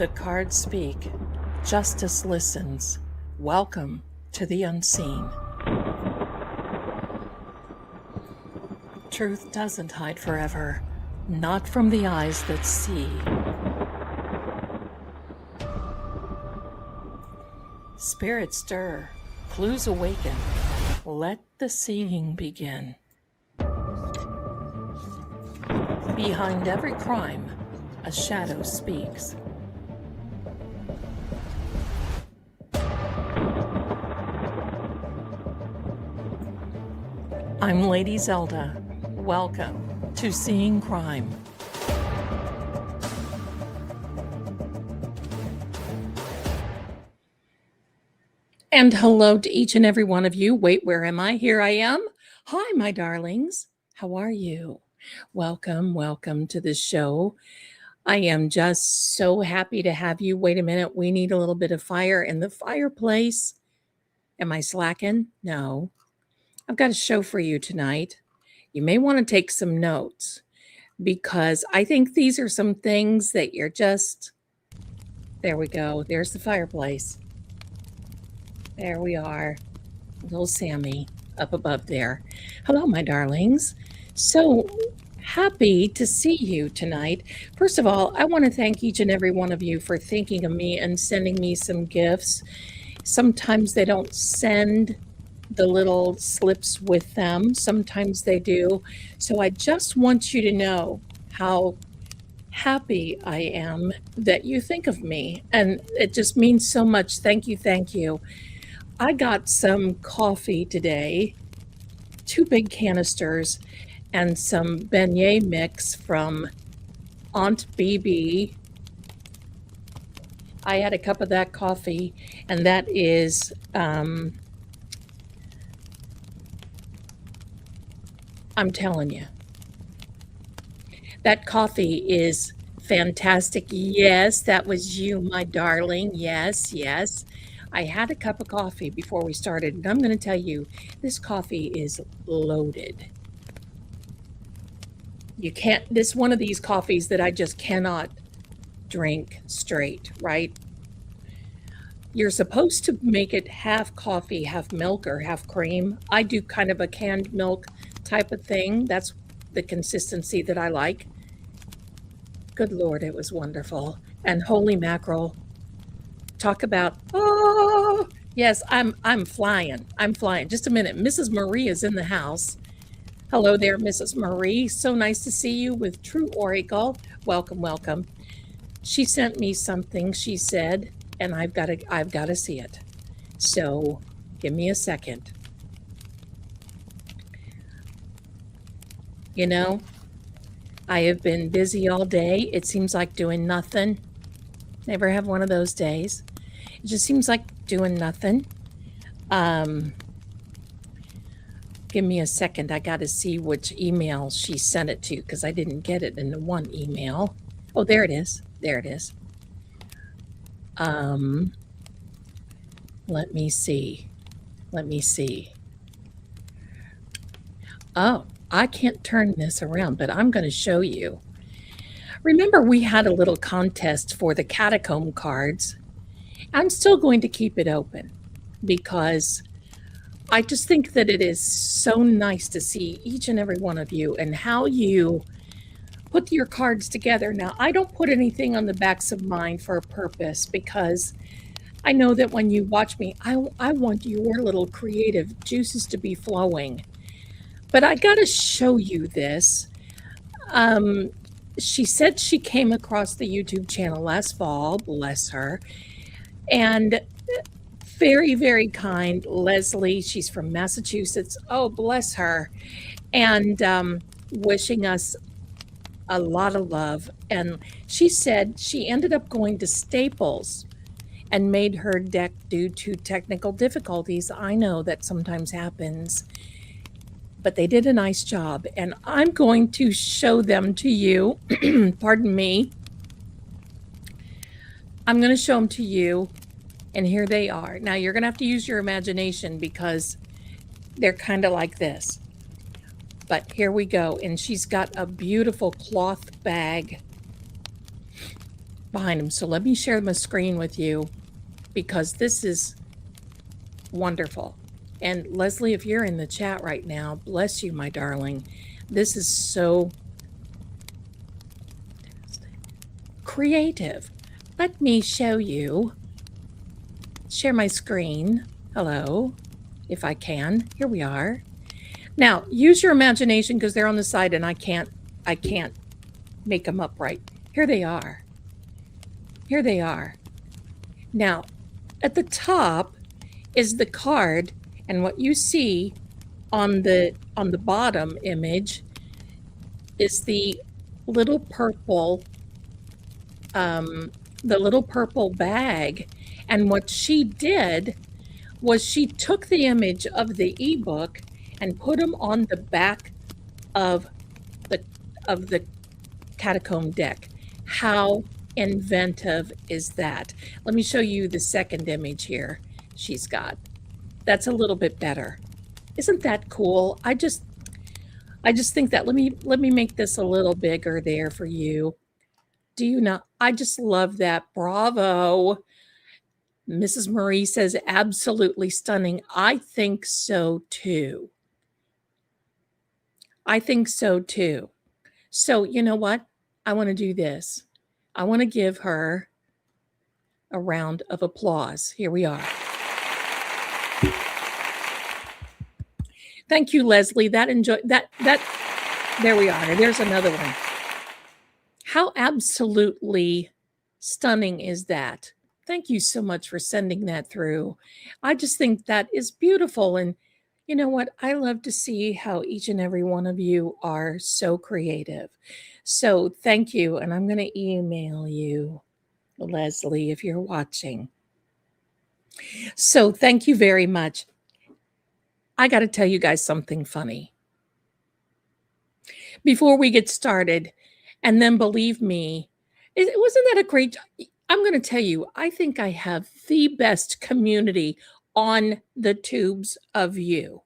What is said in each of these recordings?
The cards speak. Justice listens. Welcome to the unseen. Truth doesn't hide forever, not from the eyes that see. Spirits stir, clues awaken. Let the seeing begin. Behind every crime, a shadow speaks. I'm Lady Zelda. Welcome to Seeing Crime. And hello to each and every one of you. Wait, where am I? Here I am. Hi, my darlings. How are you? Welcome to the show. I am just so happy to have you. Wait a minute. We need a little bit of fire in the fireplace. Am I slacking? No. I've got a show for you tonight. You may want to take some notes because I think these are some things that you're just, there we go. There's the fireplace. There we are. Little Sammy up above there. Hello, my darlings. So happy to see you tonight. First of all, I want to thank each and every one of you for thinking of me and sending me some gifts. Sometimes they don't send the little slips with them. Sometimes they do. So I just want you to know how happy I am that you think of me. And it just means so much. Thank you. Thank you. I got some coffee today, 2 big canisters, and some beignet mix from Aunt BB. I had a cup of that coffee, and that is I'm telling you, that coffee is fantastic. Yes, that was you, my darling. Yes, yes. I had a cup of coffee before we started, and I'm going to tell you, this coffee is loaded. You can't, this is one of these coffees that I just cannot drink straight, right? You're supposed to make it half coffee, half milk, or half cream. I do kind of a canned milk type of thing. That's the consistency that I like. Good Lord, it was wonderful. And holy mackerel. Talk about, oh, yes, I'm flying. I'm flying. Just a minute. Mrs. Marie is in the house. Hello there, Mrs. Marie. So nice to see you with True Oracle. Welcome, welcome. She sent me something, she said, and I've got to see it. So give me a second. You know, I have been busy all day. It seems like doing nothing. Never have one of those days. It just seems like doing nothing. Give me a second. I got to see which email she sent it to because I didn't get it in the one email. Oh, there it is. There it is. Let me see. Let me see. Oh, I can't turn this around, but I'm going to show you. Remember, we had a little contest for the catacomb cards. I'm still going to keep it open because I just think that it is so nice to see each and every one of you and how you put your cards together. Now, I don't put anything on the backs of mine for a purpose because I know that when you watch me, I want your little creative juices to be flowing. But I got to show you this. She said she came across the YouTube channel last fall, bless her, and very, very kind Leslie. She's from Massachusetts. Oh, bless her. And wishing us a lot of love. And she said she ended up going to Staples and made her deck due to technical difficulties. I know that sometimes happens, but they did a nice job. And I'm going to show them to you. Pardon me. I'm going to show them to you. And here they are. Now you're going to have to use your imagination because they're kind of like this. But here we go. And she's got a beautiful cloth bag. behind him. So let me share my screen with you because this is wonderful. And Leslie, if you're in the chat right now, bless you, my darling. This is so creative. Let me show you. Share my screen. Hello, if I can. Here we are. Now, use your imagination because they're on the side and I can't make them up right. Here they are. Here they are. Now, at the top is the card, and what you see on the bottom image is little purple the little purple bag. And what she did was she took the image of the ebook and put them on the back of the catacomb deck. How inventive is that? Let me show you the second image here she's got. That's a little bit better. Isn't that cool? I just think that let me make this a little bigger there for you. Do you not? I just love that. Bravo. Mrs. Marie says absolutely stunning. I think so too. I think so too. So, you know what? I want to do this. I want to give her a round of applause. Here we are. Thank you, Leslie. That there we are. There's another one. How absolutely stunning is that? Thank you so much for sending that through. I just think that is beautiful. And you know what? I love to see how each and every one of you are so creative. So thank you. And I'm going to email you, Leslie, if you're watching. So thank you very much. I got to tell you guys something funny before we get started. And then believe me, wasn't that a great? I'm going to tell you, I think I have the best community on the tubes of you.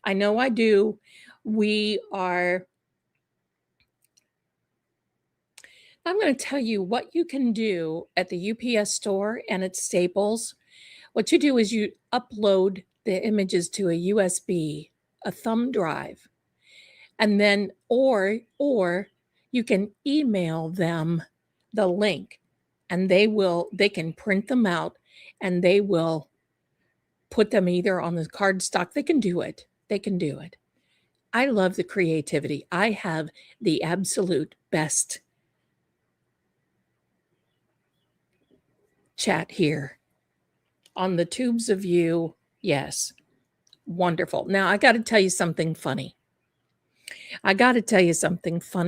I know I do. We are. I'm going to tell you what you can do at the UPS store and at Staples. What you do is you upload the images to a USB, a thumb drive, and then or you can email them the link, and they can print them out, and they will put them either on the cardstock. They can do it. I love the creativity. I have the absolute best chat here on the tubes of you. Yes, wonderful. Now I got to tell you something funny.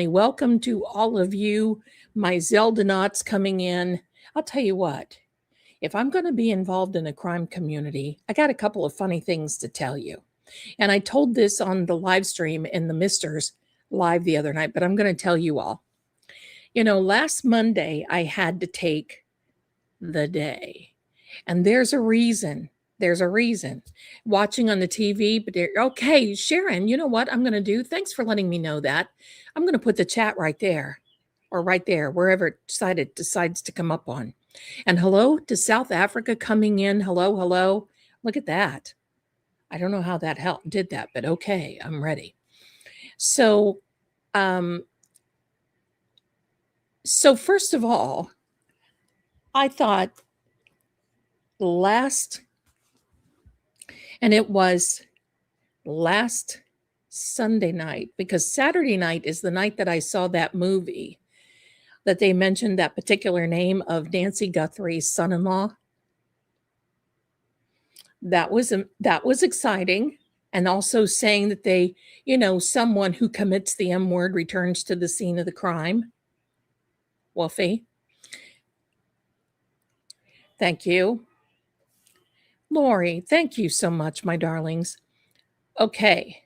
Welcome to all of you, my Zelda knots coming in. I'll tell you what, if I'm going to be involved in a crime community, I got a couple of funny things to tell you. And I told this on the live stream in the Misters live the other night, but I'm going to tell you all. You know, last Monday, I had to take the day. And there's a reason. Watching on the TV, but okay, Sharon, you know what I'm going to do? Thanks for letting me know that. I'm going to put the chat right there, or right there, wherever it decides to come up on. And hello to South Africa coming in. Hello. Look at that. I don't know how that did that, but okay, I'm ready. So first of all, I thought it was last Sunday night, because Saturday night is the night that I saw that movie that they mentioned that particular name of Nancy Guthrie's son-in-law. That was exciting. And also saying that they, someone who commits the M word returns to the scene of the crime. Wolfie. Thank you. Lori, thank you so much, my darlings. Okay.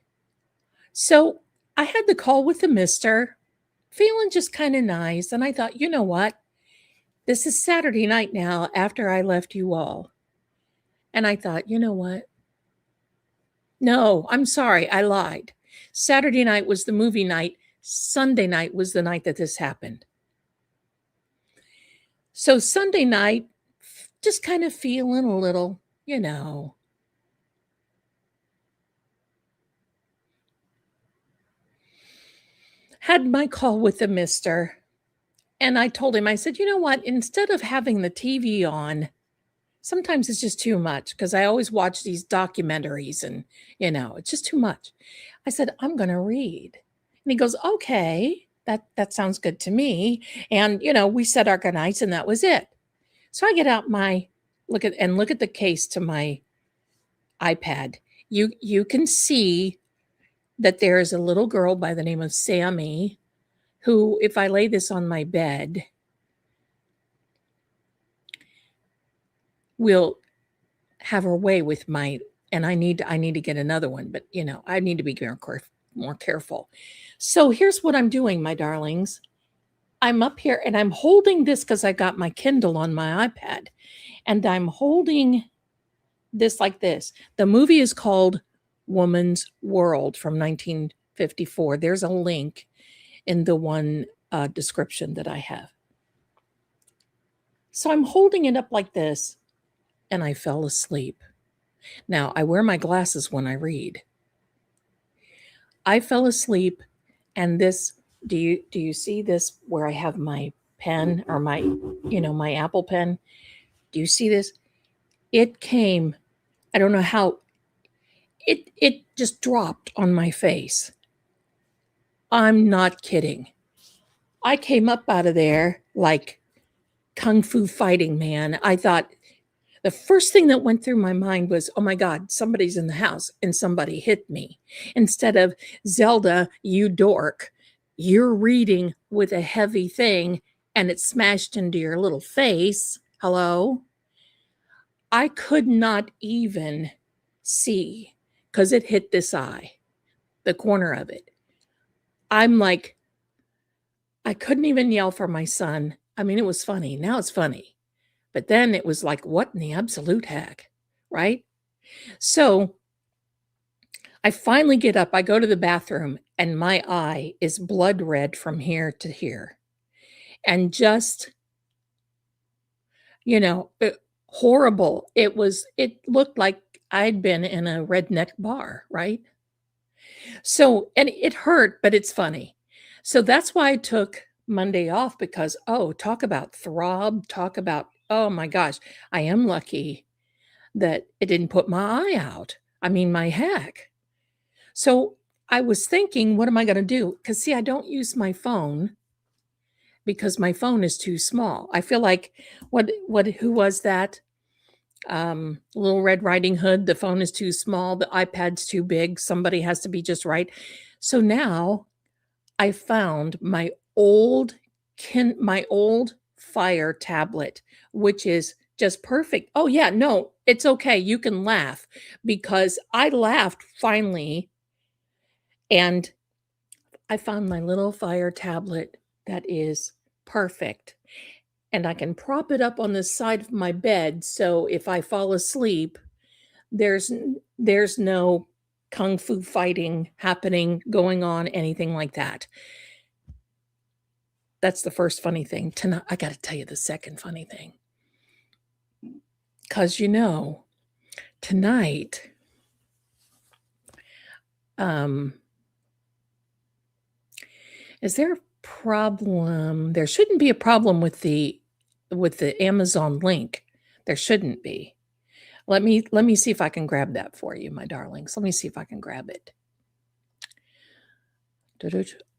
So I had the call with the mister, feeling just kind of nice. And I thought, you know what? This is Saturday night now after I left you all. And I thought, you know what? No, I'm sorry. I lied. Saturday night was the movie night. Sunday night was the night that this happened. So Sunday night, just kind of feeling a little, had my call with the mister. And I told him, I said, you know what? Instead of having the TV on, sometimes it's just too much because I always watch these documentaries and, it's just too much. I said, I'm going to read. And he goes, okay, that sounds good to me. And, we said our goodnights and that was it. So I get out my look at the case to my iPad. You can see that there is a little girl by the name of Sammy who, if I lay this on my bed, will have her way with my, and I need to get another one, but I need to be more careful. So here's what I'm doing, my darlings. I'm up here and I'm holding this because I got my Kindle on my iPad, and I'm holding this like this. The movie is called Woman's World from 1954. There's a link in the one description that I have. So I'm holding it up like this, and I fell asleep. Now, I wear my glasses when I read. I fell asleep, and this, do you see this where I have my pen or my Apple pen? Do you see this? It came, I don't know how, it just dropped on my face. I'm not kidding. I came up out of there like kung fu fighting, man. I thought, the first thing that went through my mind was, oh my God, somebody's in the house and somebody hit me. Instead of, Zelda, you dork, you're reading with a heavy thing and it smashed into your little face. Hello? I could not even see because it hit this eye, the corner of it. I'm like, I couldn't even yell for my son. I mean, it was funny. Now it's funny. But then it was like, what in the absolute heck? Right? So I finally get up. I go to the bathroom, and my eye is blood red from here to here. And just, horrible. It looked like I'd been in a redneck bar, right? So, and it hurt, but it's funny. So that's why I took Monday off because, oh, talk about throb, talk about, oh my gosh, I am lucky that it didn't put my eye out. I mean, my heck. So I was thinking, what am I going to do? Because, see, I don't use my phone because my phone is too small. I feel like, who was that? Little Red Riding Hood. The phone is too small. The iPad's too big. Somebody has to be just right. So now I found my old Fire tablet, which is just perfect. Oh yeah, no, it's okay. You can laugh because I laughed finally, and I found my little Fire tablet that is perfect. And I can prop it up on the side of my bed so if I fall asleep, there's no kung fu fighting happening, going on, anything like that. That's the first funny thing. Tonight, I got to tell you the second funny thing. Because, tonight, is there a problem? There shouldn't be a problem with the Amazon link. There shouldn't be. Let me see if I can grab that for you, my darlings. Let me see if I can grab it.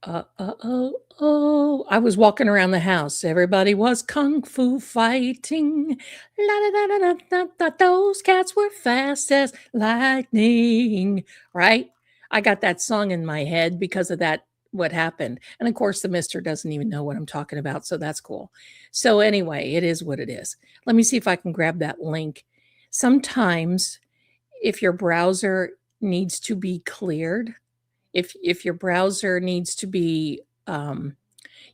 I was walking around the house. Everybody was kung fu fighting. La da da da da da. Those cats were fast as lightning. Right? I got that song in my head because of that. What happened? And of course, the mister doesn't even know what I'm talking about, so that's cool. So anyway, it is what it is. Let me see if I can grab that link. Sometimes, if your browser needs to be cleared, if your browser needs to be, you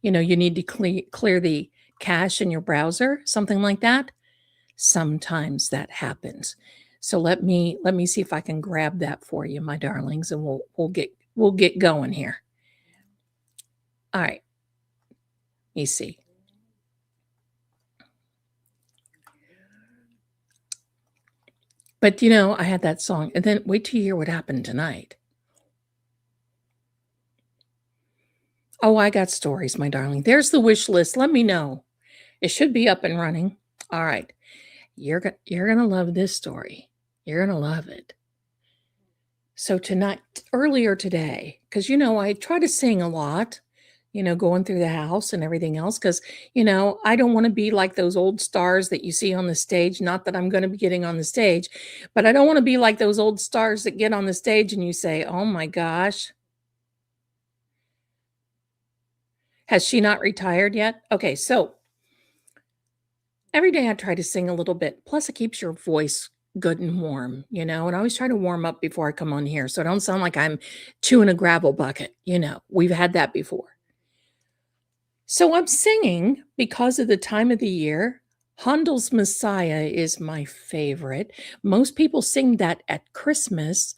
need to clear the cache in your browser, something like that. Sometimes that happens. So let me see if I can grab that for you, my darlings, and we'll get going here. All right. Let me see. But, you know, I had that song, and then wait till you hear what happened tonight. Oh, I got stories, my darling. There's the wish list. Let me know. It should be up and running. All right. You're gonna love this story. You're gonna love it. So tonight, earlier today, because you know, I try to sing a lot, you know, going through the house and everything else, because you know, I don't want to be like those old stars that you see on the stage. Not that I'm going to be getting on the stage, but I don't want to be like those old stars that get on the stage and you say, "Oh my gosh, has she not retired yet?" Okay, so every day I try to sing a little bit. Plus, it keeps your voice good and warm, you know, and I always try to warm up before I come on here so I don't sound like I'm chewing a gravel bucket. You know, we've had that before. So I'm singing because of the time of the year. Handel's Messiah is my favorite. Most people sing that at Christmas.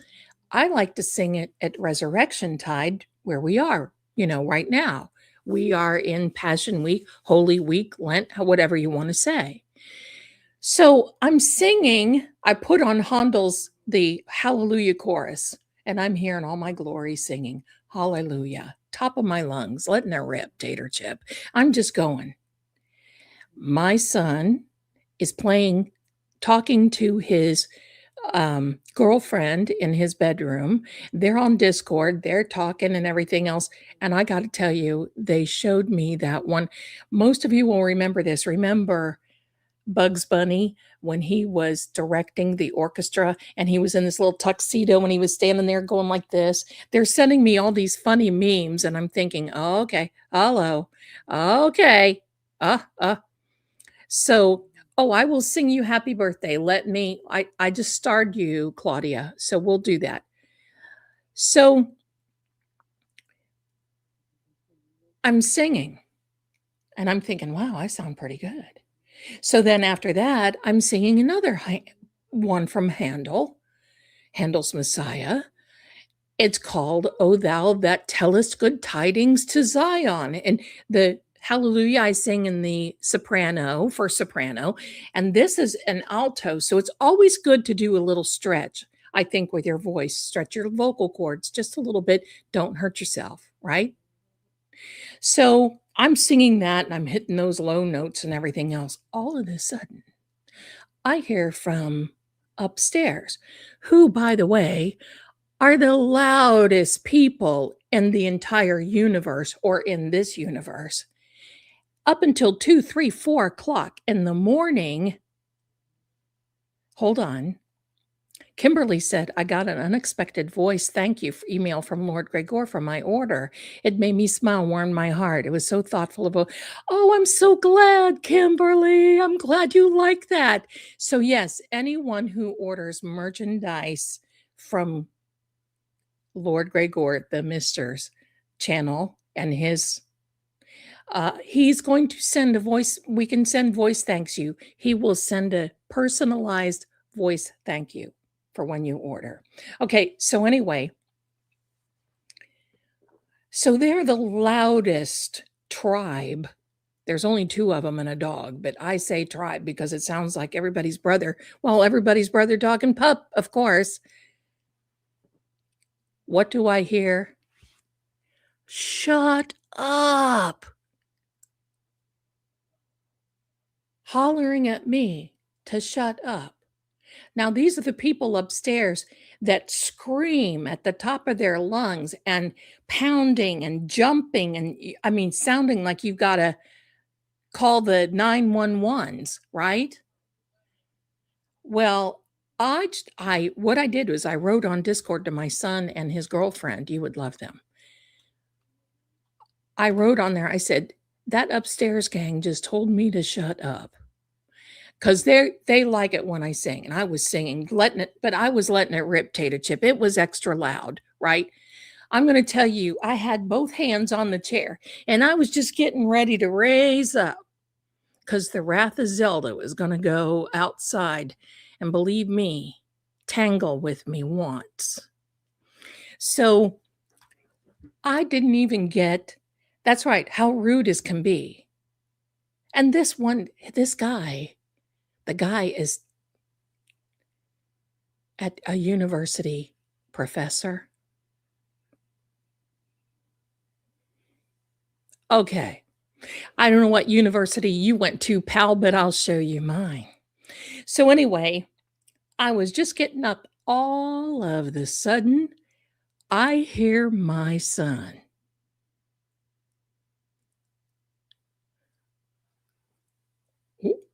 I like to sing it at Resurrection Tide, where we are, you know, right now. We are in Passion Week, Holy Week, Lent, whatever you want to say. So I'm singing, I put on Handel's the Hallelujah chorus, and I'm here in all my glory singing Hallelujah, top of my lungs, letting it rip, tater chip. I'm just going. My son is playing, talking to his girlfriend in his bedroom. They're on Discord, they're talking and everything else. And I got to tell you, they showed me that one. Most of you will remember this. Remember Bugs Bunny when he was directing the orchestra and he was in this little tuxedo and he was standing there going like this. They're sending me all these funny memes, and I'm thinking, oh, okay, hello, okay, uh. So, oh, I will sing you happy birthday. Let me, I just starred you, Claudia. So we'll do that. So I'm singing and I'm thinking, wow, I sound pretty good. So then after that, I'm singing another one from Handel, Handel's Messiah. It's called "O Thou That Tellest Good Tidings to Zion." And the hallelujah I sing in the soprano for soprano, and this is an alto. So it's always good to do a little stretch, I think, with your voice. Stretch your vocal cords just a little bit. Don't hurt yourself, right? So I'm singing that and I'm hitting those low notes and everything else. All of a sudden, I hear from upstairs, who, by the way, are the loudest people in the entire universe or in this universe. Up until 2, 3, 4 o'clock in the morning. Hold on. Kimberly said, I got an unexpected voice. Thank you for email from Lord Greggor for my order. It made me smile, warmed my heart. It was so thoughtful about, oh, I'm so glad, Kimberly. I'm glad you like that. So, yes, anyone who orders merchandise from Lord Greggor, the Mister's channel, and his he's going to send a voice. We can send voice thanks you. He will send a personalized voice thank you for when you order. Okay, so anyway, so they're the loudest tribe. There's only two of them and a dog, but I say tribe because it sounds like everybody's brother. Well, everybody's brother, dog, and pup, of course. What do I hear? Shut up. Hollering at me to shut up. Now, these are the people upstairs that scream at the top of their lungs and pounding and jumping and I mean, sounding like you've got to call the 911s, right? Well, I what I did was I wrote on Discord to my son and his girlfriend. You would love them. I wrote on there, I said, that upstairs gang just told me to shut up. Because they like it when I sing, and I was singing, letting it, but I was letting it rip, tater chip. It was extra loud, right? I'm going to tell you, I had both hands on the chair, and I was just getting ready to raise up because the Wrath of Zelda was going to go outside, and believe me, tangle with me once. So I didn't even get. That's right, how rude as can be. And this guy, the guy is at a university professor? Okay. I don't know what university you went to, pal, but I'll show you mine. So, anyway, I was just getting up. All of the sudden, I hear my son.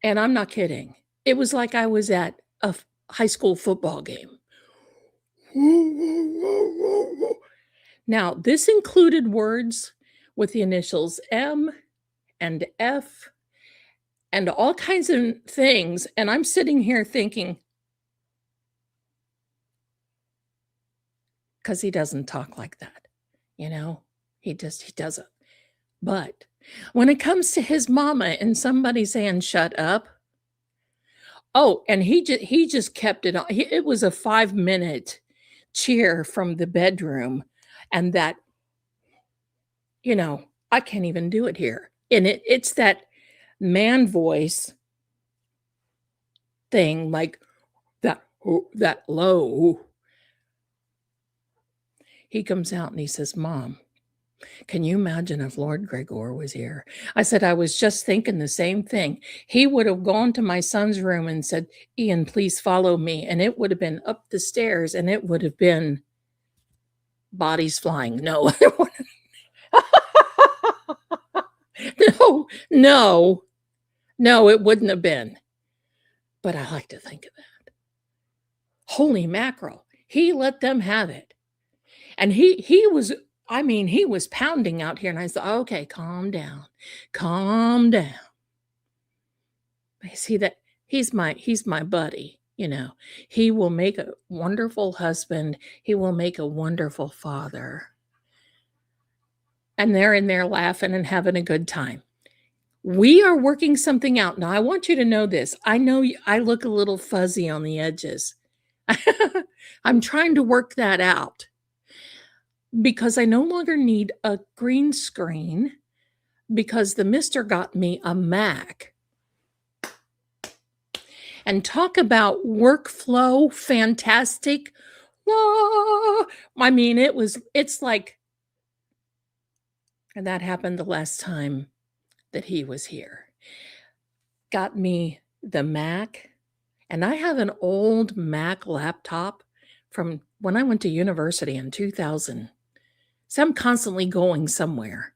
And I'm not kidding. It was like I was at a high school football game. Now, this included words with the initials M and F and all kinds of things. And I'm sitting here thinking, because he doesn't talk like that, he doesn't. But when it comes to his mama and somebody saying, shut up. Oh, and he just kept it on. It was a 5-minute cheer from the bedroom. And that, I can't even do it here. And it's that man voice thing, like that low. He comes out and he says, Mom, can you imagine if Lord Greggor was here? I said, I was just thinking the same thing. He would have gone to my son's room and said, Ian, please follow me. And it would have been up the stairs and it would have been bodies flying. No, no, it wouldn't have been. But I like to think of that. Holy mackerel. He let them have it. And he was pounding out here. And I said, okay, calm down. Calm down. I see that he's my buddy. He will make a wonderful husband. He will make a wonderful father. And they're in there laughing and having a good time. We are working something out. Now, I want you to know this. I know I look a little fuzzy on the edges. I'm trying to work that out because I no longer need a green screen because the mister got me a Mac. And talk about workflow, fantastic. It's like, and that happened the last time that he was here. Got me the Mac, and I have an old Mac laptop from when I went to university in 2000. So I'm constantly going somewhere.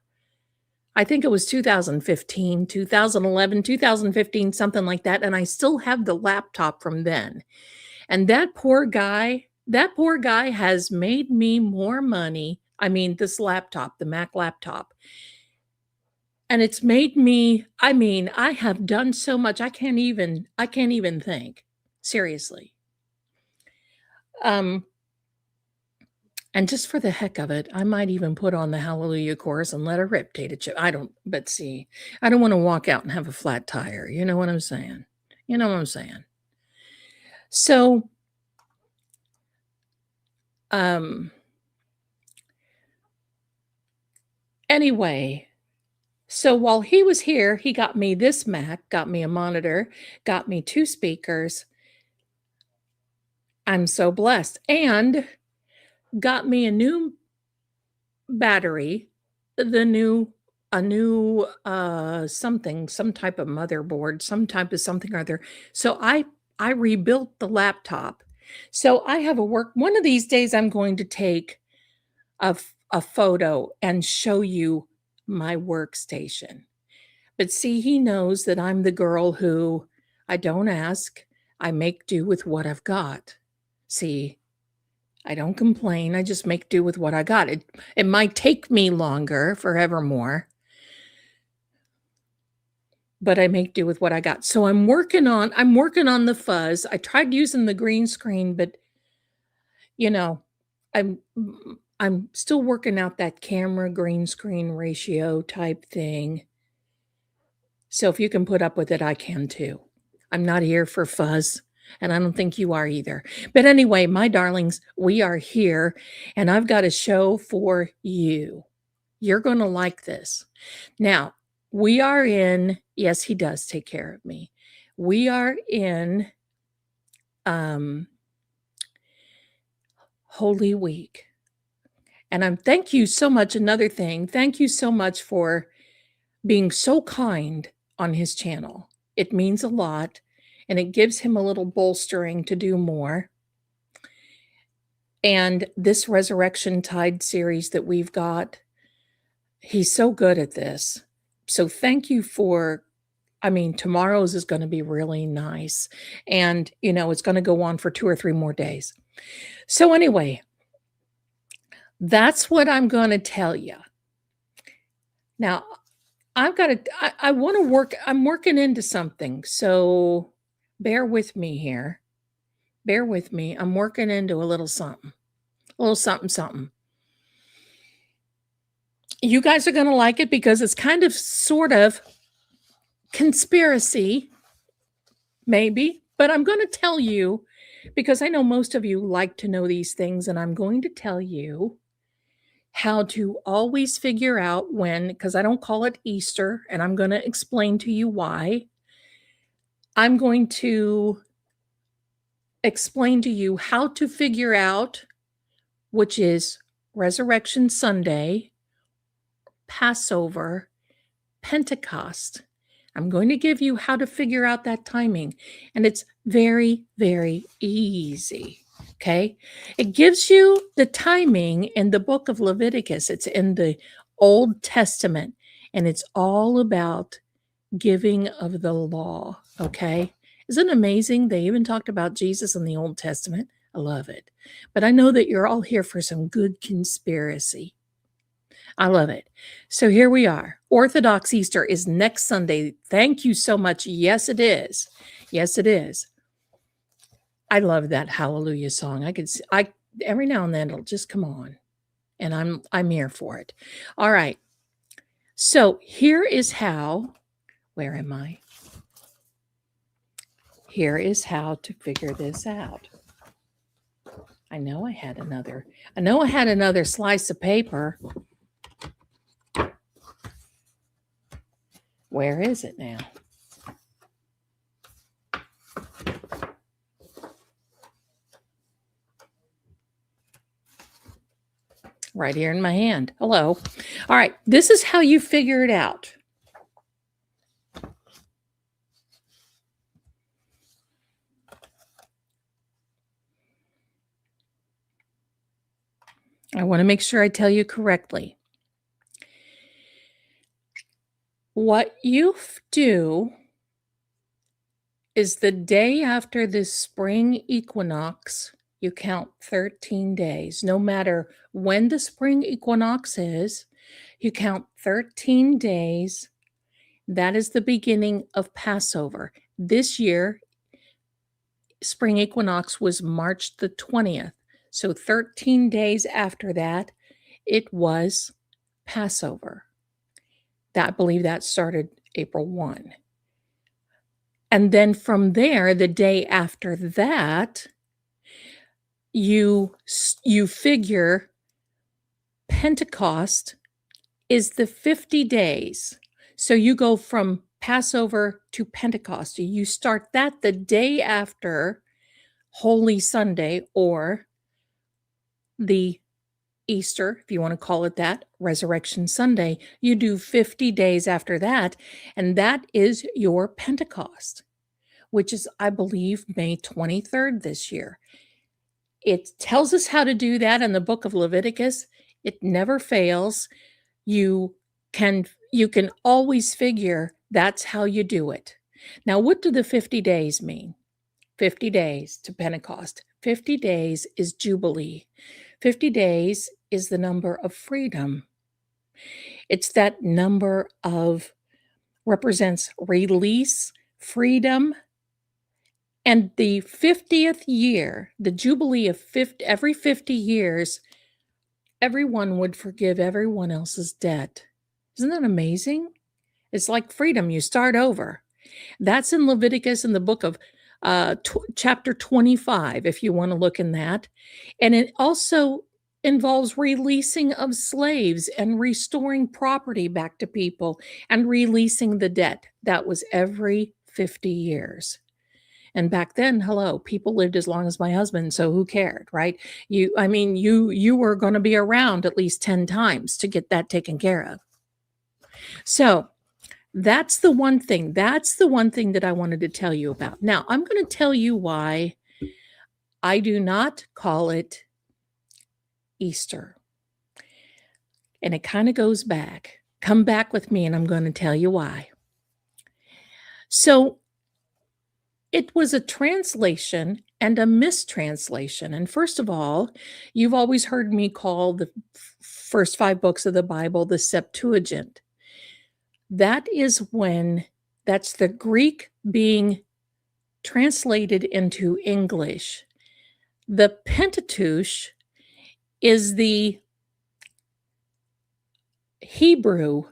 I think it was 2015, 2011, 2015, something like that. And I still have the laptop from then. And that poor guy has made me more money. I mean, this laptop, the Mac laptop. And it's made me, I have done so much. I can't even think. Seriously. And just for the heck of it, I might even put on the Hallelujah chorus and let her rip, Tata Chip. I don't want to walk out and have a flat tire. You know what I'm saying? So, anyway, so while he was here, he got me this Mac, got me a monitor, got me 2 speakers. I'm so blessed. And got me a new battery, a new something, some type of motherboard, some type of something or other. So I rebuilt the laptop. So I have one of these days I'm going to take a photo and show you my workstation. But see, he knows that I'm the girl who I don't ask, I make do with what I've got. See, I don't complain. I just make do with what I got. It might take me longer forevermore, but I make do with what I got. So I'm working on the fuzz. I tried using the green screen, but I'm still working out that camera green screen ratio type thing. So if you can put up with it, I can too. I'm not here for fuzz. And I don't think you are either. But anyway, my darlings, we are here and I've got a show for you. You're going to like this. Now, we are in, yes, he does take care of me. We are in Holy Week. And thank you so much. Another thing, thank you so much for being so kind on his channel. It means a lot, and it gives him a little bolstering to do more. And this Resurrection Tide series that we've got, he's so good at this. So thank you for, tomorrow's is going to be really nice. And, it's going to go on for 2 or 3 more days. So anyway, that's what I'm going to tell you. Now, I want to work, I'm working into something. So bear with me here. Bear with me. I'm working into a little something. A little something, something. You guys are going to like it because it's kind of sort of conspiracy, maybe, but I'm going to tell you because I know most of you like to know these things, and I'm going to tell you how to always figure out when, because I don't call it Easter, and I'm going to explain to you why. I'm going to explain to you how to figure out which is Resurrection Sunday, Passover, Pentecost. I'm going to give you how to figure out that timing, and it's very, very easy. Okay. It gives you the timing in the book of Leviticus. It's in the Old Testament, and it's all about giving of the law. Okay. Isn't it amazing? They even talked about Jesus in the Old Testament. I love it. But I know that you're all here for some good conspiracy. I love it. So here we are. Orthodox Easter is next Sunday. Thank you so much. Yes, it is. Yes, it is. I love that hallelujah song. I every now and then it'll just come on, and I'm here for it. All right. So here is how, where am I? Here is how to figure this out. I know I had another slice of paper. Where is it now? Right here in my hand. Hello. All right. This is how you figure it out. I want to make sure I tell you correctly. What you do is the day after the spring equinox, you count 13 days. No matter when the spring equinox is, you count 13 days. That is the beginning of Passover. This year, spring equinox was March the 20th. So 13 days after that, it was Passover. I believe that started April 1. And then from there, the day after that, you figure Pentecost is the 50 days. So you go from Passover to Pentecost. You start that the day after Holy Sunday, or the Easter, if you want to call it that, Resurrection Sunday. You do 50 days after that, and that is your Pentecost, which is, I believe, May 23rd this year. It tells us how to do that in the book of Leviticus. It never fails. You can always figure that's how you do it. Now, what do the 50 days mean? 50 days to Pentecost. 50 days is Jubilee. 50 days is the number of freedom. It's that number represents release, freedom. And the 50th year, the Jubilee of every 50 years, everyone would forgive everyone else's debt. Isn't that amazing? It's like freedom. You start over. That's in Leviticus in the book of chapter 25, if you want to look in that. And it also involves releasing of slaves and restoring property back to people and releasing the debt. That was every 50 years. And back then, hello, people lived as long as my husband, so who cared, right? You were going to be around at least 10 times to get that taken care of. So, that's the one thing. That's the one thing that I wanted to tell you about. Now, I'm going to tell you why I do not call it Easter. And it kind of goes back. Come back with me, and I'm going to tell you why. So, it was a translation and a mistranslation. And first of all, you've always heard me call the first 5 books of the Bible the Septuagint. That's the Greek being translated into English. The Pentateuch is the Hebrew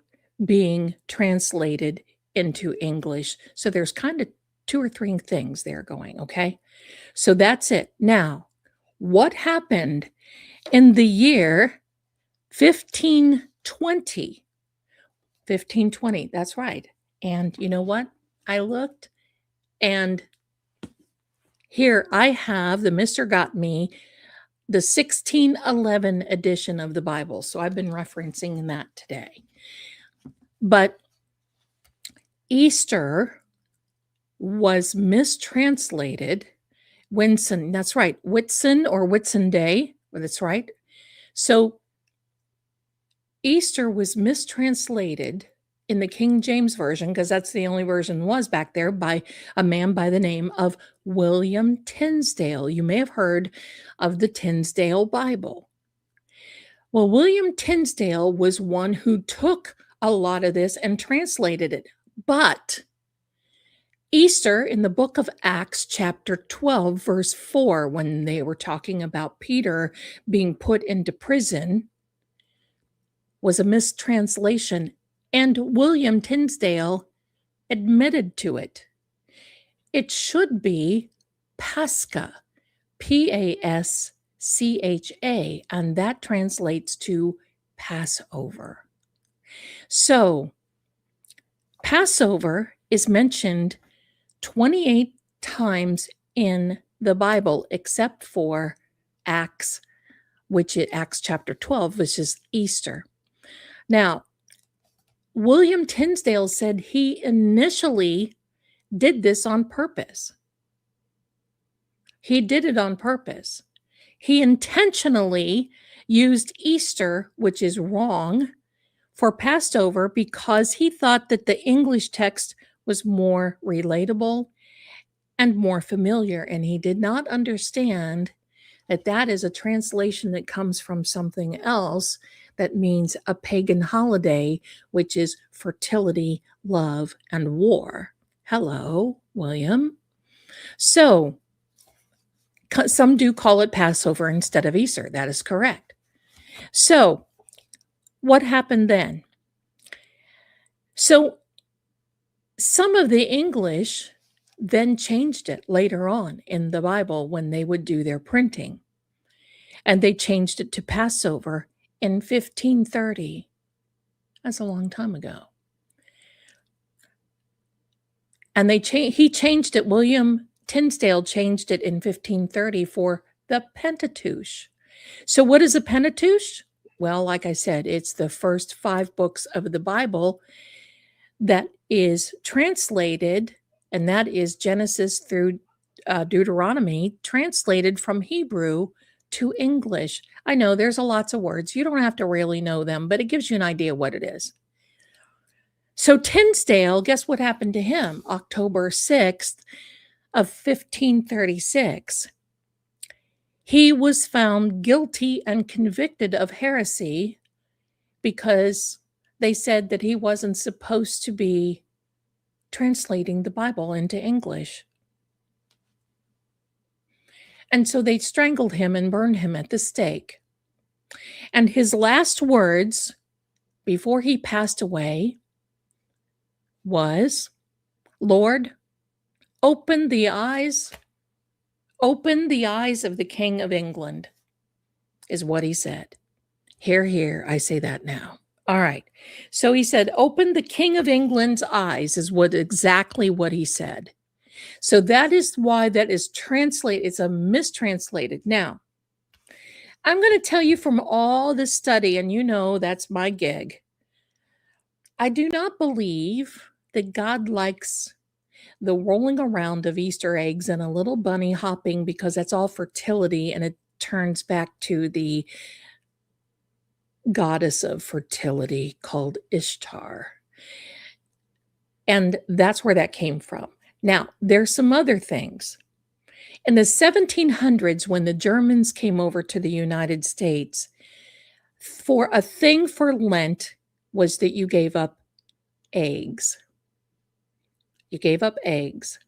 being translated into English. So there's kind of 2 or 3 things there going, okay? So that's it. Now, what happened in the year 1520? 1520, that's right. And you know what? I looked, and here I have the Mr. Got Me, the 1611 edition of the Bible. So I've been referencing that today. But Easter was mistranslated. Whitsun, that's right. Whitsun or Whitsun Day, that's right. So Easter was mistranslated in the King James Version, because that's the only version was back there, by a man by the name of William Tyndale. You may have heard of the Tyndale Bible. Well, William Tyndale was one who took a lot of this and translated it. But Easter, in the book of Acts, chapter 12, verse 4, when they were talking about Peter being put into prison, was a mistranslation, and William Tyndale admitted to it. It should be Pascha, Pascha, and that translates to Passover. So, Passover is mentioned 28 times in the Bible, except for Acts chapter 12, which is Easter. Now, William Tyndale said he initially did this on purpose. He did it on purpose. He intentionally used Easter, which is wrong, for Passover because he thought that the English text was more relatable and more familiar, and he did not understand that that is a translation that comes from something else that means a pagan holiday, which is fertility, love, and war. Hello, William. So, some do call it Passover instead of Easter. That is correct. So, what happened then? So, some of the English then changed it later on in the Bible when they would do their printing. And they changed it to Passover in 1530. That's a long time ago. And he changed it, William Tyndale changed it in 1530 for the Pentateuch. So what is a Pentateuch? Well, like I said, it's the first 5 books of the Bible that is translated, and that is Genesis through Deuteronomy, translated from Hebrew to English. I know there's lots of words. You don't have to really know them, but it gives you an idea what it is. So Tyndale, guess what happened to him? October 6th of 1536. He was found guilty and convicted of heresy because they said that he wasn't supposed to be translating the Bible into English. And so they strangled him and burned him at the stake. And his last words before he passed away was, "Lord, open the eyes of the King of England," is what he said. Hear, hear, I say that now. All right. So he said, "Open the King of England's eyes," is exactly what he said. So that is why that is translated. It's a mistranslated. Now, I'm going to tell you from all this study, and you know that's my gig. I do not believe that God likes the rolling around of Easter eggs and a little bunny hopping because that's all fertility and it turns back to the goddess of fertility called Ishtar. And that's where that came from. Now, there's some other things. In the 1700s, when the Germans came over to the United States, for a thing for Lent was that you gave up eggs. You gave up eggs.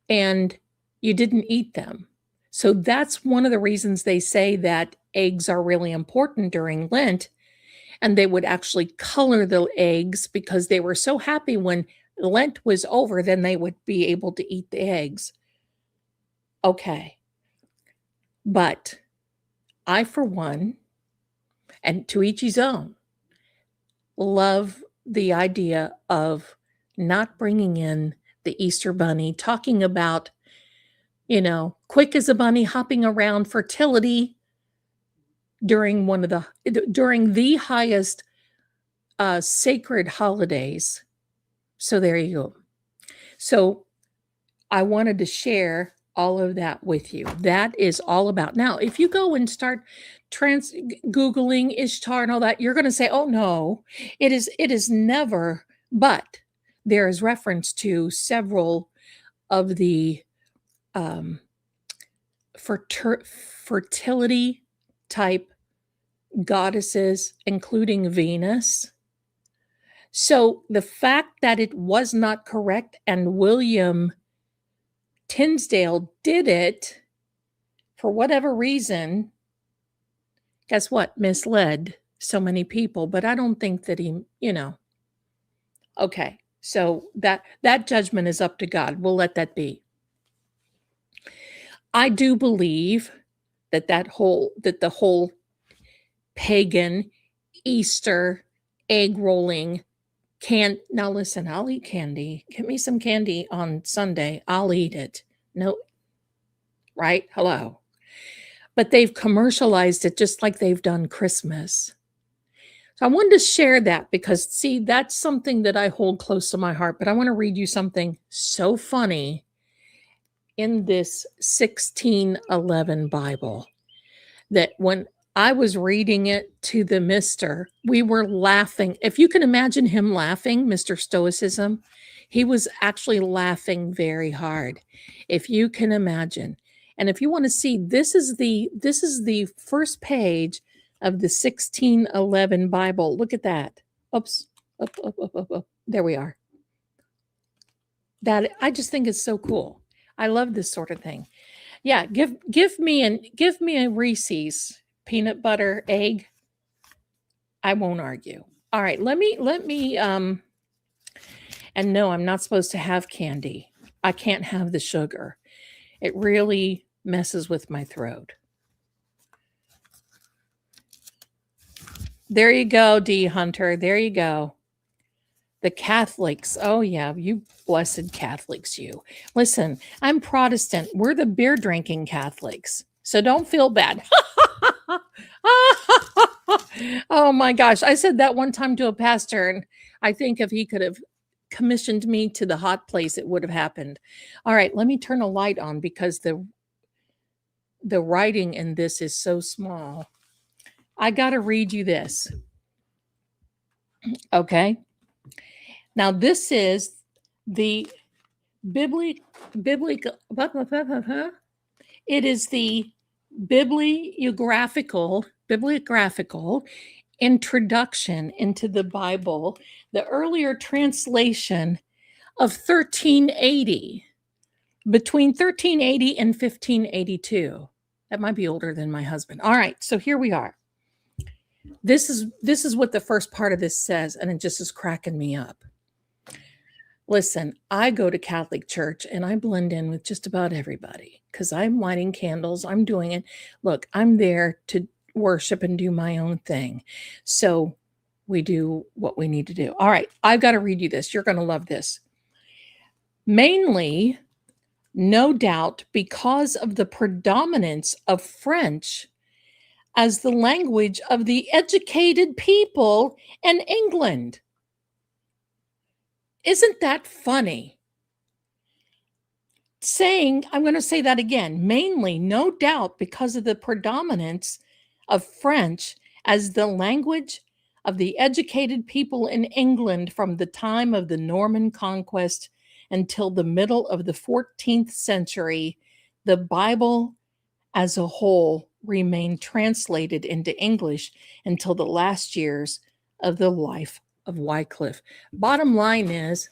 And you didn't eat them. So that's one of the reasons they say that eggs are really important during Lent. And they would actually color the eggs because they were so happy when Lent was over, then they would be able to eat the eggs. Okay. But I, for one, and to each his own, love the idea of not bringing in the Easter bunny, talking about, quick as a bunny hopping around fertility during the highest sacred holidays. So there you go. So I wanted to share all of that with you. That is all about. Now, if you go and start Googling Ishtar and all that, you're going to say, oh no, it is never, but there is reference to several of the fertility type goddesses, including Venus. So the fact that it was not correct and William Tinsdale did it for whatever reason, guess what? Misled so many people, but I don't think that he, Okay, so that judgment is up to God. We'll let that be. I do believe that the whole pagan Easter egg rolling now listen, I'll eat candy. Get me some candy on Sunday. I'll eat it. No, right? Hello. But they've commercialized it just like they've done Christmas. So I wanted to share that because, see, that's something that I hold close to my heart. But I want to read you something so funny in this 1611 Bible that when I was reading it to the mister, we were laughing. If you can imagine him laughing, Mr. Stoicism, he was actually laughing very hard. If you can imagine. And if you want to see, this is the first page of the 1611 Bible. Look at that. Oops. Up. There we are. That I just think is so cool. I love this sort of thing. Yeah, give me a Reese's peanut butter egg. I won't argue. All right, let me and no, I'm not supposed to have candy. I can't have the sugar. It really messes with my throat. There you go, D Hunter. There you go. The Catholics. Oh, yeah, you blessed Catholics, you. Listen, I'm Protestant. We're the beer drinking Catholics. So don't feel bad. Oh, my gosh. I said that one time to a pastor, and I think if he could have commissioned me to the hot place, it would have happened. All right, let me turn a light on because the writing in this is so small. I got to read you this. Okay. Now, this is the biblical, it is the bibliographical introduction into the Bible, the earlier translation of 1380, between 1380 and 1582. That might be older than my husband. All right, so here we are. This is what the first part of this says, and it just is cracking me up. Listen, I go to Catholic church and I blend in with just about everybody because I'm lighting candles. I'm doing it. Look, I'm there to worship and do my own thing. So we do what we need to do. All right, I've got to read you this. You're going to love this. mainly, no doubt, because of the predominance of French as the language of the educated people in England. Isn't that funny? I'm going to say that again, mainly, no doubt, because of the predominance of French as the language of the educated people in England from the time of the Norman conquest until the middle of the 14th century, the Bible as a whole remained translated into English until the last years of the life of Wycliffe. Bottom line is,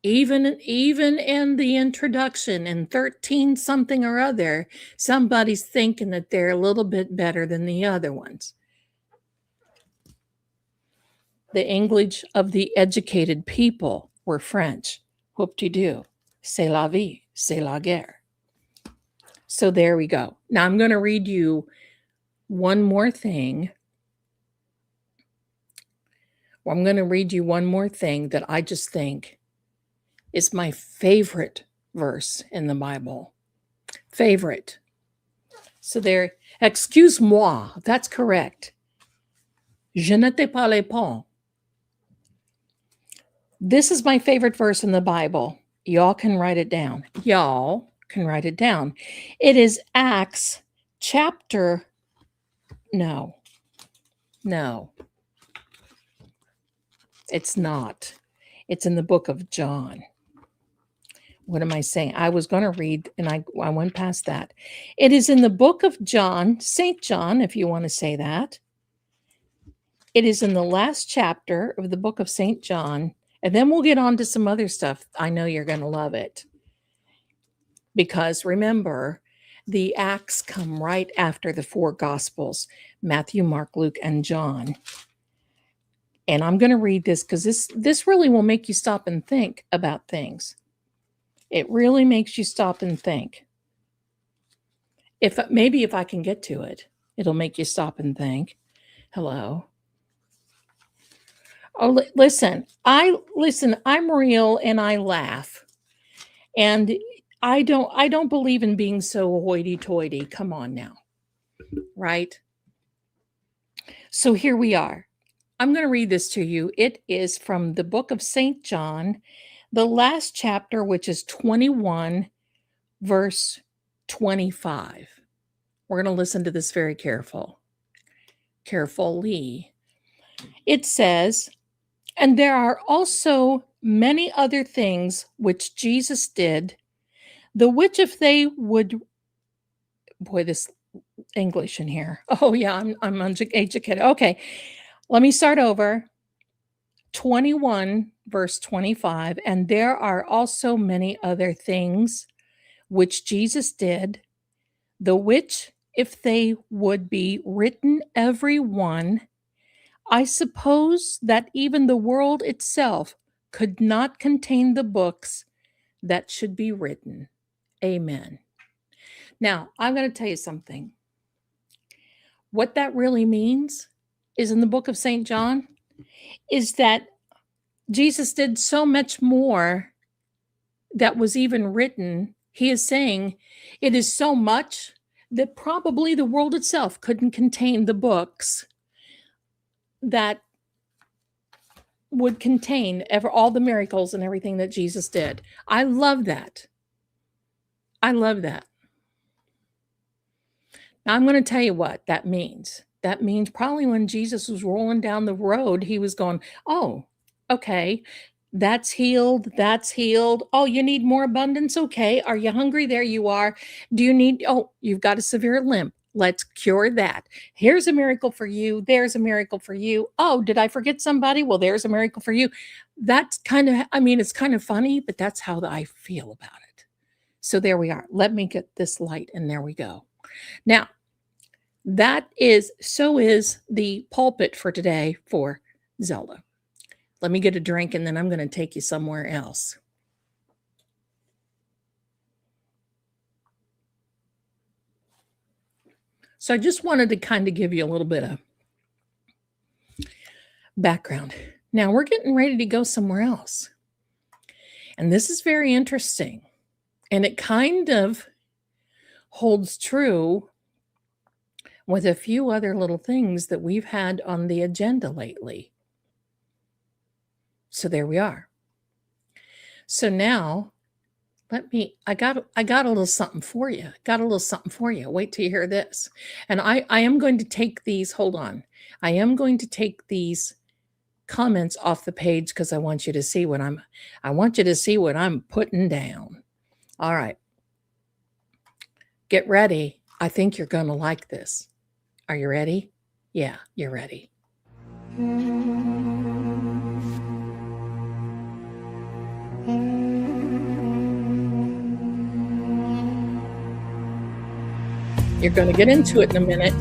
even in the introduction in 13 something or other, somebody's thinking that they're a little bit better than the other ones. The English of the educated people were French. Whoop-de-doo. C'est la vie, c'est la guerre. So there we go. Now I'm going to read you one more thing. I'm going to read you one more thing that I just think is my favorite verse in the Bible. Favorite. So there, excuse-moi, that's correct. Je ne te parle pas. This is my favorite verse in the Bible. Y'all can write it down. Y'all can write it down. It is Acts chapter, no, it's not. It's in the book of John. What am I saying? I was going to read and I went past that. It is in the book of John, St. John, if you want to say that. It is in the last chapter of the book of St. John. And then we'll get on to some other stuff. I know you're going to love it. Because remember, the Acts come right after the four Gospels, Matthew, Mark, Luke, and John. And I'm going to read this because this really will make you stop and think about things. It really makes you stop and think. Maybe if I can get to it, it'll make you stop and think. Hello. Oh, listen, I'm real and I laugh. And I don't believe in being so hoity-toity. Come on now. Right? So here we are. I'm going to read this to you. It is from the book of St. John, the last chapter, which is 21, verse 25. We're going to listen to this very carefully. It says, "And there are also many other things which Jesus did, the which if they would," boy, this English in here. Oh yeah, I'm uneducated. Okay, let me start over. 21, verse 25. "And there are also many other things which Jesus did, the which if they would be written every one, I suppose that even the world itself could not contain the books that should be written. Amen." Now, I'm going to tell you something. What that really means is in the book of St. John is that Jesus did so much more that was even written. He is saying it is so much that probably the world itself couldn't contain the books that would contain all the miracles and everything that Jesus did. I love that. I love that. Now, I'm going to tell you what that means. That means probably when Jesus was rolling down the road, he was going, oh, okay, that's healed. That's healed. Oh, you need more abundance? Okay. Are you hungry? There you are. Do you need, oh, you've got a severe limp. Let's cure that. Here's a miracle for you. There's a miracle for you. Oh, did I forget somebody? Well, there's a miracle for you. That's kind of, I mean, it's kind of funny, but that's how I feel about it. So there we are. Let me get this light and there we go. Now, so is the pulpit for today for Zelda. Let me get a drink and then I'm going to take you somewhere else. So I just wanted to kind of give you a little bit of background. Now we're getting ready to go somewhere else. And this is very interesting. And it kind of holds true with a few other little things that we've had on the agenda lately. So there we are. So now I got a little something for you. Got a little something for you. Wait till you hear this. And I am going to take these, hold on. I am going to take these comments off the page because I want you to see what I'm putting down. All right. Get ready. I think you're going to like this. Are you ready? Yeah, you're ready. You're going to get into it in a minute.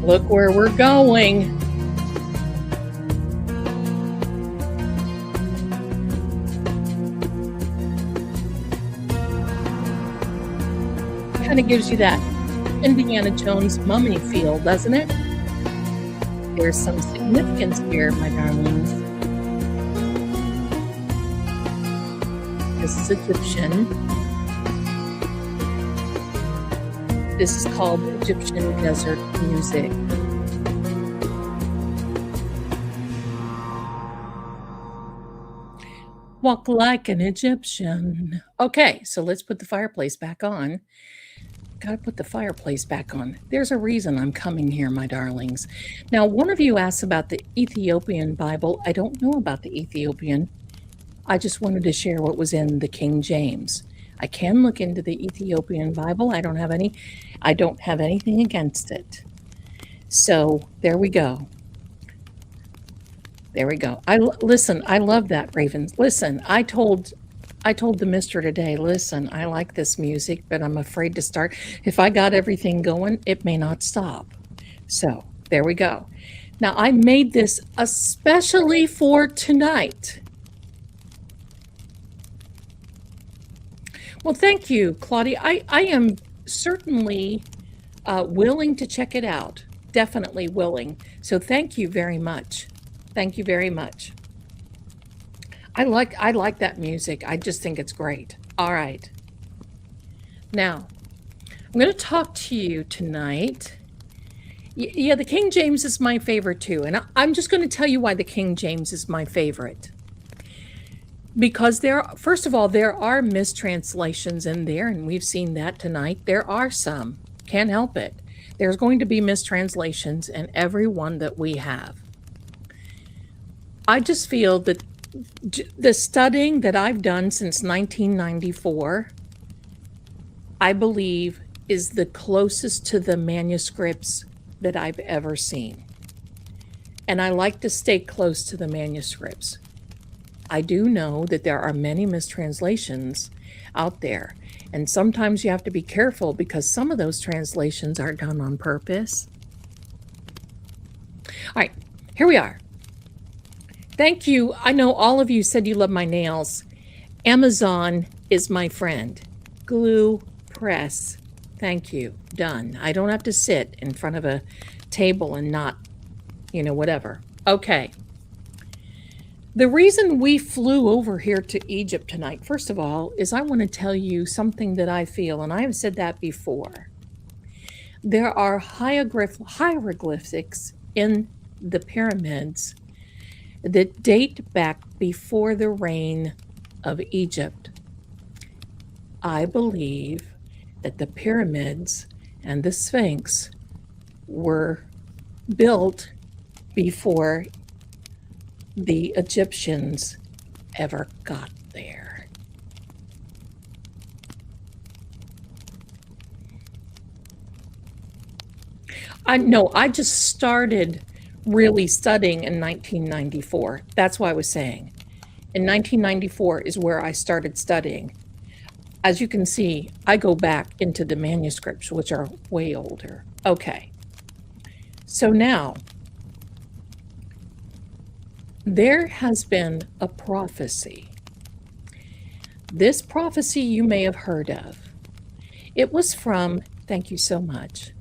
Look where we're going. Kind of gives you that Indiana Jones mummy feel, doesn't it? There's some significance here, my darlings. This is Egyptian. This is called Egyptian desert music. Walk like an Egyptian. Okay, so let's put the fireplace back on. Gotta put the fireplace back on. There's a reason I'm coming here, my darlings. Now, one of you asked about the Ethiopian Bible. I don't know about the Ethiopian. I just wanted to share what was in the King James. I can look into the Ethiopian Bible. I don't have anything against it. So there we go. There we go. Listen, I love that, Ravens. Listen, I told the mister today, listen, I like this music, but I'm afraid to start. If I got everything going, it may not stop. So there we go. Now, I made this especially for tonight. Well, thank you, Claudia. I am certainly willing to check it out. Definitely willing. So thank you very much. Thank you very much. I like that music. I just think it's great. All right. Now, I'm going to talk to you tonight. Yeah, the King James is my favorite too. And I'm just going to tell you why the King James is my favorite. Because first of all, there are mistranslations in there, and we've seen that tonight. There are some. Can't help it. There's going to be mistranslations in every one that we have. I just feel that the studying that I've done since 1994, I believe, is the closest to the manuscripts that I've ever seen. And I like to stay close to the manuscripts. I do know that there are many mistranslations out there, and sometimes you have to be careful because some of those translations are done on purpose. All right, here we are. Thank you. I know all of you said you love my nails. Amazon is my friend. Glue press. Thank you. Done. I don't have to sit in front of a table and not, whatever. Okay. The reason we flew over here to Egypt tonight, first of all, is I want to tell you something that I feel, and I have said that before. There are hieroglyphics in the pyramids that date back before the reign of Egypt. I believe that the pyramids and the Sphinx were built before the Egyptians ever got there. I just started really studying in 1994. That's why I was saying. In 1994 is where I started studying. As you can see, I go back into the manuscripts, which are way older. Okay. So now, there has been a prophecy This prophecy you may have heard of. It was from, thank you so much.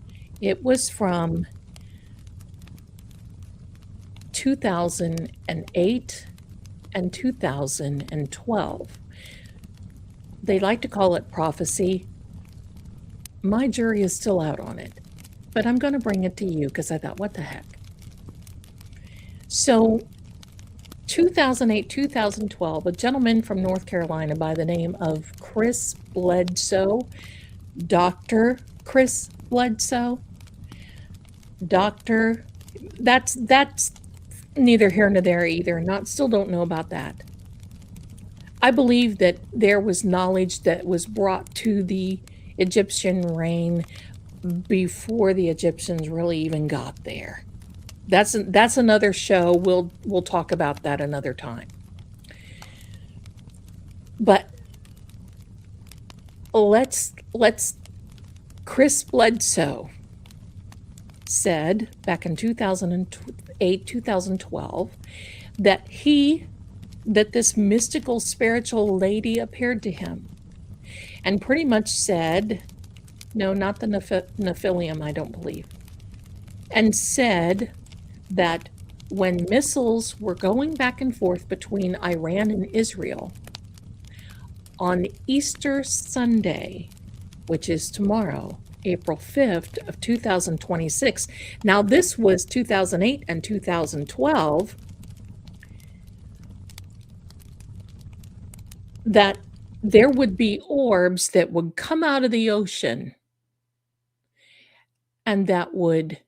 It was from 2008 and 2012. They like to call it prophecy. My jury is still out on it, but I'm going to bring it to you because I thought, what the heck? So 2008, 2012, a gentleman from North Carolina by the name of Chris Bledsoe, Dr. Chris Bledsoe, Dr. That's neither here nor there either. Still don't know about that. I believe that there was knowledge that was brought to the Egyptian reign before the Egyptians really even got there. That's another show. We'll talk about that another time. But let's Chris Bledsoe said back in 2008, 2012 that this mystical spiritual lady appeared to him and pretty much said, no, not the Nephilim, I don't believe, and said that when missiles were going back and forth between Iran and Israel on Easter Sunday, which is tomorrow, April 5th of 2026. Now, this was 2008 and 2012, that there would be orbs that would come out of the ocean and that would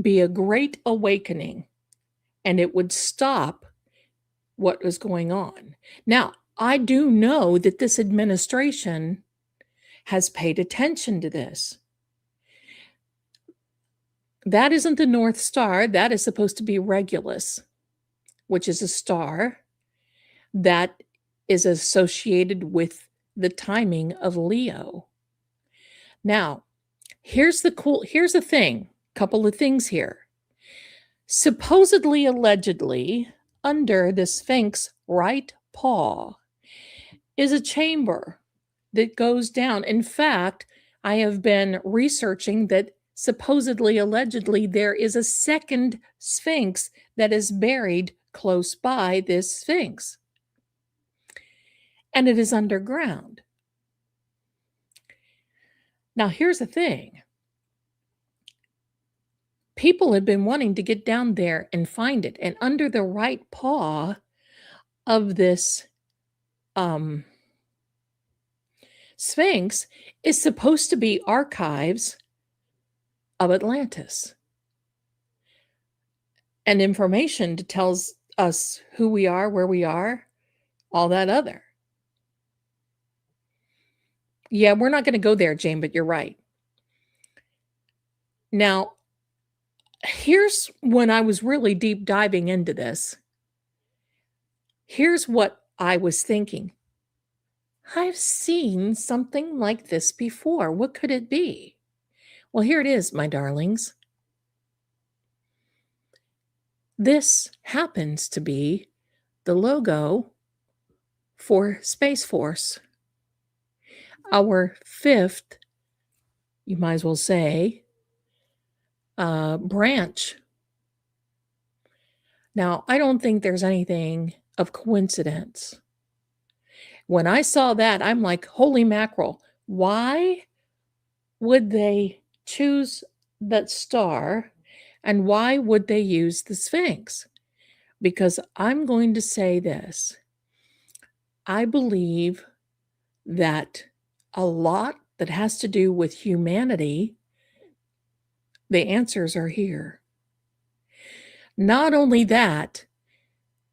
be a great awakening, and it would stop what was going on. Now, I do know that this administration has paid attention to this. That isn't the North Star. That is supposed to be Regulus, which is a star that is associated with the timing of Leo. Now, here's the thing, couple of things here. Supposedly, allegedly, under the Sphinx right paw is a chamber that goes down. In fact, I have been researching that supposedly, allegedly, there is a second Sphinx that is buried close by this Sphinx. And it is underground. Now, here's the thing. People have been wanting to get down there and find it. And under the right paw of this Sphinx is supposed to be archives of Atlantis and information that tells us who we are, where we are, all that other. Yeah, we're not going to go there, Jane, but you're right. Now, here's when I was really deep diving into this. Here's what I was thinking. I've seen something like this before. What could it be? Well, here it is, my darlings. This happens to be the logo for Space Force. Our fifth, you might as well say, branch. Now, I don't think there's anything of coincidence. When I saw that, I'm like, holy mackerel, why would they choose that star and why would they use the Sphinx? Because I'm going to say this. I believe that a lot that has to do with humanity, the answers are here. Not only that,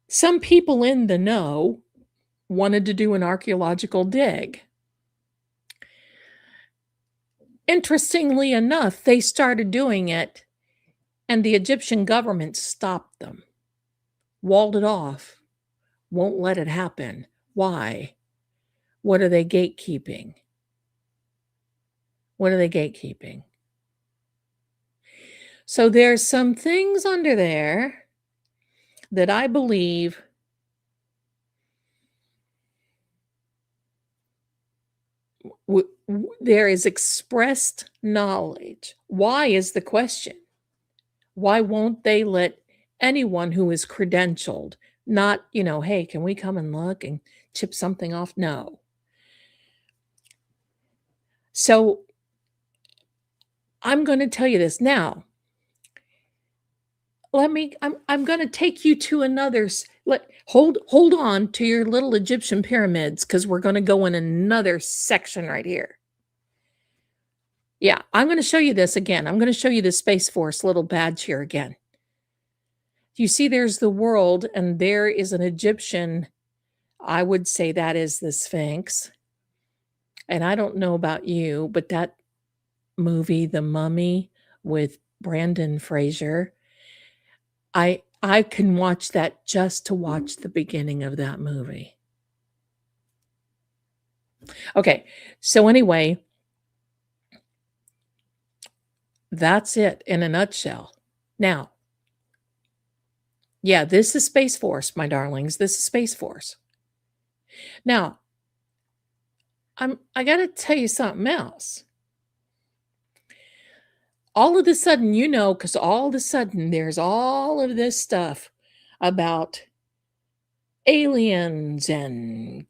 some people in the know wanted to do an archaeological dig. Interestingly enough, they started doing it, and the Egyptian government stopped them, walled it off, won't let it happen. Why? What are they gatekeeping? What are they gatekeeping? So there's some things under there that I believe there is expressed knowledge. Why is the question? Why won't they let anyone who is credentialed, not, hey, can we come and look and chip something off? No. So I'm going to tell you this now. I'm going to take you to another. Hold on to your little Egyptian pyramids, because we're going to go in another section right here. Yeah, I'm going to show you this again. I'm going to show you the Space Force little badge here again. You see, there's the world, and there is an Egyptian. I would say that is the Sphinx. And I don't know about you, but that movie, The Mummy, with Brandon Fraser, I can watch that just to watch the beginning of that movie. Okay, so anyway, that's it in a nutshell. Now, yeah, this is Space Force, my darlings. This is Space Force. Now, I got to tell you something else. All of a sudden, because all of a sudden there's all of this stuff about aliens and,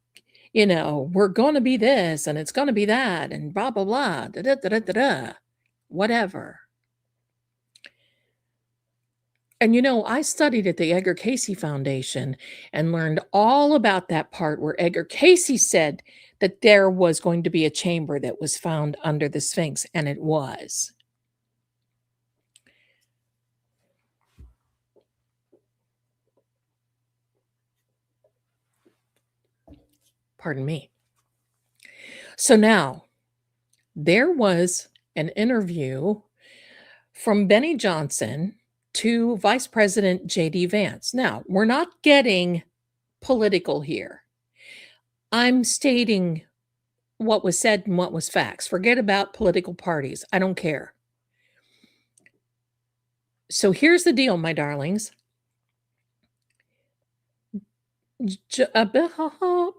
we're going to be this and it's going to be that and blah, blah, blah, da, da, da, da, da, da, whatever. And, I studied at the Edgar Cayce Foundation and learned all about that part where Edgar Cayce said that there was going to be a chamber that was found under the Sphinx, and it was. Pardon me. So now, there was an interview from Benny Johnson to Vice President J.D. Vance. Now, we're not getting political here. I'm stating what was said and what was facts. Forget about political parties. I don't care. So here's the deal, my darlings.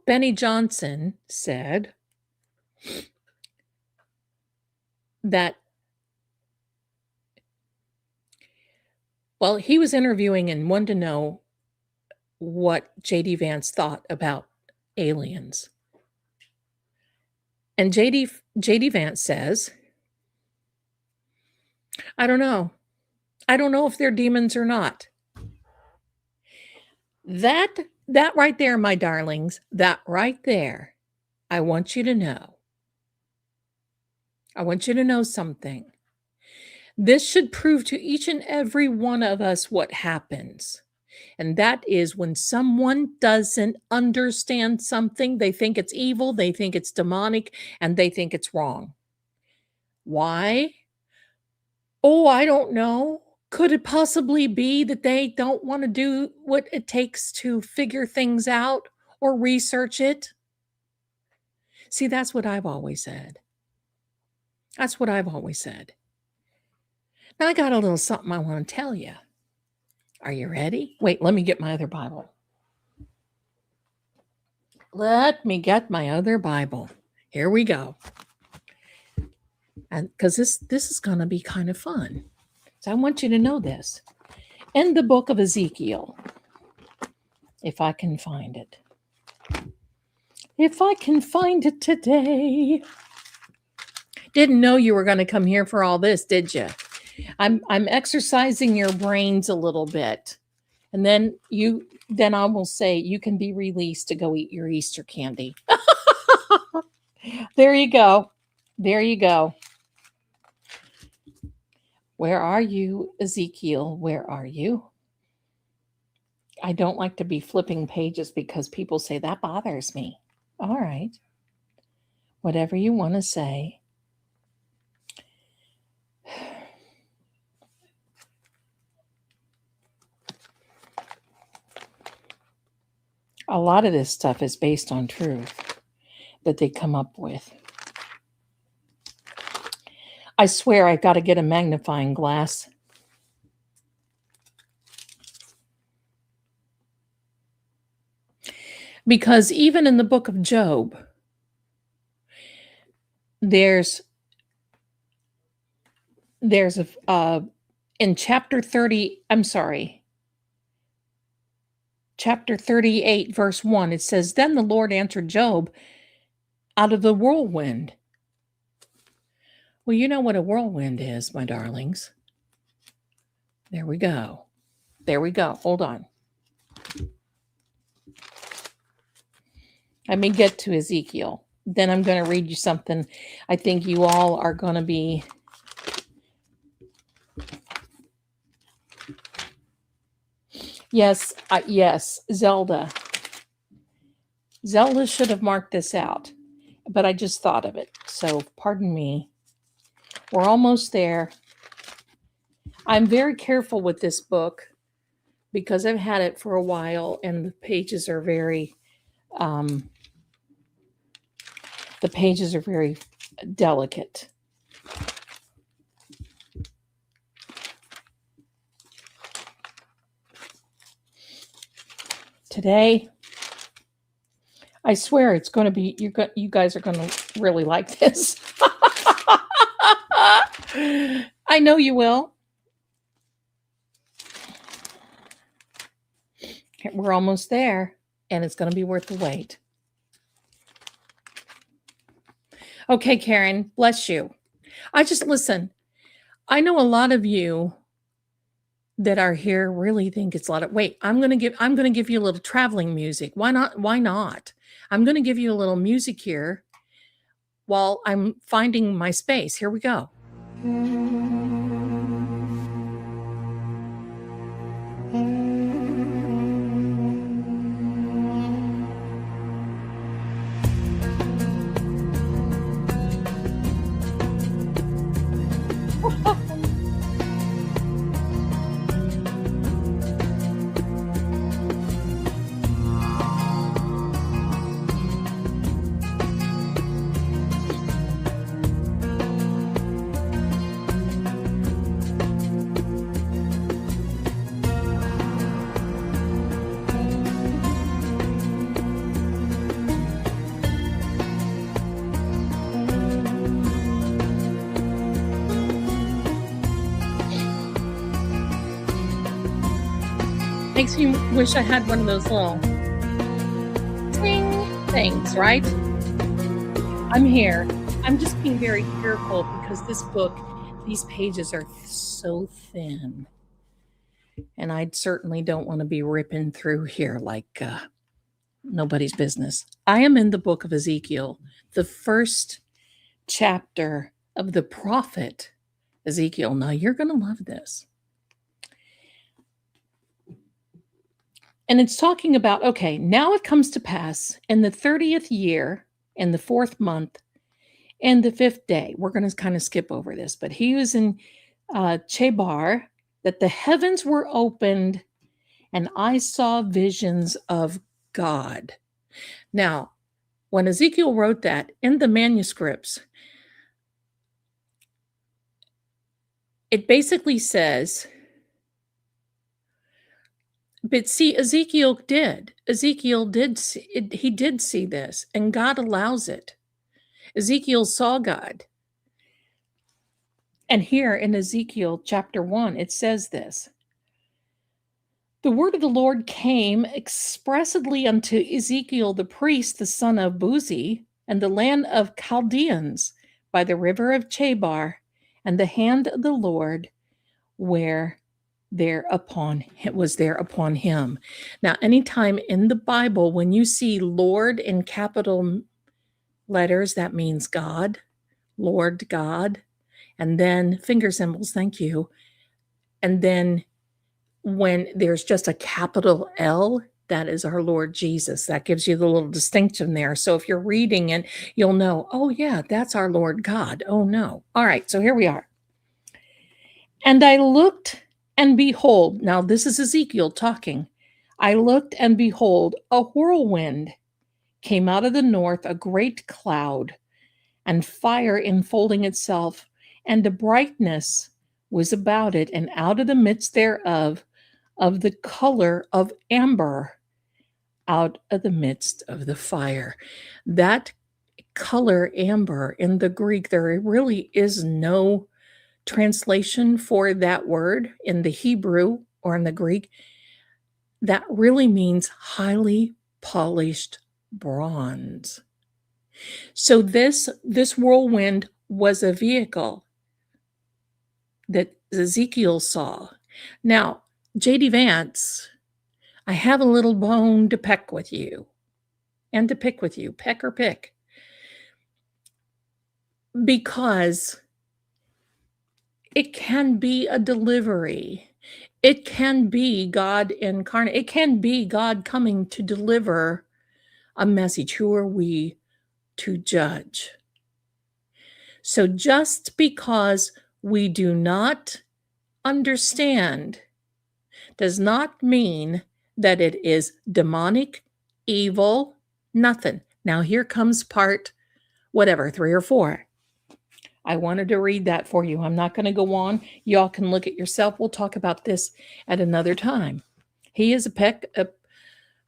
Benny Johnson said that, well, he was interviewing and wanted to know what J.D. Vance thought about aliens. And J.D. Vance says, I don't know. I don't know if they're demons or not. That right there, my darlings, that right there, I want you to know. I want you to know something. This should prove to each and every one of us what happens. And that is when someone doesn't understand something, they think it's evil, they think it's demonic, and they think it's wrong. Why? Oh, I don't know. Could it possibly be that they don't want to do what it takes to figure things out or research it? See, that's what I've always said. That's what I've always said. Now, I got a little something I want to tell you. Are you ready? Wait, let me get my other Bible. Let me get my other Bible. Here we go. And because this is going to be kind of fun. So I want you to know this. In the book of Ezekiel, if I can find it. If I can find it today. Didn't know you were going to come here for all this, did you? I'm exercising your brains a little bit. And then I will say you can be released to go eat your Easter candy. There you go. There you go. Where are you, Ezekiel? Where are you? I don't like to be flipping pages because people say that bothers me. All right. Whatever you want to say. A lot of this stuff is based on truth that they come up with. I swear I got to get a magnifying glass. Because even in the book of Job, there's in chapter 30, I'm sorry, chapter 38, verse 1, it says, Then the Lord answered Job out of the whirlwind. Well, you know what a whirlwind is, my darlings. There we go. There we go. Hold on. Let me get to Ezekiel. Then I'm going to read you something I think you all are going to be... Yes, Zelda. Zelda should have marked this out, but I just thought of it. So pardon me. We're almost there. I'm very careful with this book because I've had it for a while and the pages are very delicate. Today, I swear it's going to be, you guys are going to really like this. I know you will. We're almost there, and it's going to be worth the wait. Okay, Karen, bless you. Listen, I know a lot of you that are here really think it's a lot of, wait, I'm going to give you a little traveling music. Why not? I'm going to give you a little music here while I'm finding my space. Here we go. Makes me wish I had one of those little ting things, right? I'm here. I'm just being very careful because this book, these pages are so thin. And I certainly don't want to be ripping through here like nobody's business. I am in the book of Ezekiel, the first chapter of the prophet Ezekiel. Now, you're going to love this. And it's talking about, okay, now it comes to pass in the 30th year, in the 4th month, and the 5th day. We're going to kind of skip over this, but he was in Chebar, that the heavens were opened, and I saw visions of God. Now, when Ezekiel wrote that in the manuscripts, it basically says, but see, Ezekiel did see, he did see this, and God allows it. Ezekiel saw God. And here in Ezekiel chapter 1, it says this. The word of the Lord came expressly unto Ezekiel the priest, the son of Buzi, and the land of Chaldeans by the river of Chebar, and the hand of the Lord was there upon him. Now, anytime in the Bible, when you see Lord in capital letters, that means God, Lord God, and then finger symbols, thank you. And then when there's just a capital L, that is our Lord Jesus. That gives you the little distinction there. So if you're reading it, you'll know, oh yeah, that's our Lord God. Oh no. All right, so here we are. And I looked, and behold, now this is Ezekiel talking. I looked, and behold, a whirlwind came out of the north, a great cloud, and fire enfolding itself, and a brightness was about it, and out of the midst thereof, of the color of amber, out of the midst of the fire. That color amber in the Greek. There really is no translation for that word in the Hebrew or in the Greek. That really means highly polished bronze. So this whirlwind was a vehicle that Ezekiel saw. Now, J.D. Vance, I have a little bone to peck with you, and to pick with you, peck or pick, because it can be a delivery. It can be God incarnate. It can be God coming to deliver a message. Who are we to judge? So just because we do not understand does not mean that it is demonic, evil, nothing. Now here comes part, whatever, 3 or 4. I wanted to read that for you. I'm not going to go on. Y'all can look at yourself. We'll talk about this at another time. He is a peck.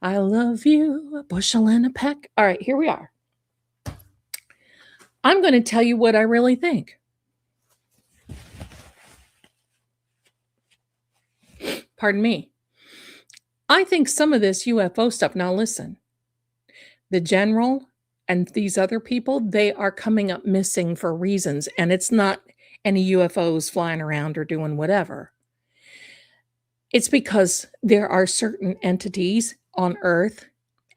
I love you, a bushel and a peck. All right, here we are. I'm going to tell you what I really think. Pardon me. I think some of this UFO stuff, now listen, the general and these other people, they are coming up missing for reasons, and it's not any UFOs flying around or doing whatever. It's because there are certain entities on Earth,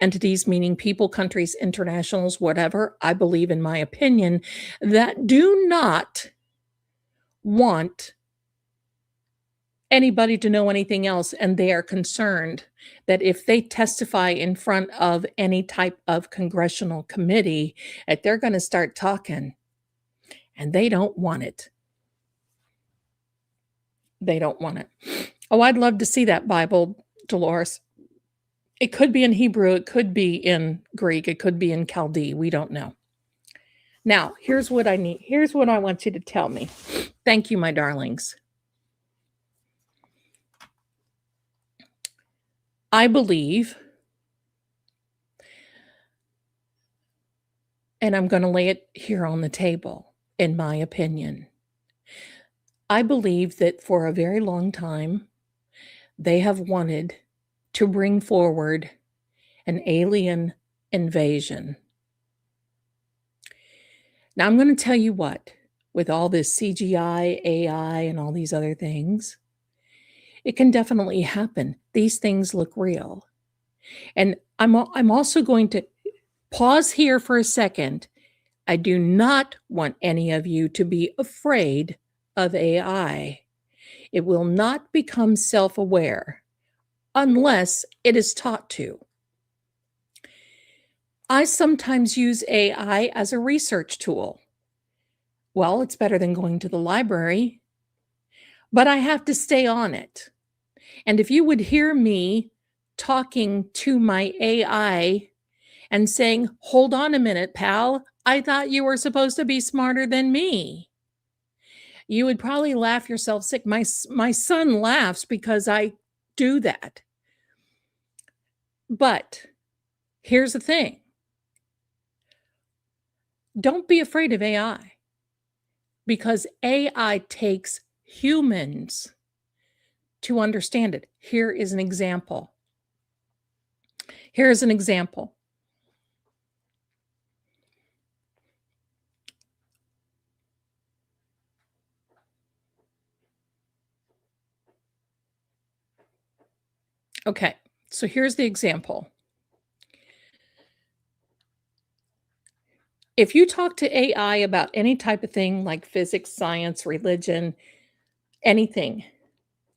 entities meaning people, countries, internationals, whatever, I believe, in my opinion, that do not want anybody to know anything else, and they are concerned that if they testify in front of any type of congressional committee, that they're going to start talking, and they don't want it. They don't want it. Oh, I'd love to see that Bible, Dolores. It could be in Hebrew, it could be in Greek, it could be in Chaldee. We don't know. Now, here's what I need. Here's what I want you to tell me. Thank you, my darlings. I believe, and I'm going to lay it here on the table, in my opinion. I believe that for a very long time, they have wanted to bring forward an alien invasion. Now, I'm going to tell you what, with all this CGI, AI, and all these other things, it can definitely happen. These things look real. And I'm also going to pause here for a second. I do not want any of you to be afraid of AI. It will not become self-aware unless it is taught to. I sometimes use AI as a research tool. Well, it's better than going to the library, but I have to stay on it. And if you would hear me talking to my AI and saying, hold on a minute, pal, I thought you were supposed to be smarter than me, you would probably laugh yourself sick. My son laughs because I do that. But here's the thing. Don't be afraid of AI, because AI takes humans to understand it. Here is an example. Here's an example. Okay, so here's the example. If you talk to AI about any type of thing like physics, science, religion, anything,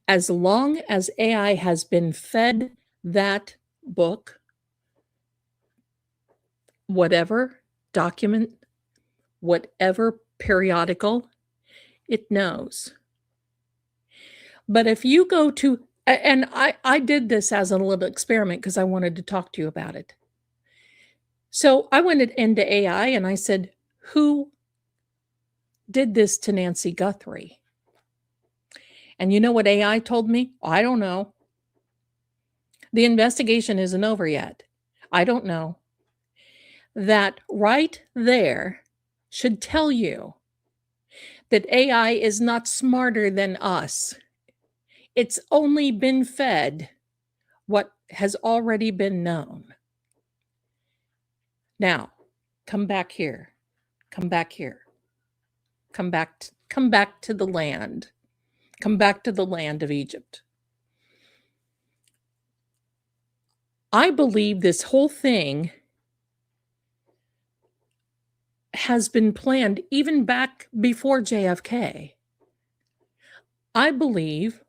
as long as AI has been fed that book, whatever document, whatever periodical, it knows. But if you go to, and I did this as a little experiment because I wanted to talk to you about it. So I went into AI and I said, who did this to Nancy Guthrie? And you know what AI told me? I don't know. The investigation isn't over yet. I don't know. That right there should tell you that AI is not smarter than us. It's only been fed what has already been known. Now, come back here. Come back here. Come back to the land. Come back to the land of Egypt. I believe this whole thing has been planned even back before JFK. I believe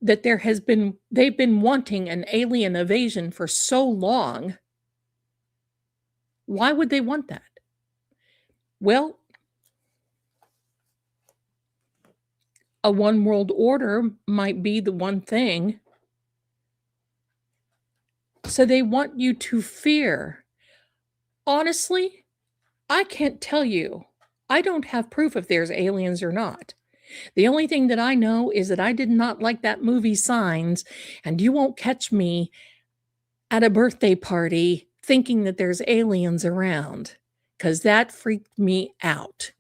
that they've been wanting an alien invasion for so long. Why would they want that? Well, a one world order might be the one thing. So they want you to fear. Honestly, I can't tell you. I don't have proof if there's aliens or not. The only thing that I know is that I did not like that movie Signs, and you won't catch me at a birthday party thinking that there's aliens around, because that freaked me out.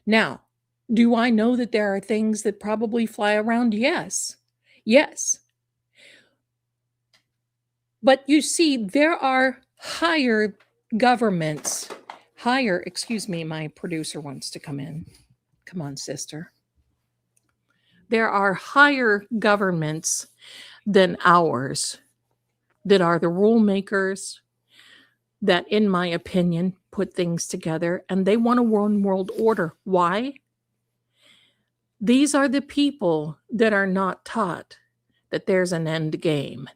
Now, do I know that there are things that probably fly around? Yes. Yes. But you see, there are higher governments, excuse me, my producer wants to come in. Come on, sister. There are higher governments than ours that are the rule makers that, in my opinion, put things together, and they want a one world order. Why? These are the people that are not taught that there's an end game.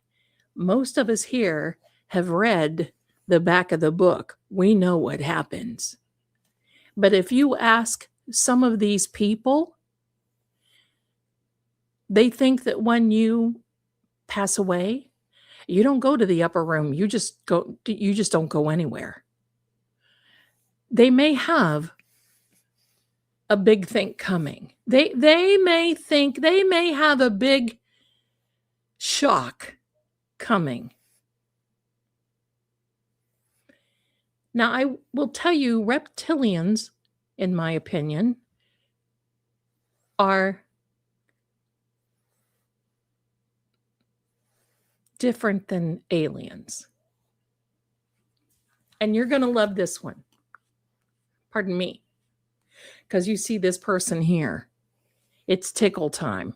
Most of us here have read the back of the book. We know what happens. But if you ask some of these people, they think that when you pass away, you don't go to the upper room. You just don't go anywhere. They may have a big thing coming. They may have a big shock coming. Now, I will tell you, reptilians, in my opinion, are different than aliens. And you're going to love this one. Pardon me. Because you see this person here. It's tickle time.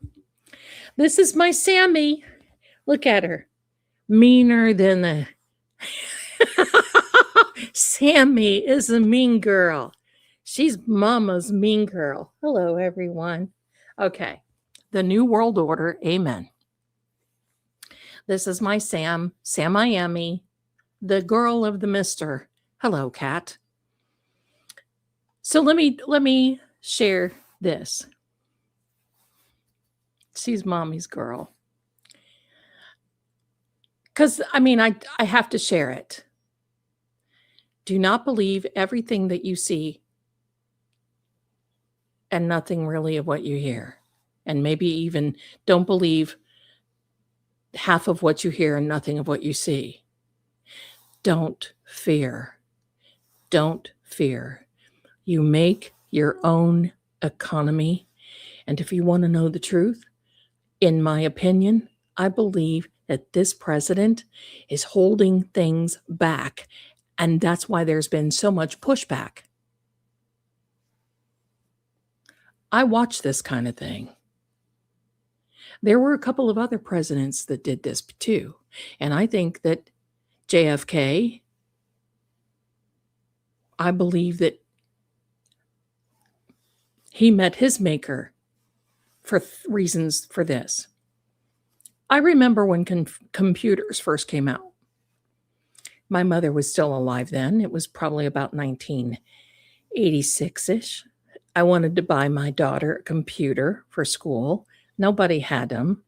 This is my Sammy. Look at her. Meaner than the... Sammy is a mean girl. She's mama's mean girl. Hello, everyone. Okay. The New World Order. Amen. This is my Sam Miami, the girl of the mister. Hello, cat. So let me share this. She's mommy's girl. Because, I have to share it. Do not believe everything that you see and nothing really of what you hear. And maybe even don't believe half of what you hear and nothing of what you see. Don't fear. Don't fear. You make your own economy. And if you want to know the truth, in my opinion, I believe that this president is holding things back. And that's why there's been so much pushback. I watch this kind of thing. There were a couple of other presidents that did this too. And I think that JFK, I believe that he met his maker for reasons for this. I remember when computers first came out. My mother was still alive then. It was probably about 1986-ish. I wanted to buy my daughter a computer for school. Nobody had them,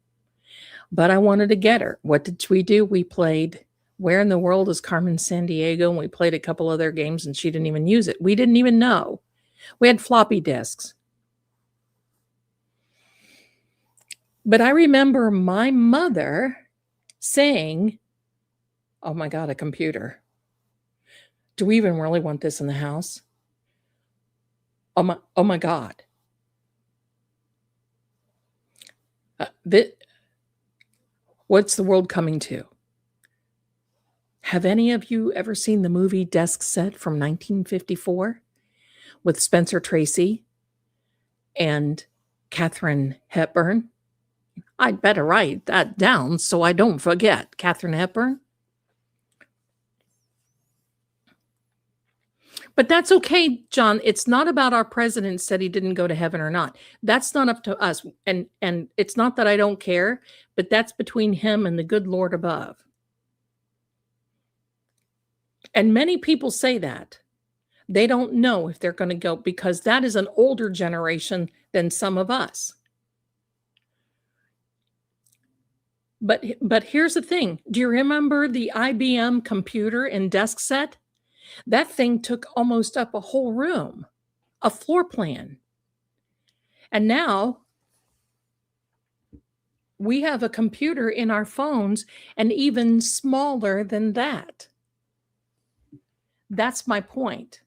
but I wanted to get her. What did we do? We played Where in the World is Carmen Sandiego? And we played a couple other games and she didn't even use it. We didn't even know. We had floppy disks. But I remember my mother saying, oh my God, a computer. Do we even really want this in the house? Oh my God. What's the world coming to? Have any of you ever seen the movie Desk Set from 1954 with Spencer Tracy and Katharine Hepburn? I'd better write that down so I don't forget. Katharine Hepburn? But that's okay, John. It's not about our president said he didn't go to heaven or not. That's not up to us. And it's not that I don't care, but that's between him and the good Lord above. And many people say that. They don't know if they're going to go because that is an older generation than some of us. But here's the thing. Do you remember the IBM computer and desk set? That thing took almost up a whole room, a floor plan. And now we have a computer in our phones and even smaller than that. That's my point.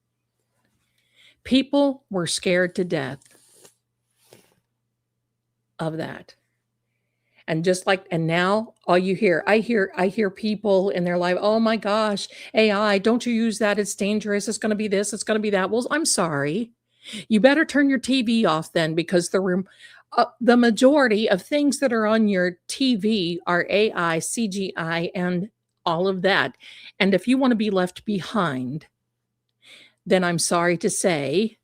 People were scared to death of that. And now all you hear, I hear people in their life, oh my gosh, AI, don't you use that. It's dangerous. It's going to be this. It's going to be that. Well, I'm sorry. You better turn your TV off then, because the majority of things that are on your TV are AI, CGI, and all of that. And if you want to be left behind, then I'm sorry to say,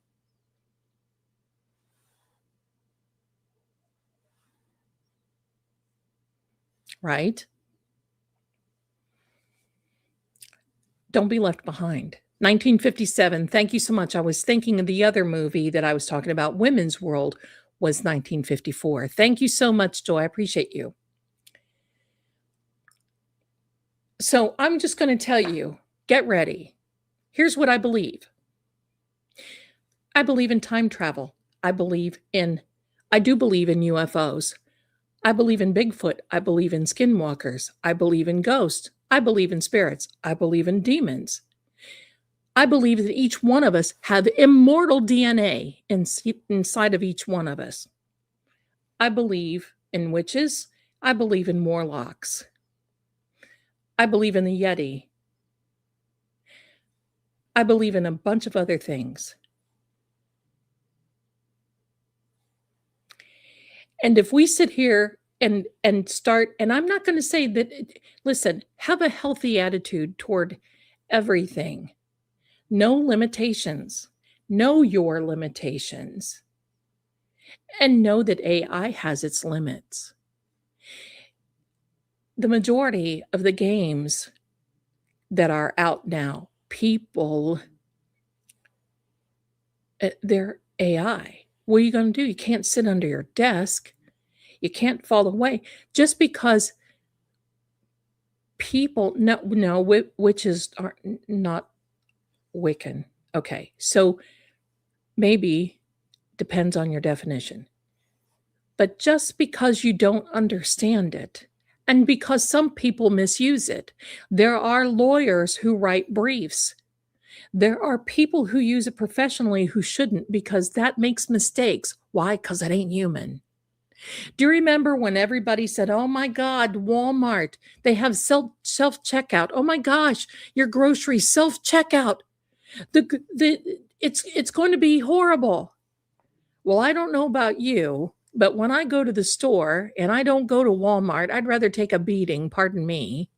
right? Don't be left behind. 1957. Thank you so much. I was thinking of the other movie that I was talking about. Women's World was 1954. Thank you so much, Joy. I appreciate you. So I'm just going to tell you, get ready. Here's what I believe. I believe in time travel. I do believe in UFOs. I believe in Bigfoot. I believe in skinwalkers. I believe in ghosts. I believe in spirits. I believe in demons. I believe that each one of us have immortal DNA inside of each one of us. I believe in witches. I believe in warlocks. I believe in the Yeti. I believe in a bunch of other things. And if we sit here and start, and I'm not going to say that, listen, have a healthy attitude toward everything. No limitations. Know your limitations. And know that AI has its limits. The majority of the games that are out now, people, they're AI. What are you going to do? You can't sit under your desk. You can't fall away just because people, no, witches are not Wiccan. Okay, so maybe depends on your definition. But just because you don't understand it, and because some people misuse it, there are lawyers who write briefs. There are people who use it professionally who shouldn't, because that makes mistakes. Why? Because it ain't human. Do you remember when everybody said, oh my God, Walmart, they have self-checkout. Oh my gosh, your groceries self-checkout. It's going to be horrible. Well, I don't know about you, but when I go to the store, and I don't go to Walmart, I'd rather take a beating, pardon me.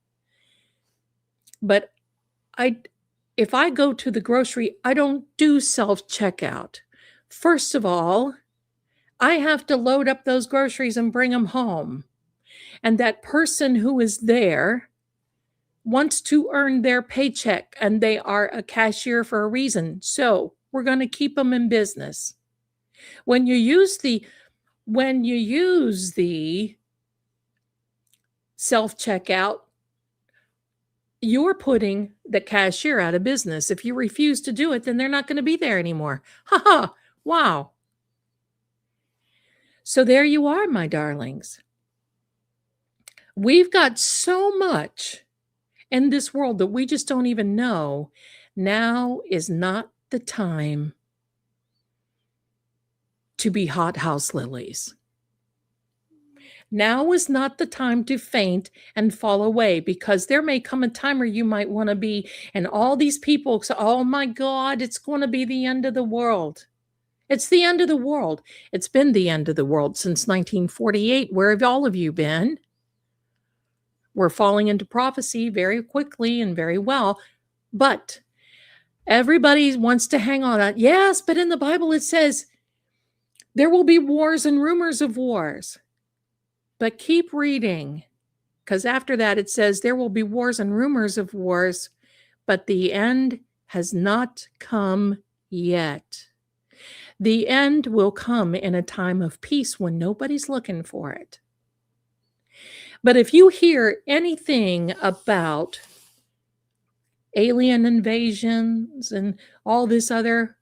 But if I go to the grocery, I don't do self-checkout. First of all, I have to load up those groceries and bring them home. And that person who is there wants to earn their paycheck, and they are a cashier for a reason. So we're going to keep them in business. When you use the self-checkout, you're putting the cashier out of business. If you refuse to do it, then they're not going to be there anymore. Ha ha! Wow. So there you are, my darlings. We've got so much in this world that we just don't even know Now is not the time to be hothouse lilies. Now is not the time to faint and fall away, because there may come a time where you might want to be, and all these people say, oh my God, it's going to be the end of the world. It's the end of the world. It's been the end of the world since 1948. Where have all of you been? We're falling into prophecy very quickly and very well, but everybody wants to hang on. Yes, but in the Bible it says there will be wars and rumors of wars. But keep reading, because after that it says there will be wars and rumors of wars, but the end has not come yet. The end will come in a time of peace when nobody's looking for it. But if you hear anything about alien invasions and all this other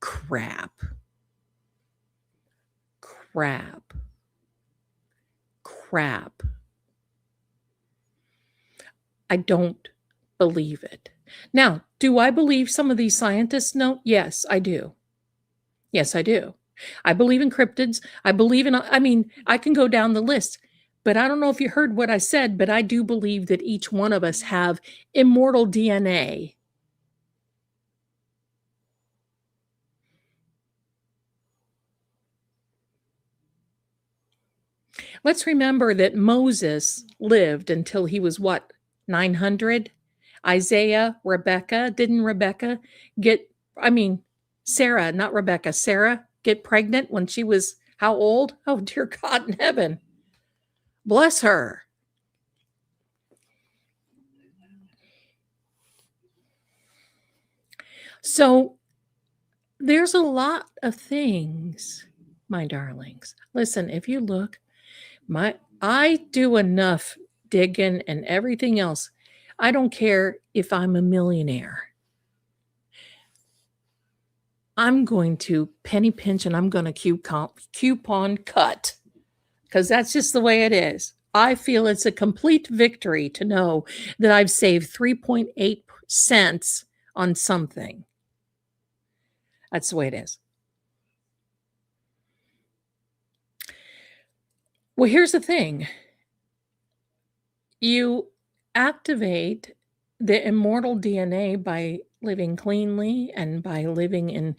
crap, I don't believe it. Now, do I believe some of these scientists know? Yes, I do. Yes, I do. I believe in cryptids. I believe in, I can go down the list, but I don't know if you heard what I said, but I do believe that each one of us have immortal DNA. Let's remember that Moses lived until he was what, 900? Isaiah, Rebecca, didn't Rebecca Sarah, not Rebecca, Sarah get pregnant when she was how old? Oh, dear God in heaven. Bless her. So there's a lot of things, my darlings. Listen, if you look, I do enough digging and everything else. I don't care if I'm a millionaire. I'm going to penny pinch and I'm going to coupon cut, because that's just the way it is. I feel it's a complete victory to know that I've saved 3.8 cents on something. That's the way it is. Well, here's the thing. You activate the immortal DNA by living cleanly and by living in,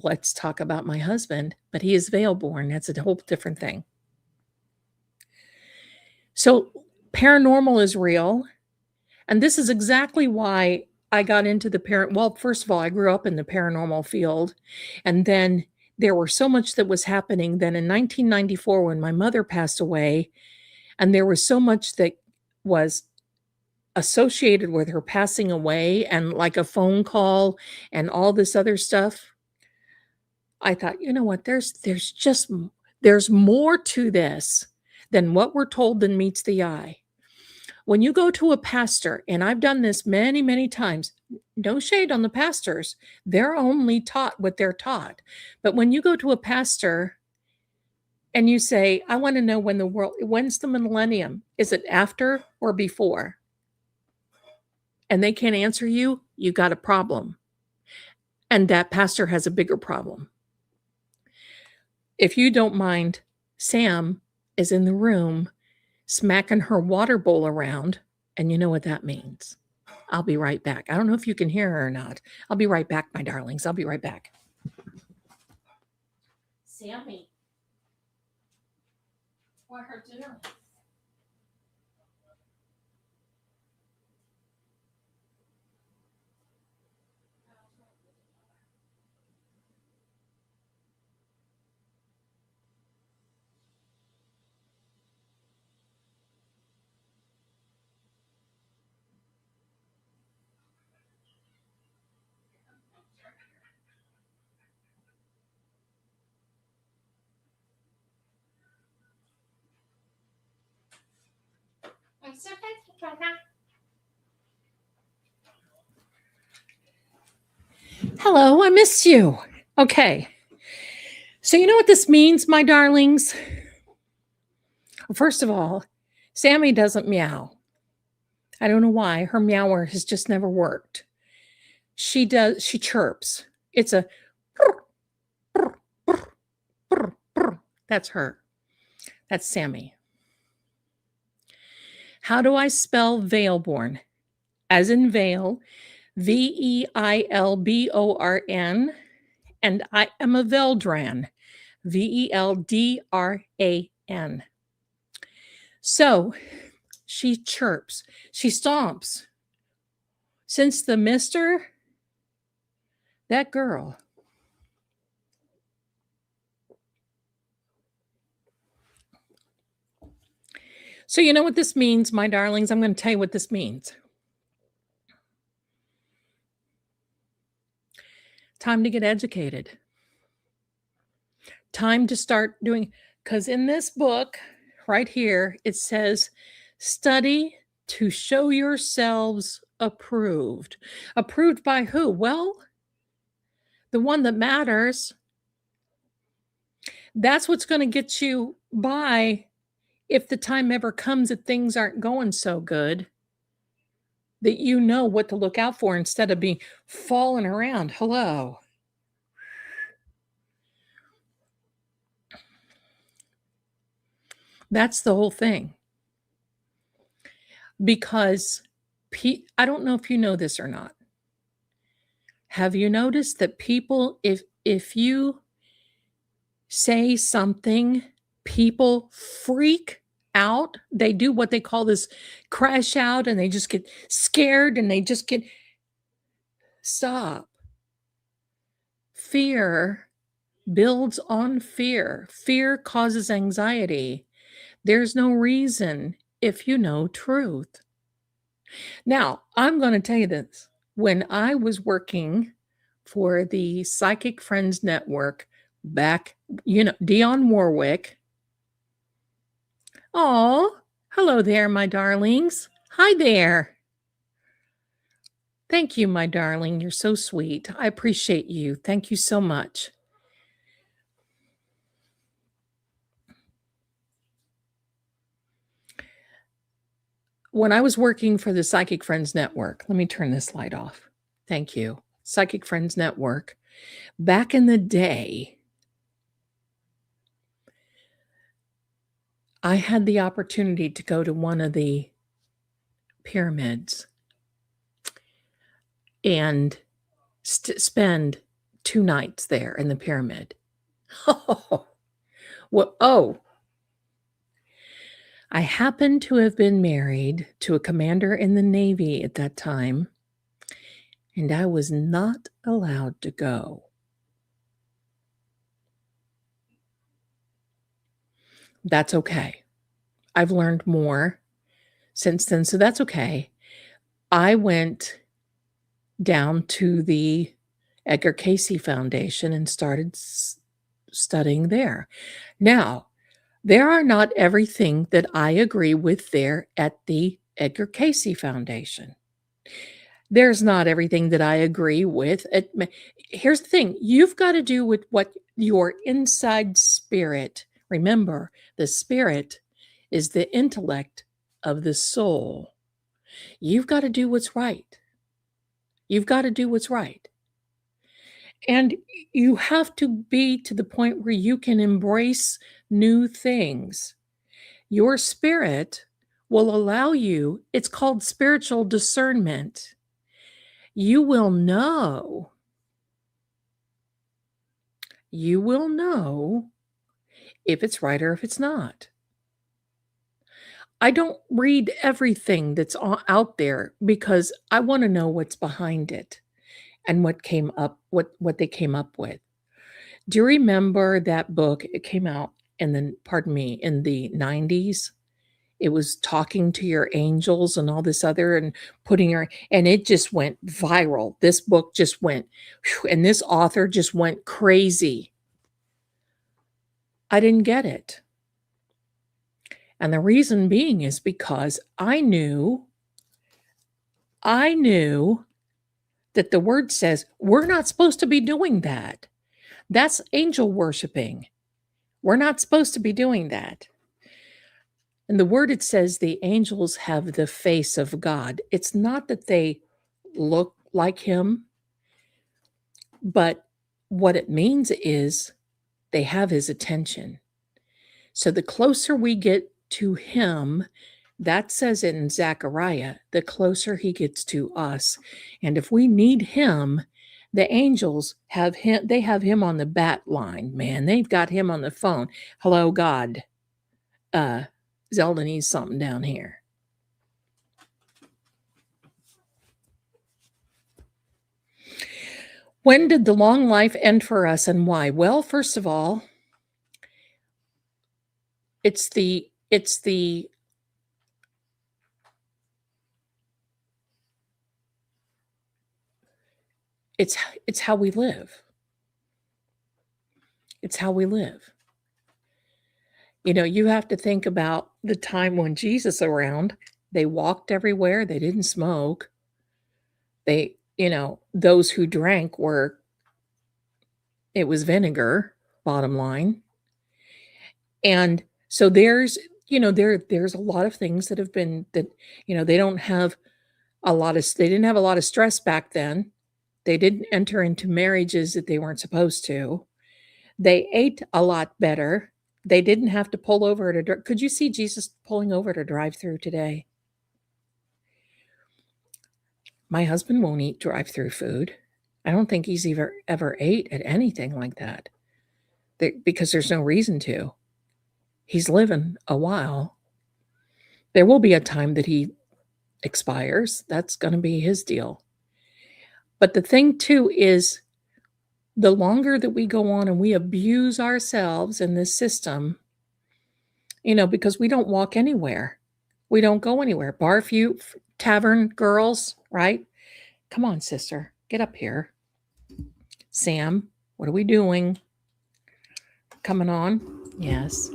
let's talk about my husband, but he is Vale born. That's a whole different thing. So paranormal is real. And this is exactly why I got into the well, first of all, I grew up in the paranormal field. And then there were so much that was happening. Then in 1994, when my mother passed away, and there was so much that was associated with her passing away, and like a phone call and all this other stuff, I thought, you know what, there's more to this than what we're told than meets the eye. When you go to a pastor, and I've done this many, many times, no shade on the pastors, they're only taught what they're taught. But when you go to a pastor and you say, I want to know when's the millennium? Is it after or before? And they can't answer you, you got a problem. And that pastor has a bigger problem. If you don't mind, Sam is in the room smacking her water bowl around, and you know what that means. I'll be right back. I don't know if you can hear her or not. I'll be right back, my darlings. I'll be right back. Sammy, what her doing? Hello, I missed you. Okay. So you know what this means, my darlings? First of all, Sammy doesn't meow. I don't know why. Her meower has just never worked. She chirps. It's a that's her. That's Sammy. How do I spell Valeborn? As in Vale, Veilborn, and I am a Veldran, Veldran. So she chirps, she stomps. Since the mister, that girl. So you know what this means, my darlings? I'm going to tell you what this means. Time to get educated. Time to start doing, because in this book right here, it says, study to show yourselves approved. Approved by who? Well, the one that matters. That's what's going to get you by if the time ever comes that things aren't going so good, that you know what to look out for instead of being falling around. Hello. That's the whole thing. Because I don't know if you know this or not. Have you noticed that people, if you say something, people freak out? They do what they call this crash out, and they just get scared and they just get stop. Fear builds on fear. Fear causes anxiety. There's no reason if you know truth. Now, I'm going to tell you this. When I was working for the Psychic Friends Network back, Dionne Warwick. Oh, hello there, my darlings. Hi there. Thank you, my darling. You're so sweet. I appreciate you. Thank you so much. When I was working for the Psychic Friends Network, let me turn this light off. Thank you. Psychic Friends Network. Back in the day, I had the opportunity to go to one of the pyramids and spend 2 nights there in the pyramid. Oh, I happened to have been married to a commander in the Navy at that time, and I was not allowed to go. That's okay. I've learned more since then, so that's okay. I went down to the Edgar Cayce Foundation and started studying there. Now, there are not everything that I agree with there at the Edgar Cayce Foundation. There's not everything that I agree with. Here's the thing. You've got to do with what your inside spirit. Remember, the spirit is the intellect of the soul. You've got to do what's right. You've got to do what's right. And you have to be to the point where you can embrace new things. Your spirit will allow you, it's called spiritual discernment. You will know if it's right or if it's not. I don't read everything that's out there because I want to know what's behind it and what they came up with. Do you remember that book? It came out in the 90s. It was talking to your angels and all this other and and it just went viral. This book just went, and this author just went crazy. I didn't get it. And the reason being is because I knew that the word says we're not supposed to be doing that. That's angel worshiping. We're not supposed to be doing that. And the word, it says the angels have the face of God. It's not that they look like him, but what it means is they have his attention. So the closer we get to him, that says it in Zechariah, the closer he gets to us. And if we need him, the angels have him, they have him on the bat line, man. They've got him on the phone. Hello, God. Zelda needs something down here. When did the long life end for us and why? Well, first of all, it's how we live. It's how we live. You know, you have to think about the time when Jesus around. They walked everywhere. They didn't smoke. They, those who drank it was vinegar, bottom line. And so there's a lot of things that have been that, they don't have they didn't have a lot of stress back then. They didn't enter into marriages that they weren't supposed to. They ate a lot better. They didn't have to pull over to. Could you see Jesus pulling over to drive through today? My husband won't eat drive through food. I don't think he's ever ate at anything like that because there's no reason to. He's living a while. There will be a time that he expires. That's going to be his deal. But the thing too is, the longer that we go on and we abuse ourselves in this system, because we don't walk anywhere. We don't go anywhere. Bar few tavern girls, right? Come on, sister, get up here. Sam, what are we doing? Coming on? Yes.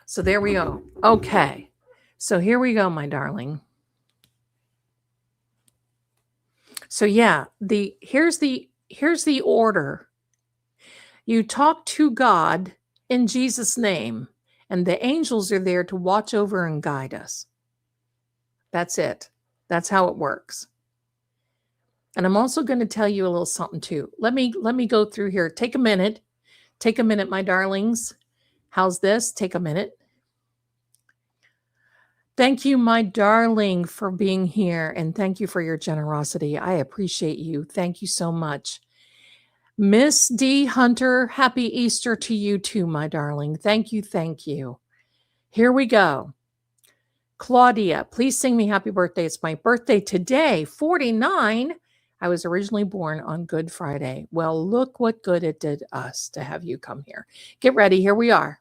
So there we go. Okay. So here we go, my darling. So yeah, here's the order. You talk to God in Jesus' name, and the angels are there to watch over and guide us. That's it. That's how it works. And I'm also going to tell you a little something too. Let me go through here. Take a minute. Take a minute, my darlings. How's this? Take a minute. Thank you, my darling, for being here, and thank you for your generosity. I appreciate you. Thank you so much. Miss D. Hunter, happy Easter to you too, my darling. Thank you, thank you. Here we go. Claudia, please sing me happy birthday. It's my birthday today, 49. I was originally born on Good Friday. Well, look what good it did us to have you come here. Get ready. Here we are.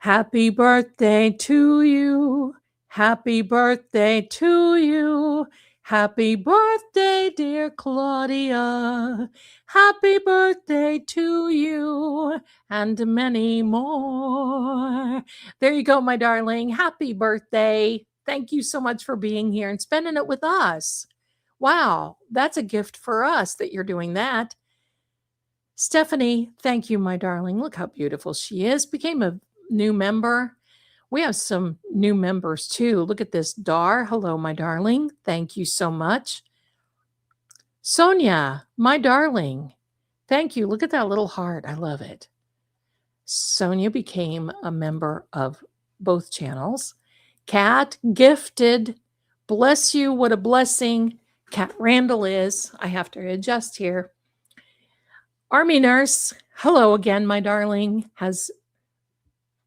Happy birthday to you. Happy birthday to you. Happy birthday, dear Claudia. Happy birthday to you and many more. There you go, my darling. Happy birthday. Thank you so much for being here and spending it with us. Wow, that's a gift for us that you're doing that. Stephanie, thank you, my darling. Look how beautiful she is. Became a new member. We have some new members too. Look at this. Dar, hello, my darling. Thank you so much. Sonia, my darling. Thank you. Look at that little heart. I love it. Sonia became a member of both channels. Kat, gifted. Bless you. What a blessing. Kat Randall is. I have to adjust here. Army Nurse, hello again, my darling. Has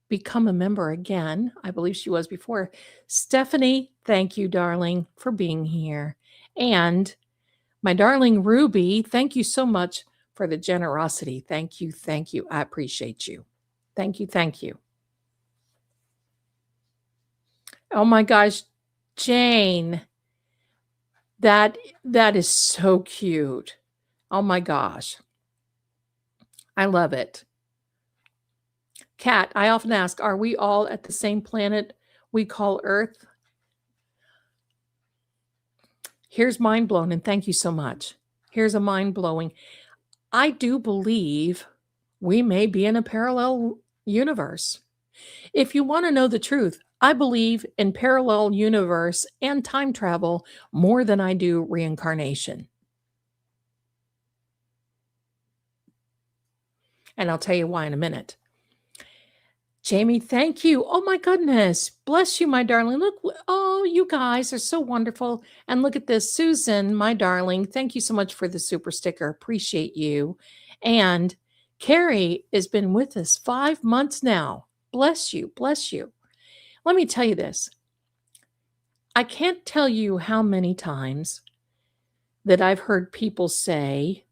become a member again. I believe she was before. Stephanie, thank you, darling, for being here. And my darling Ruby, thank you so much for the generosity. Thank you. Thank you. I appreciate you. Thank you. Thank you. Oh my gosh, Jane. That is so cute. Oh my gosh. I love it. Kat, I often ask, are we all at the same planet we call Earth? Here's mind blown, and thank you so much. Here's a mind blowing. I do believe we may be in a parallel universe. If you want to know the truth, I believe in parallel universe and time travel more than I do reincarnation. And I'll tell you why in a minute. Jamie, thank you. Oh my goodness. Bless you, my darling. Look, oh, you guys are so wonderful. And look at this. Susan, my darling, thank you so much for the super sticker. Appreciate you. And Carrie has been with us 5 months now. Bless you. Bless you. Let me tell you this. I can't tell you how many times that I've heard people say,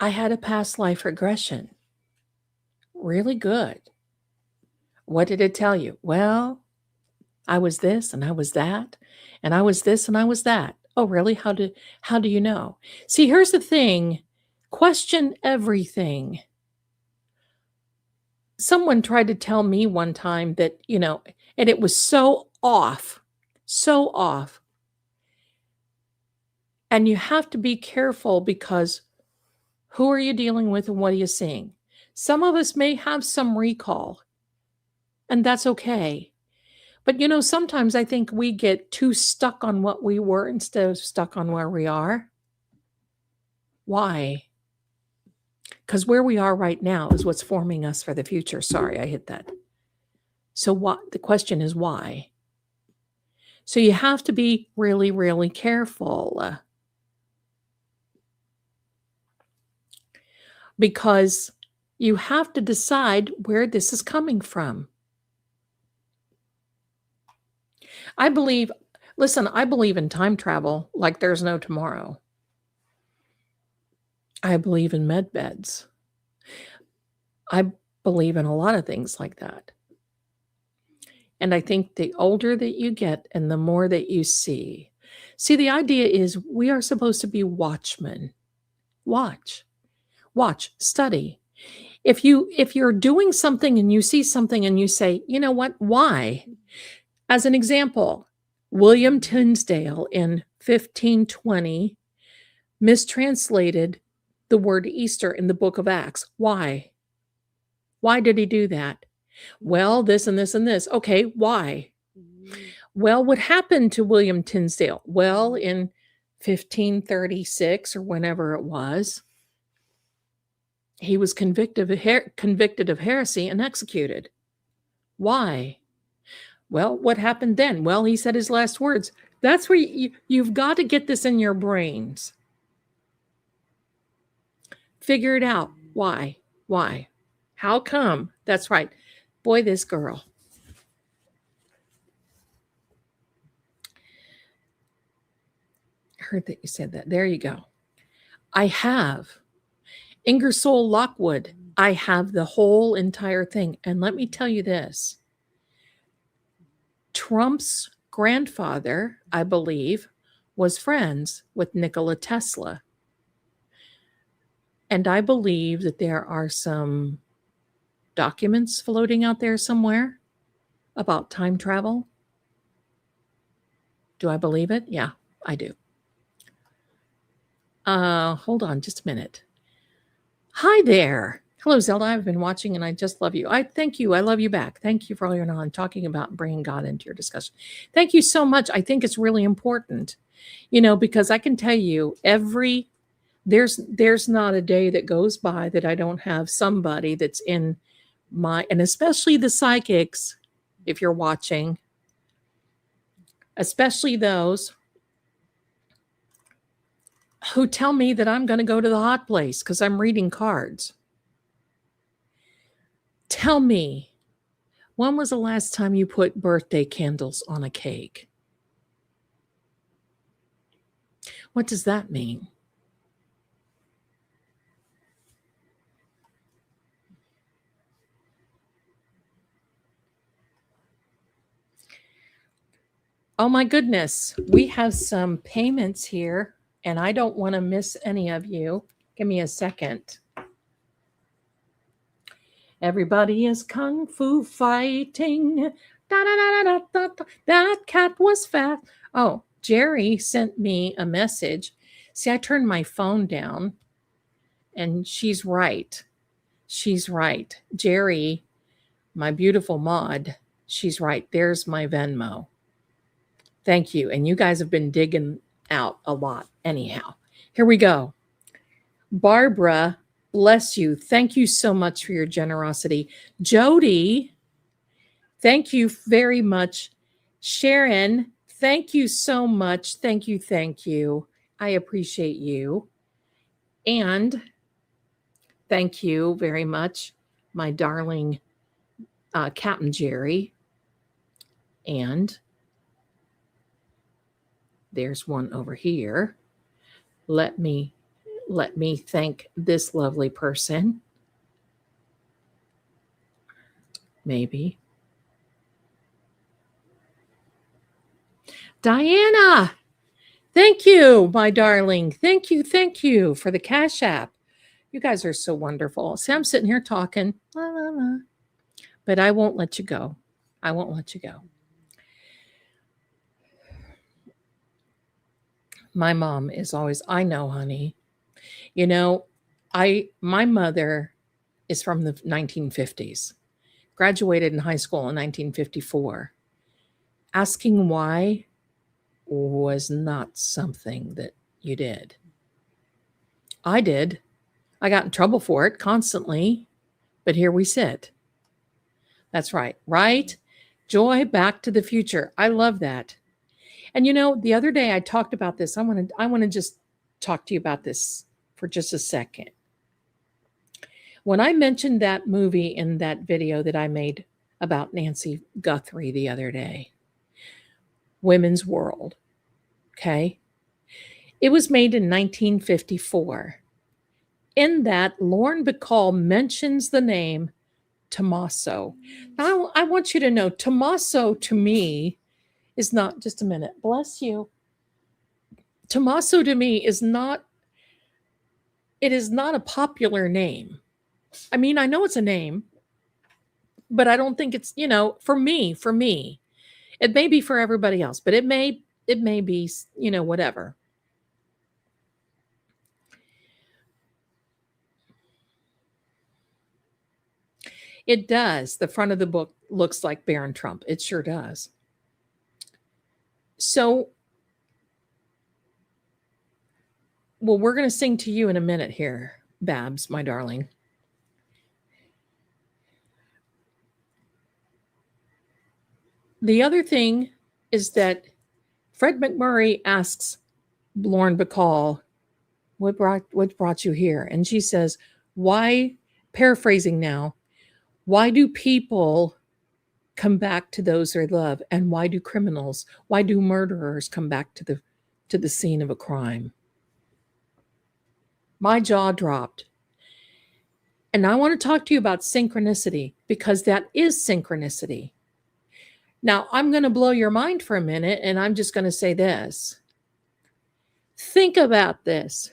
I had a past life regression. Really good. What did it tell you? Well, I was this and I was that, and I was this and I was that. Oh, really? How do you know? See, here's the thing. Question everything. Someone tried to tell me one time that, and it was so off. So off. And you have to be careful because who are you dealing with and what are you seeing? Some of us may have some recall, and that's okay. But sometimes I think we get too stuck on what we were instead of stuck on where we are. Why? Because where we are right now is what's forming us for the future. Sorry, I hit that. So what? The question is why? So you have to be really, really careful. Because you have to decide where this is coming from. I believe in time travel like there's no tomorrow. I believe in med beds. I believe in a lot of things like that. And I think the older that you get and the more that you see, the idea is we are supposed to be watchmen. Watch, study. If you're doing something and you see something and you say, you know what, why? As an example, William Tinsdale in 1520 mistranslated the word Easter in the book of Acts. Why? Why did he do that? Well, this and this and this. Okay, why? Well, what happened to William Tinsdale? Well, in 1536 or whenever it was, he was convicted of heresy and executed. Why? Well, what happened then? Well, he said his last words. That's where you've got to get this in your brains. Figure it out. Why? Why? How come? That's right. Boy, this girl. I heard that you said that. There you go. I have Ingersoll Lockwood. I have the whole entire thing. And let me tell you this. Trump's grandfather, I believe, was friends with Nikola Tesla. And I believe that there are some documents floating out there somewhere about time travel. Do I believe it? Yeah, I do. Hold on just a minute. Hi there. Hello, Zelda. I've been watching and I just love you. I thank you. I love you back. Thank you for all your knowledge, talking about bringing God into your discussion. Thank you so much. I think it's really important, because I can tell you there's not a day that goes by that I don't have somebody that's in and especially the psychics, if you're watching, especially those who tell me that I'm going to go to the hot place because I'm reading cards. Tell me, when was the last time you put birthday candles on a cake? What does that mean? Oh my goodness, we have some payments here and I don't want to miss any of you. Give me a second. Everybody is kung fu fighting. Da, da, da, da, da, da. That cat was fat. Oh, Jerry sent me a message. See, I turned my phone down And she's right. She's right. Jerry, my beautiful mod, she's right. There's my Venmo. Thank you. And you guys have been digging out a lot. Anyhow, here we go. Barbara, bless you. Thank you so much for your generosity. Jody, thank you very much. Sharon, thank you so much. Thank you. Thank you. I appreciate you. And thank you very much, my darling Captain Jerry. And there's one over here. Let me thank this lovely person. Maybe. Diana, thank you, my darling. Thank you for the Cash App. You guys are so wonderful. See, I'm sitting here talking, la, la, la, but I won't let you go. I won't let you go. My mom is always, I know, honey. You know, my mother is from the 1950s, graduated in high school in 1954. Asking why was not something that you did. I did. I got in trouble for it constantly, but here we sit. That's right. Right? Joy, Back to the Future. I love that. And you know, the other day I talked about this. I want to just talk to you about this for just a second. When I mentioned that movie in that video that I made about Nancy Guthrie the other day, Women's World, okay? It was made in 1954. In that, Lauren Bacall mentions the name Tommaso. Now, I want you to know, Tommaso to me is not, just a minute, bless you. Tommaso to me is not, it is not a popular name. I mean, I know it's a name, but I don't think it's, you know, for me, it may be for everybody else, but it may be, you know, whatever. It does. The front of the book looks like Baron Trump. It sure does. So, well, we're going to sing to you in a minute here, Babs, my darling. The other thing is that Fred McMurray asks Lauren Bacall, what brought you here? And she says, why, paraphrasing now, why do people come back to those they love? And why do murderers come back to the scene of a crime? My jaw dropped. And I want to talk to you about synchronicity, because that is synchronicity. Now, I'm going to blow your mind for a minute, and I'm just going to say this. Think about this.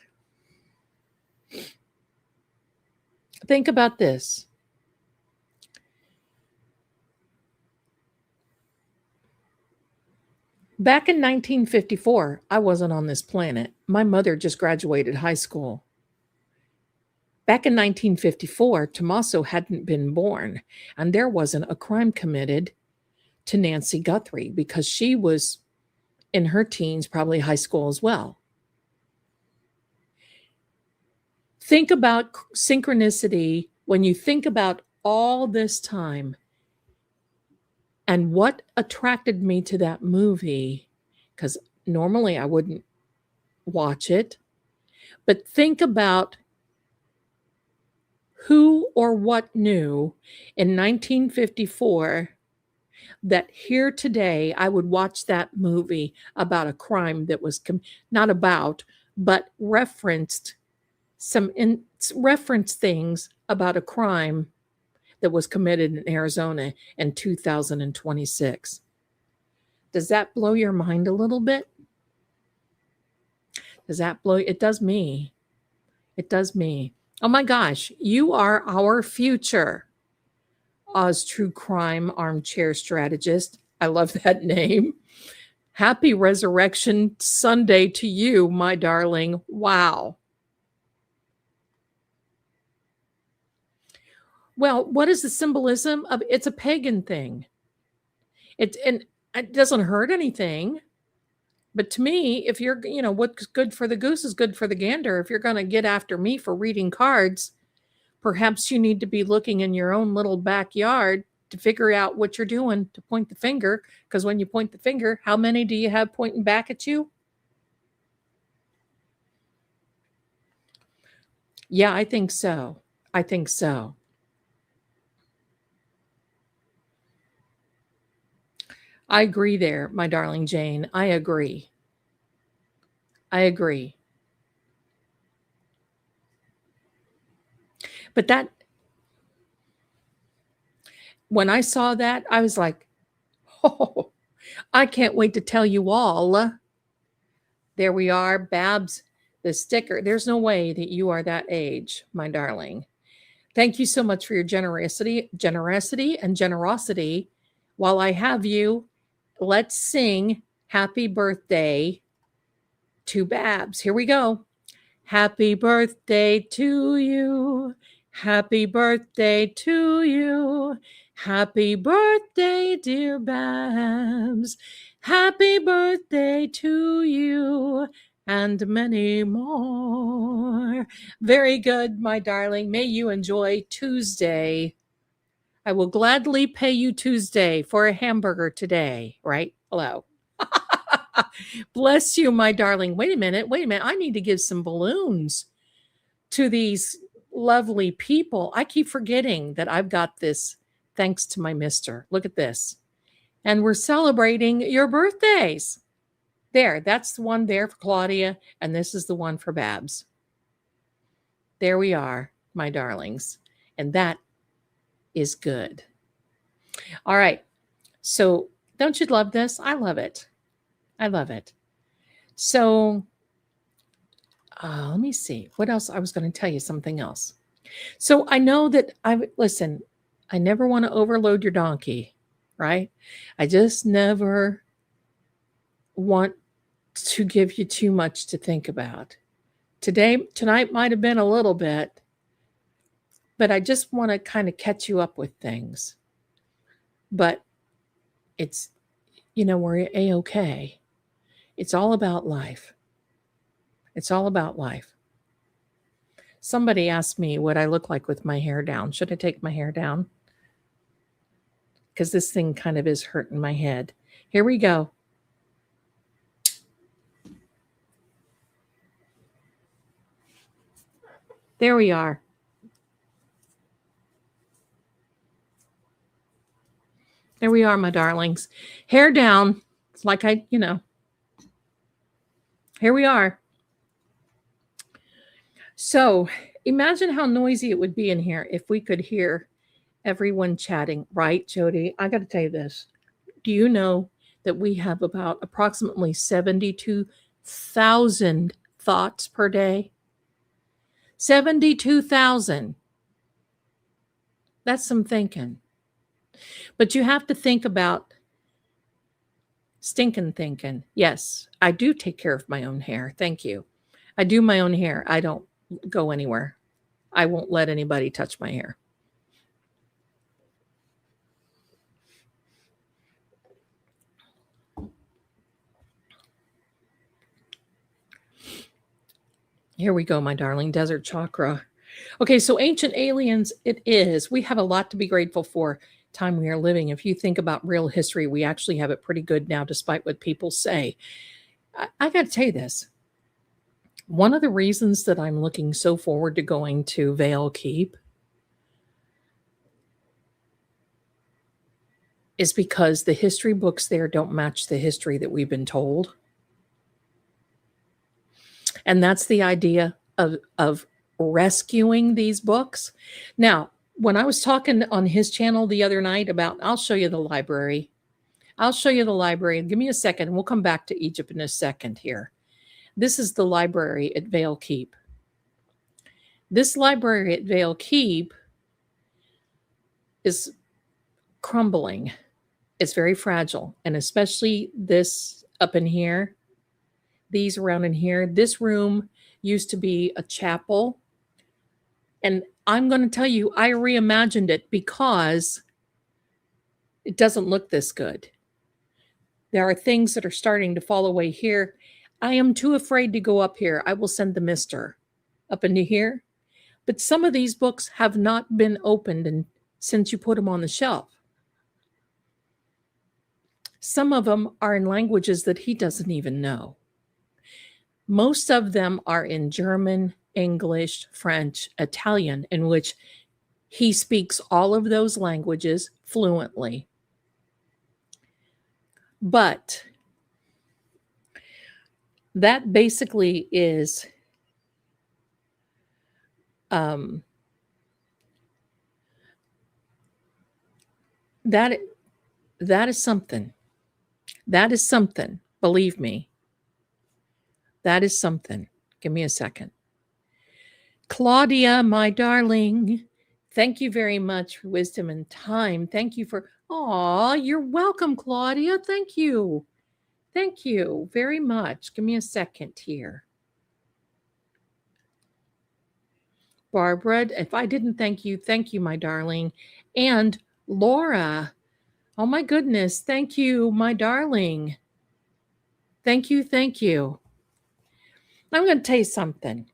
Think about this. Back in 1954, I wasn't on this planet. My mother just graduated high school. Back in 1954, Tommaso hadn't been born, and there wasn't a crime committed to Nancy Guthrie because she was in her teens, probably high school as well. Think about synchronicity when you think about all this time and what attracted me to that movie, because normally I wouldn't watch it, but think about who or what knew in 1954 that here today I would watch that movie about a crime that was not about, but referenced things about a crime that was committed in Arizona in 2026. Does that blow your mind a little bit? Does that blow? It does me. It does me. Oh my gosh, you are our future Oz True Crime Armchair Strategist. I love that name. Happy Resurrection Sunday to you, my darling. Wow. Well, what is the symbolism of it's a pagan thing. And it doesn't hurt anything. But to me, if you're, what's good for the goose is good for the gander. If you're going to get after me for reading cards, perhaps you need to be looking in your own little backyard to figure out what you're doing to point the finger. Because when you point the finger, how many do you have pointing back at you? Yeah, I think so. I think so. I agree there, my darling Jane. I agree. I agree. But that, when I saw that, I was like, oh, I can't wait to tell you all. There we are, Babs, the sticker. There's no way that you are that age, my darling. Thank you so much for your generosity and generosity. While I have you, let's sing happy birthday to Babs. Here we go. Happy birthday to you. Happy birthday to you. Happy birthday, dear Babs. Happy birthday to you and many more. Very good, my darling. May you enjoy Tuesday. I will gladly pay you Tuesday for a hamburger today, right? Hello. Bless you, my darling. Wait a minute. Wait a minute. I need to give some balloons to these lovely people. I keep forgetting that I've got this thanks to my mister. Look at this. And we're celebrating your birthdays. There, that's the one there for Claudia, and this is the one for Babs. There we are, my darlings. And that is good. All right. So, don't you love this? I love it. I love it. So, let me see. What else? I was going to tell you something else. So, I know that listen, I never want to overload your donkey, right? I just never want to give you too much to think about. Tonight might have been a little bit, but I just want to kind of catch you up with things. But it's, we're A-okay. It's all about life. It's all about life. Somebody asked me what I look like with my hair down. Should I take my hair down? Because this thing kind of is hurting my head. Here we go. There we are. There we are, my darlings. Hair down. It's like here we are. So imagine how noisy it would be in here if we could hear everyone chatting, right, Jody? I got to tell you this. Do you know that we have about approximately 72,000 thoughts per day? 72,000. That's some thinking. But you have to think about stinking thinking. Yes, I do take care of my own hair. Thank you. I do my own hair. I don't go anywhere. I won't let anybody touch my hair. Here we go, my darling. Desert chakra. Okay, so ancient aliens, it is. We have a lot to be grateful for. Time we are living. If you think about real history, we actually have it pretty good now, despite what people say. I got to tell you this. One of the reasons that I'm looking so forward to going to Vale Keep is because the history books there don't match the history that we've been told. And that's the idea of rescuing these books. Now, when I was talking on his channel the other night about, I'll show you the library. I'll show you the library. Give me a second. We'll come back to Egypt in a second here. This is the library at Vale Keep. This library at Vale Keep is crumbling. It's very fragile. And especially this up in here, these around in here. This room used to be a chapel. And I'm going to tell you, I reimagined it because it doesn't look this good. There are things that are starting to fall away here. I am too afraid to go up here. I will send the mister up into here. But some of these books have not been opened since you put them on the shelf. Some of them are in languages that he doesn't even know. Most of them are in German, English, French, Italian, in which he speaks all of those languages fluently. But that basically is that is something. That is something. Believe me. That is something. Give me a second. Claudia, my darling, thank you very much for wisdom and time. Thank you for, you're welcome, Claudia. Thank you. Thank you very much. Give me a second here. Barbara, if I didn't thank you, my darling. And Laura, oh my goodness, thank you, my darling. Thank you, thank you. I'm going to tell you something.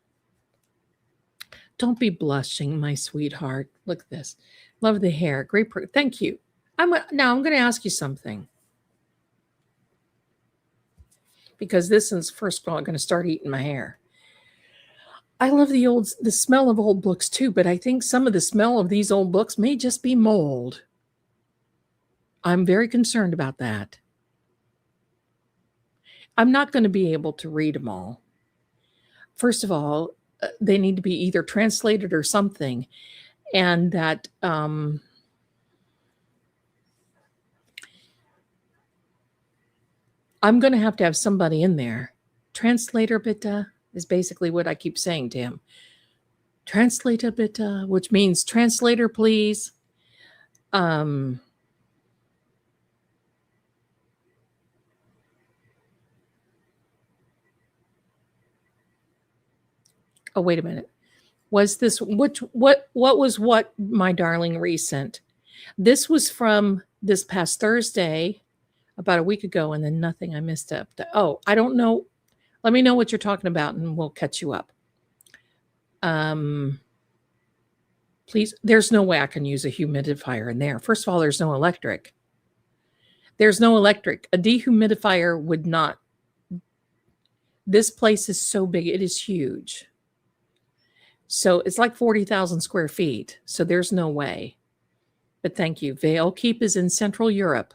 Don't be blushing, my sweetheart. Look at this. Love the hair. Great. Thank you. Now I'm going to ask you something. Because this is, first of all, I'm going to start eating my hair. I love the smell of old books too, but I think some of the smell of these old books may just be mold. I'm very concerned about that. I'm not going to be able to read them all. First of all, they need to be either translated or something. And that I'm going to have somebody in there. Translator bitte is basically what I keep saying to him. Translator bitte, which means translator, please. Oh, wait a minute. Was this what was what, my darling, recent? This was from this past Thursday, about a week ago, and then nothing. I missed up. Oh, I don't know. Let me know what you're talking about, and we'll catch you up. Please, there's no way I can use a humidifier in there. First of all, there's no electric. There's no electric. A dehumidifier would not. This place is so big. It is huge. So it's like 40,000 square feet. So there's no way. But thank you. Vale Keep is in Central Europe.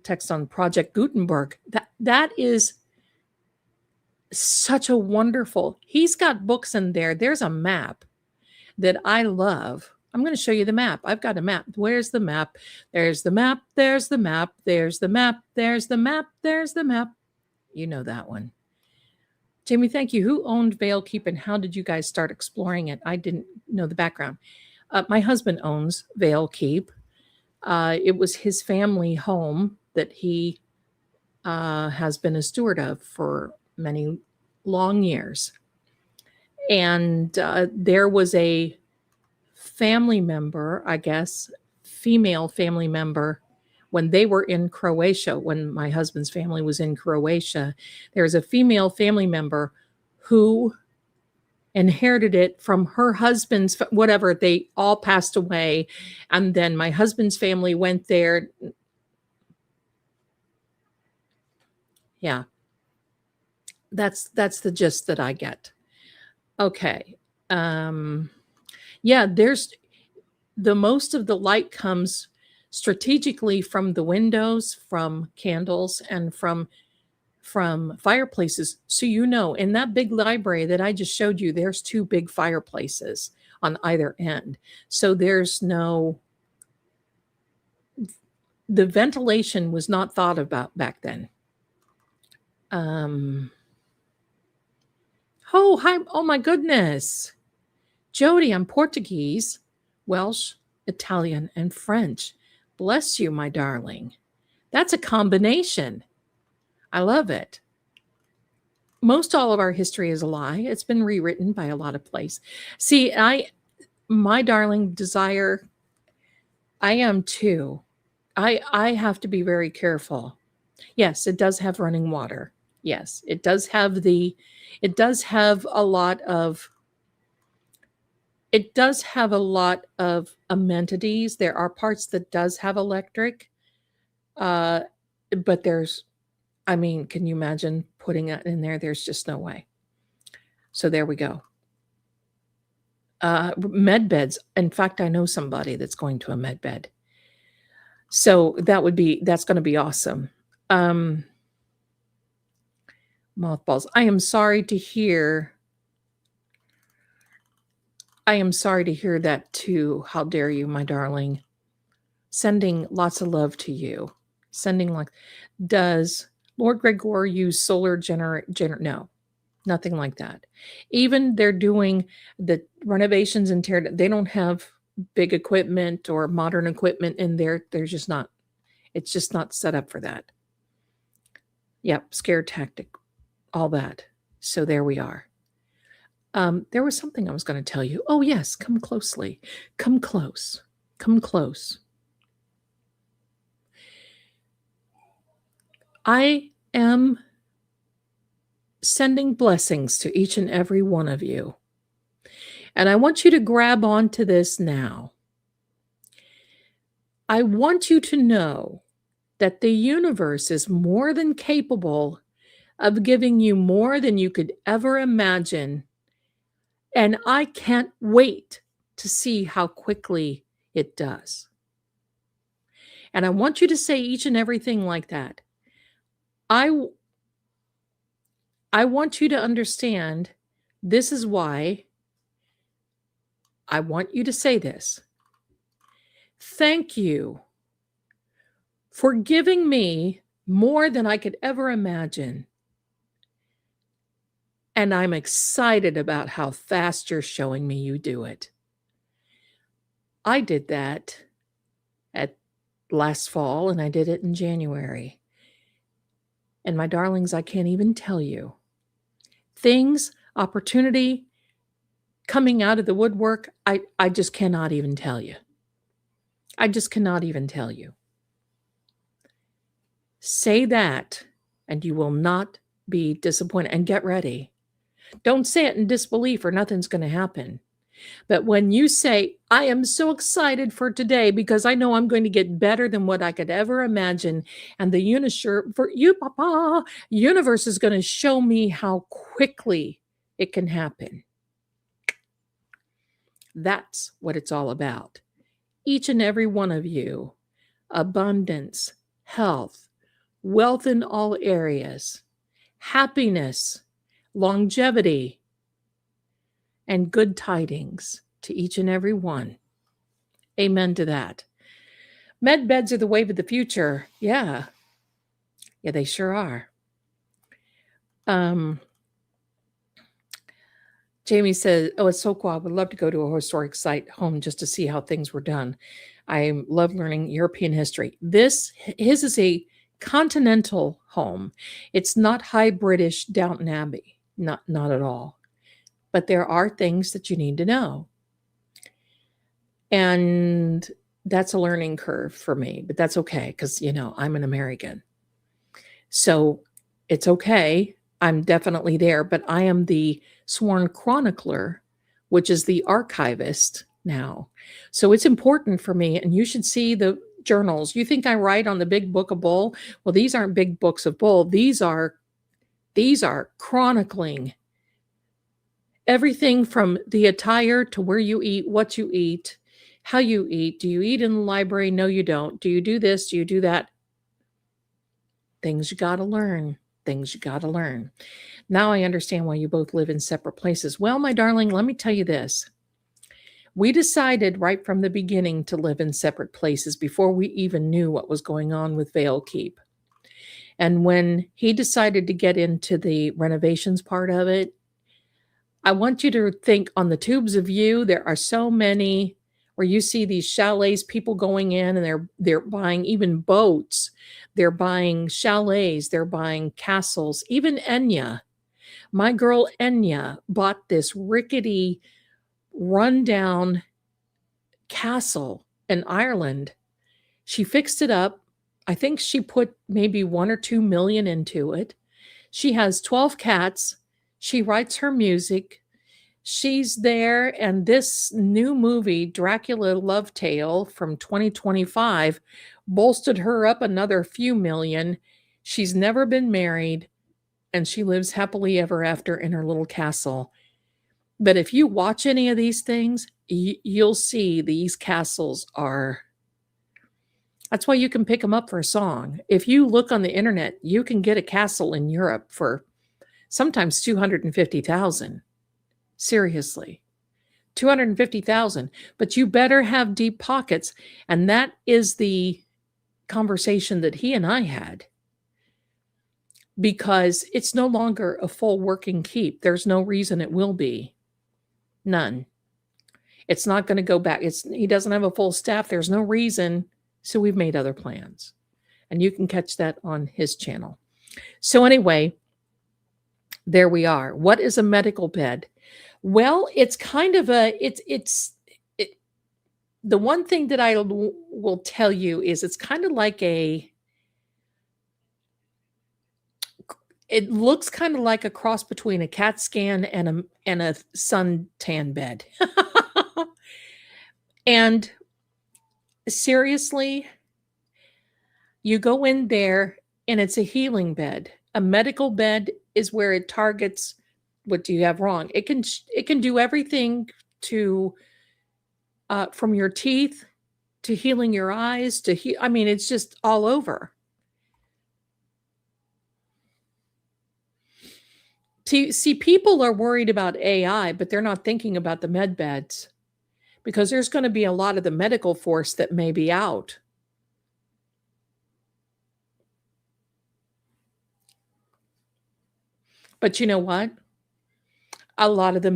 Text on Project Gutenberg. That is such a wonderful. He's got books in there. There's a map that I love. I'm going to show you the map. I've got a map. Where's the map? There's the map. There's the map. There's the map. There's the map. There's the map. You know that one. Jamie, thank you. Who owned Vale Keep and how did you guys start exploring it? I didn't know the background. My husband owns Vale Keep. It was his family home that he has been a steward of for many long years. And there was a family member, I guess, female family member, when they were in Croatia, when my husband's family was in Croatia, there was a female family member who inherited it from her husband's, whatever, they all passed away. And then my husband's family went there. Yeah. That's the gist that I get. Okay. Yeah, there's the most of the light comes strategically from the windows, from candles, and from fireplaces. So in that big library that I just showed you, there's 2 big fireplaces on either end. So there's the ventilation was not thought about back then. Oh, hi. Oh my goodness. Jody, I'm Portuguese, Welsh, Italian, and French. Bless you, my darling. That's a combination. I love it. most all of our history is a lie. It's been rewritten by a lot of places. See, my darling desire, I am too. I have to be very careful. Yes, it does have running water. Yes, it does have a lot of amenities. There are parts that does have electric. Uh but I mean, can you imagine putting that in there? There's just no way. So there we go. Med beds. In fact, I know somebody that's going to a med bed. So that's going to be awesome. Mothballs. I am sorry to hear that too. How dare you, my darling. Sending lots of love to you. Does Lord Greggor use solar no, nothing like that. Even they're doing the renovations and they don't have big equipment or modern equipment in there. It's just not set up for that. Yep, scare tactic, all that. So there we are. There was something I was going to tell you. Oh, yes, come closely. Come close. Come close. I am sending blessings to each and every one of you. And I want you to grab onto this now. I want you to know that the universe is more than capable of giving you more than you could ever imagine. And I can't wait to see how quickly it does. And I want you to say each and everything like that. I want you to understand this is why I want you to say this. Thank you for giving me more than I could ever imagine. And I'm excited about how fast you're showing me you do it. I did that at last fall, and I did it in January. And my darlings, I can't even tell you. Things, opportunity coming out of the woodwork, I just cannot even tell you. I just cannot even tell you. Say that, and you will not be disappointed. And get ready. Don't say it in disbelief or nothing's going to happen. But when you say, I am so excited for today because I know I'm going to get better than what I could ever imagine. And the universe is going to show me how quickly it can happen. That's what it's all about. Each and every one of you, abundance, health, wealth in all areas, happiness, longevity, and good tidings to each and every one. Amen to that. Med beds are the wave of the future. Yeah. Yeah, they sure are. Jamie says, oh, it's so cool. I would love to go to a historic site home just to see how things were done. I love learning European history. His is a continental home. It's not high British Downton Abbey. Not at all. But there are things that you need to know. And that's a learning curve for me, but that's okay because, I'm an American. So it's okay. I'm definitely there, but I am the sworn chronicler, which is the archivist now. So it's important for me, and you should see the journals. You think I write on the big book of Bull? Well, these aren't big books of Bull. These are chronicling everything from the attire to where you eat, what you eat, how you eat. Do you eat in the library? No, you don't. Do you do this? Do you do that? Things you got to learn. Now I understand why you both live in separate places. Well, my darling, let me tell you this. We decided right from the beginning to live in separate places before we even knew what was going on with Vale Keep. And when he decided to get into the renovations part of it, I want you to think on the tubes of view, there are so many where you see these chalets, people going in and they're buying even boats. They're buying chalets. They're buying castles, even Enya. My girl Enya bought this rickety, rundown castle in Ireland. She fixed it up. I think she put maybe 1 or 2 million into it. She has 12 cats. She writes her music. She's there, and this new movie, Dracula Love Tale from 2025, bolstered her up another few million. She's never been married, and she lives happily ever after in her little castle. But if you watch any of these things, you'll see these castles are. That's why you can pick them up for a song. If you look on the internet, you can get a castle in Europe for sometimes 250,000. Seriously. 250,000, but you better have deep pockets, and that is the conversation that he and I had, because it's no longer a full working keep. There's no reason it will be. None. It's not going to go back. He doesn't have a full staff. There's no reason. So we've made other plans, and you can catch that on his channel. So anyway, there we are. What is a medical bed? Well, it's kind of the one thing that I will tell you is it's kind of like it looks kind of like a cross between a CAT scan and a suntan bed. And seriously, you go in there and it's a healing bed. A medical bed is where it targets what do you have wrong. It can do everything to from your teeth to healing your eyes to I mean, it's just all over. See, people are worried about AI, but they're not thinking about the med beds, because there's going to be a lot of the medical force that may be out. But you know what? A lot of the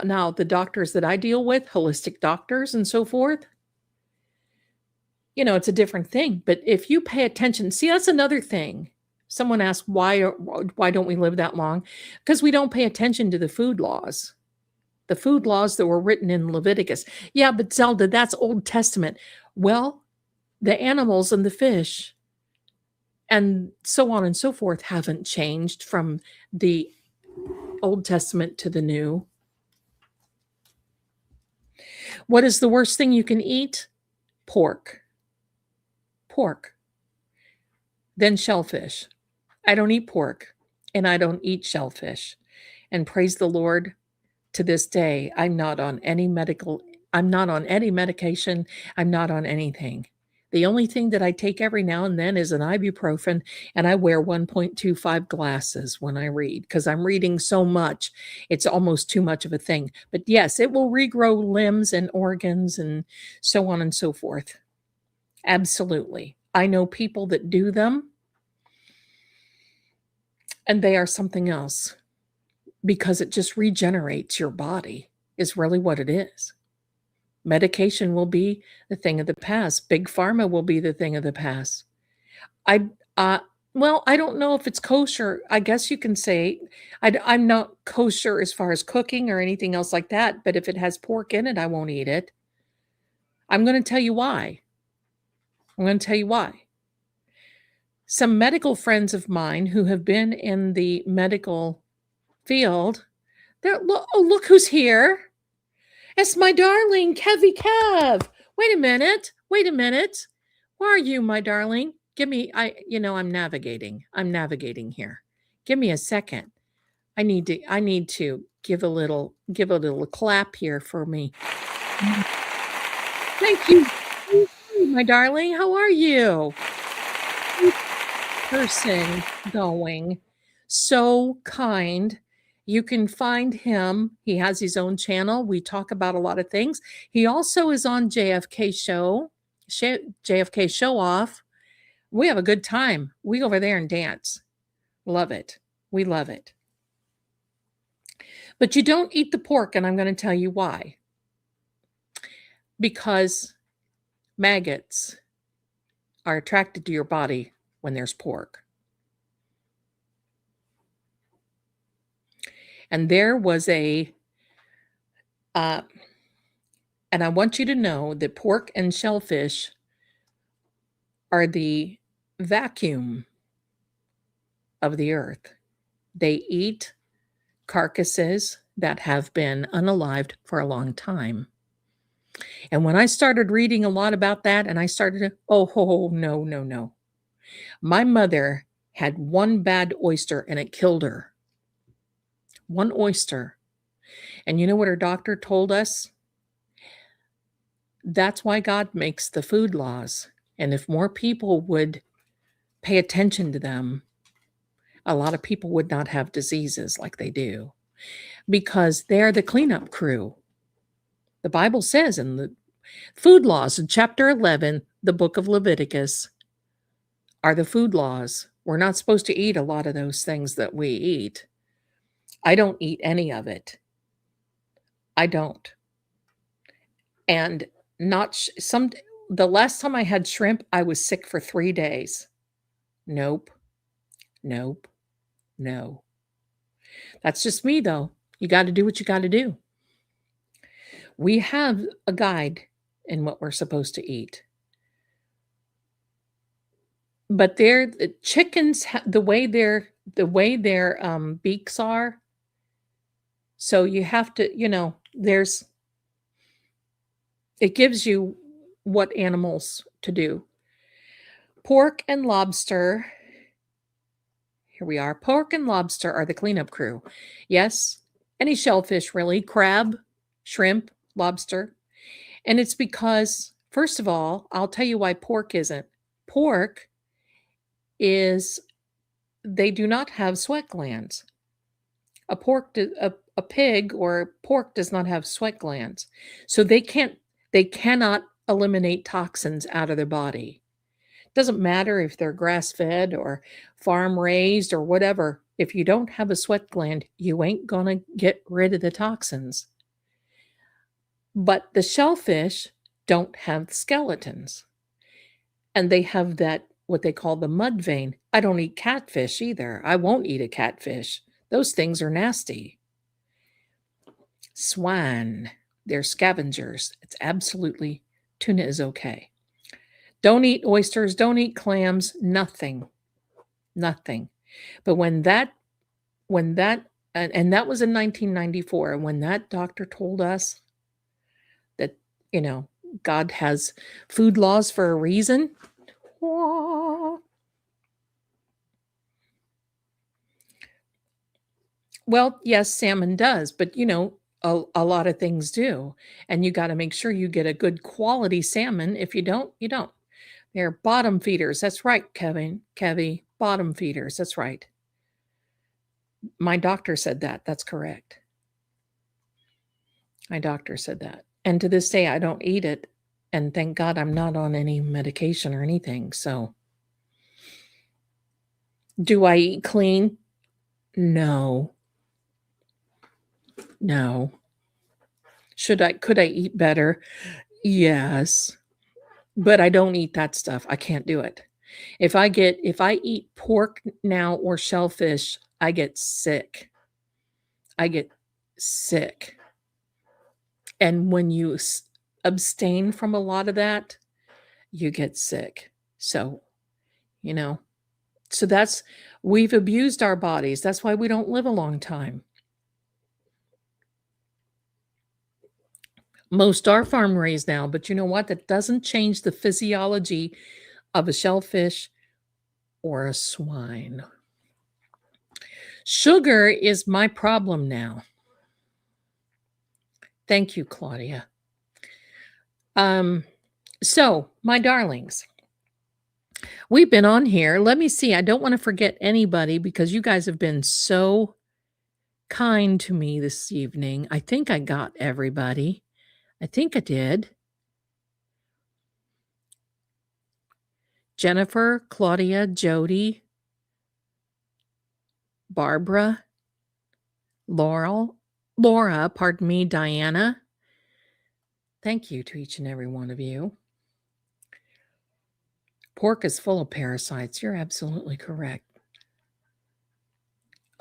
now the doctors that I deal with, holistic doctors and so forth, it's a different thing. But if you pay attention, see, that's another thing. Someone asked, why don't we live that long? Because we don't pay attention to the food laws. The food laws that were written in Leviticus. Yeah, but Zelda, that's Old Testament. Well, the animals and the fish and so on and so forth haven't changed from the Old Testament to the New. What is the worst thing you can eat? Pork. Pork. Then shellfish. I don't eat pork, and I don't eat shellfish. And praise the Lord, to this day, I'm not on any medication. I'm not on anything. The only thing that I take every now and then is an ibuprofen, and I wear 1.25 glasses when I read because I'm reading so much. It's almost too much of a thing. But yes, it will regrow limbs and organs and so on and so forth. Absolutely. I know people that do them, and they are something else because it just regenerates your body, is really what it is. Medication will be the thing of the past. Big pharma will be the thing of the past. Well, I don't know if it's kosher. I guess you can say I'm not kosher as far as cooking or anything else like that. But if it has pork in it, I won't eat it. I'm going to tell you why. Some medical friends of mine who have been in the medical field, look who's here. It's my darling Kevy Kev. Wait a minute. Where are you, my darling? I'm navigating. Here. Give me a second. I need to give a little clap here for me. Thank you, my darling. How are you? Person going. So kind. You can find him. He has his own channel. We talk about a lot of things. He also is on JFK Show Off. We have a good time. We go over there and dance. Love it. We love it. But you don't eat the pork, and I'm going to tell you why. Because maggots are attracted to your body when there's pork. And there was uh, and I want you to know that pork and shellfish are the vacuum of the earth. They eat carcasses that have been unalived for a long time. And when I started reading a lot about that, and I started to, oh, no, no, no. My mother had one bad oyster and it killed her. One oyster. And you know what her doctor told us? That's why God makes the food laws. And if more people would pay attention to them, a lot of people would not have diseases like they do because they're the cleanup crew. The Bible says in the food laws in chapter 11, the book of Leviticus, are the food laws. We're not supposed to eat a lot of those things that we eat. I don't eat any of it. I don't. And not some the last time I had shrimp, I was sick for 3 days. Nope. Nope. No. That's just me though. You got to do what you got to do. We have a guide in what we're supposed to eat. But the chickens the way their beaks are, so you have to, it gives you what animals to do. Pork and lobster, here we are. Pork and lobster are the cleanup crew. Yes, any shellfish really, crab, shrimp, lobster. And it's because, first of all, I'll tell you why pork isn't. Pork is, they do not have sweat glands. A pig or pork does not have sweat glands. So they cannot eliminate toxins out of their body. Doesn't matter if they're grass-fed or farm-raised or whatever. If you don't have a sweat gland, you ain't gonna get rid of the toxins. But the shellfish don't have skeletons. And they have that, what they call the mud vein. I don't eat catfish either. I won't eat a catfish. Those things are nasty. Swine, they're scavengers. It's absolutely, tuna is okay. Don't eat oysters, don't eat clams, nothing. Nothing. But when that and that was in 1994, and when that doctor told us that, God has food laws for a reason. Well, yes, salmon does, but a lot of things do. And you got to make sure you get a good quality salmon. If you don't, you don't. They're bottom feeders. That's right, Kevy. Bottom feeders. That's right. My doctor said that. That's correct. My doctor said that. And to this day, I don't eat it. And thank God I'm not on any medication or anything. So, do I eat clean? No. No. Could I eat better? Yes. But I don't eat that stuff. I can't do it. If I eat pork now or shellfish, I get sick. I get sick. And when you abstain from a lot of that, you get sick. So, you know, so we've abused our bodies. That's why we don't live a long time. Most are farm raised now, but you know what? That doesn't change the physiology of a shellfish or a swine. Sugar is my problem now. Thank you, Claudia. So, my darlings, we've been on here. Let me see. I don't want to forget anybody because you guys have been so kind to me this evening. I think I got everybody. I think I did. Jennifer, Claudia, Jody, Barbara, Laura, pardon me, Diana. Thank you to each and every one of you. Pork is full of parasites. You're absolutely correct.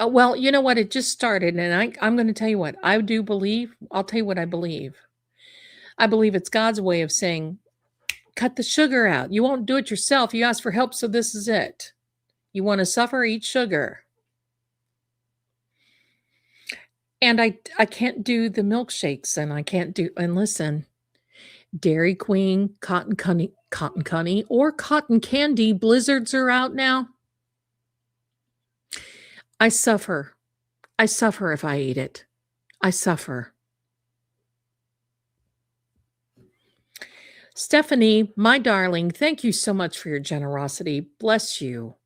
Well, you know what? It just started, and I'm going to tell you what I do believe. I'll tell you what I believe. I believe it's God's way of saying, cut the sugar out. You won't do it yourself. You ask for help, so this is it. You want to suffer, eat sugar. And I can't do the milkshakes, and I can't do, and listen, Dairy Queen, Cotton Cunny, or Cotton Candy blizzards are out now. I suffer. I suffer if I eat it. I suffer. Stephanie, my darling, thank you so much for your generosity. Bless you.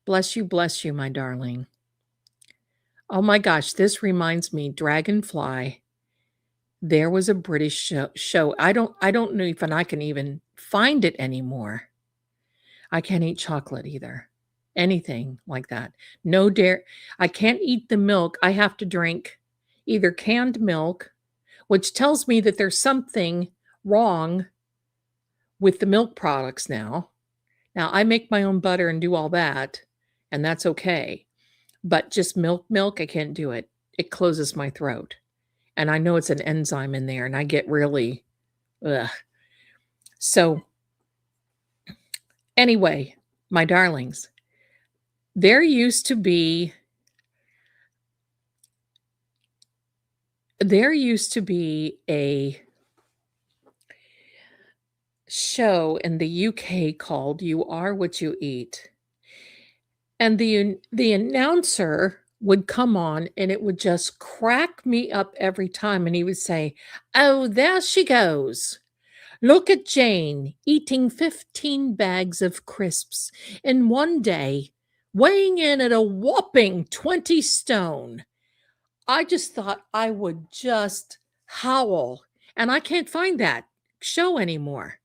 Bless you, my darling. Oh my gosh, this reminds me, Dragonfly. There was a British show. I don't know if I can even find it anymore. I can't eat chocolate either. Anything like that. No dairy. I can't eat the milk. I have to drink either canned milk, which tells me that there's something wrong with the milk products now. Now, I make my own butter and do all that, and that's okay. But just milk, I can't do it. It closes my throat. And I know it's an enzyme in there, and I get really, ugh. So, anyway, my darlings, there used to be a show in the UK called You Are What You Eat. And the announcer would come on and it would just crack me up every time, and he would say, "Oh, there she goes. Look at Jane eating 15 bags of crisps in one day, weighing in at a whopping 20 stone." I just thought I would just howl, and I can't find that show anymore.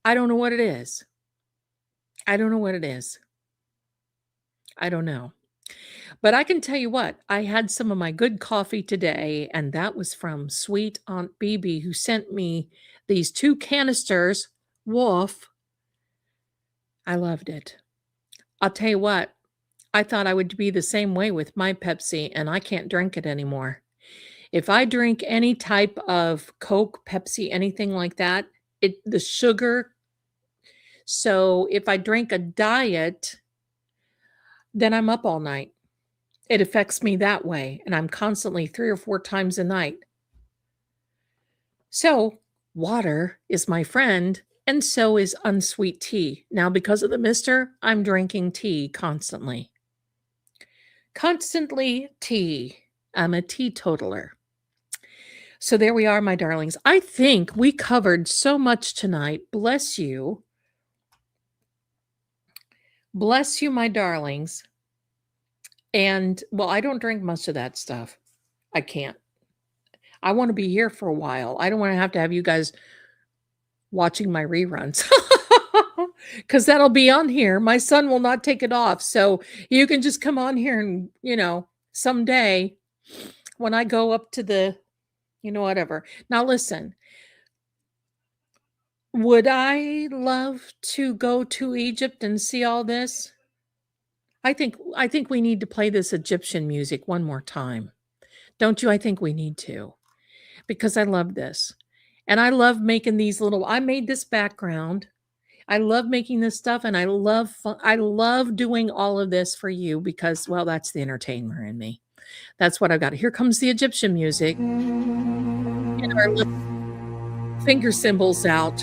I don't know what it is. I don't know what it is. I don't know. But I can tell you what, I had some of my good coffee today, and that was from sweet Aunt BB, who sent me these 2 canisters. Woof. I loved it. I'll tell you what, I thought I would be the same way with my Pepsi, and I can't drink it anymore. If I drink any type of Coke, Pepsi, anything like that, the sugar. So if I drink a diet, then I'm up all night. It affects me that way, and I'm constantly 3 or 4 times a night. So, water is my friend, and so is unsweet tea. Now, because of the mister, I'm drinking tea constantly. Constantly tea. I'm a teetotaler. So there we are, my darlings. I think we covered so much tonight. Bless you. Bless you, my darlings. And, well, I don't drink much of that stuff. I can't. I want to be here for a while. I don't want to have you guys watching my reruns. Because that'll be on here. My son will not take it off. So you can just come on here and, someday when I go up to the, whatever. Now, listen. Would I love to go to Egypt and see all this? I think we need to play this Egyptian music one more time. Don't you? I think we need to. Because I love this. And I love making these I made this background. I love making this stuff, and I love doing all of this for you because, well, that's the entertainer in me. That's what I've got. Here comes the Egyptian music. And our little finger symbols out.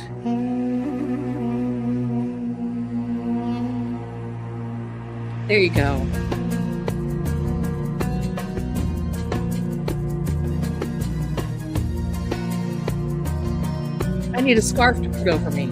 There you go. I need a scarf to put over me.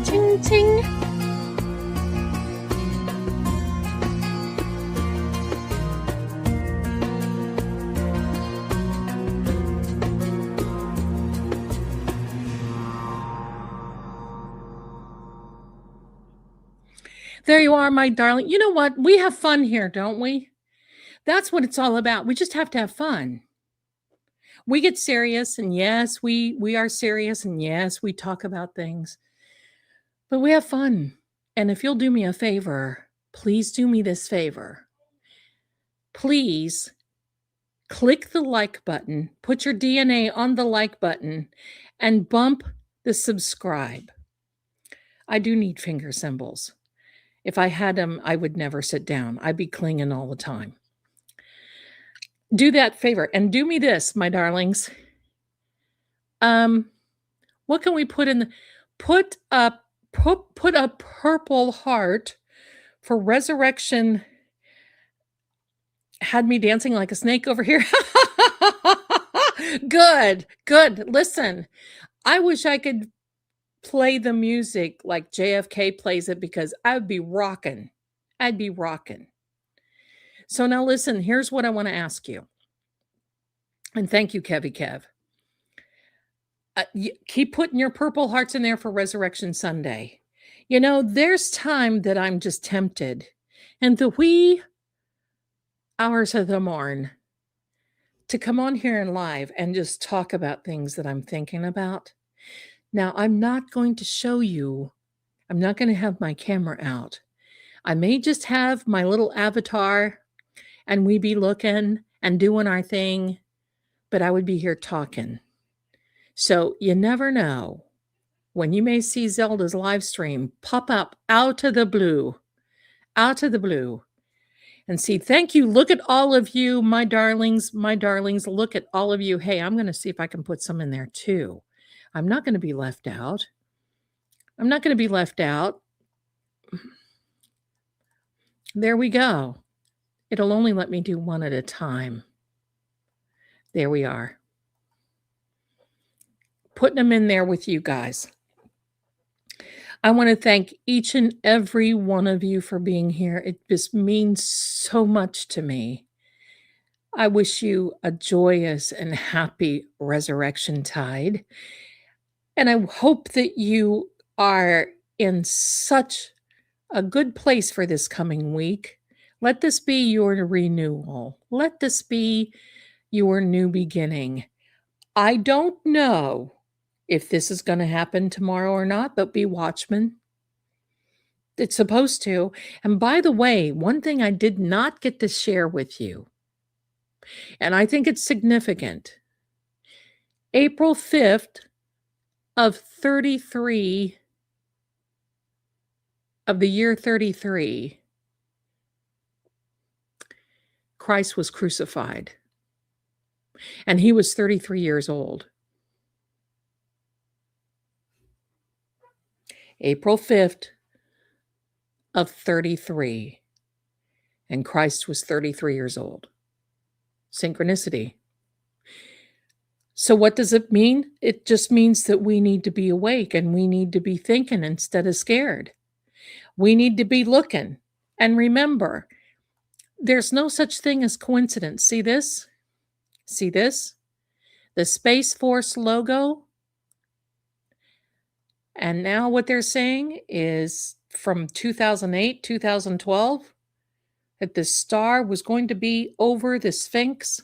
Ting, ting. There you are, my darling. You know what? We have fun here, don't we? That's what it's all about. We just have to have fun. We get serious, and yes, we are serious, and yes, we talk about things, but we have fun. And if you'll do me a favor, please do me this favor. Please click the like button, put your DNA on the like button, and bump the subscribe. I do need finger symbols. If I had them, I would never sit down. I'd be clinging all the time. Do that favor and do me this, my darlings. What can we put in? Put a purple heart for resurrection. Had me dancing like a snake over here. Good. Listen, I wish I could play the music like JFK plays it because I would be rocking. I'd be rocking. So now listen, here's what I want to ask you. And thank you, Kevy Kev. Keep putting your purple hearts in there for Resurrection Sunday. You know, there's time that I'm just tempted in the wee hours of the morn to come on here and live and just talk about things that I'm thinking about. Now, I'm not going to show you, I'm not going to have my camera out. I may just have my little avatar and we be looking and doing our thing, but I would be here talking. So you never know when you may see Zelda's live stream pop up out of the blue, and see, thank you. Look at all of you, my darlings, look at all of you. Hey, I'm going to see if I can put some in there too. I'm not going to be left out. There we go. It'll only let me do one at a time. There we are. Putting them in there with you guys. I want to thank each and every one of you for being here. It just means so much to me. I wish you a joyous and happy resurrection tide. And I hope that you are in such a good place for this coming week. Let this be your renewal. Let this be your new beginning. I don't know if this is going to happen tomorrow or not, but be watchmen. It's supposed to. And by the way, one thing I did not get to share with you, and I think it's significant. April 5th of 33, of the year 33, Christ was crucified. And he was 33 years old. April 5th of 33. And Christ was 33 years old. Synchronicity. So what does it mean? It just means that we need to be awake and we need to be thinking instead of scared. We need to be looking. And remember, there's no such thing as coincidence. See this? See this? The Space Force logo. And now what they're saying is from 2008, 2012, that the star was going to be over the Sphinx.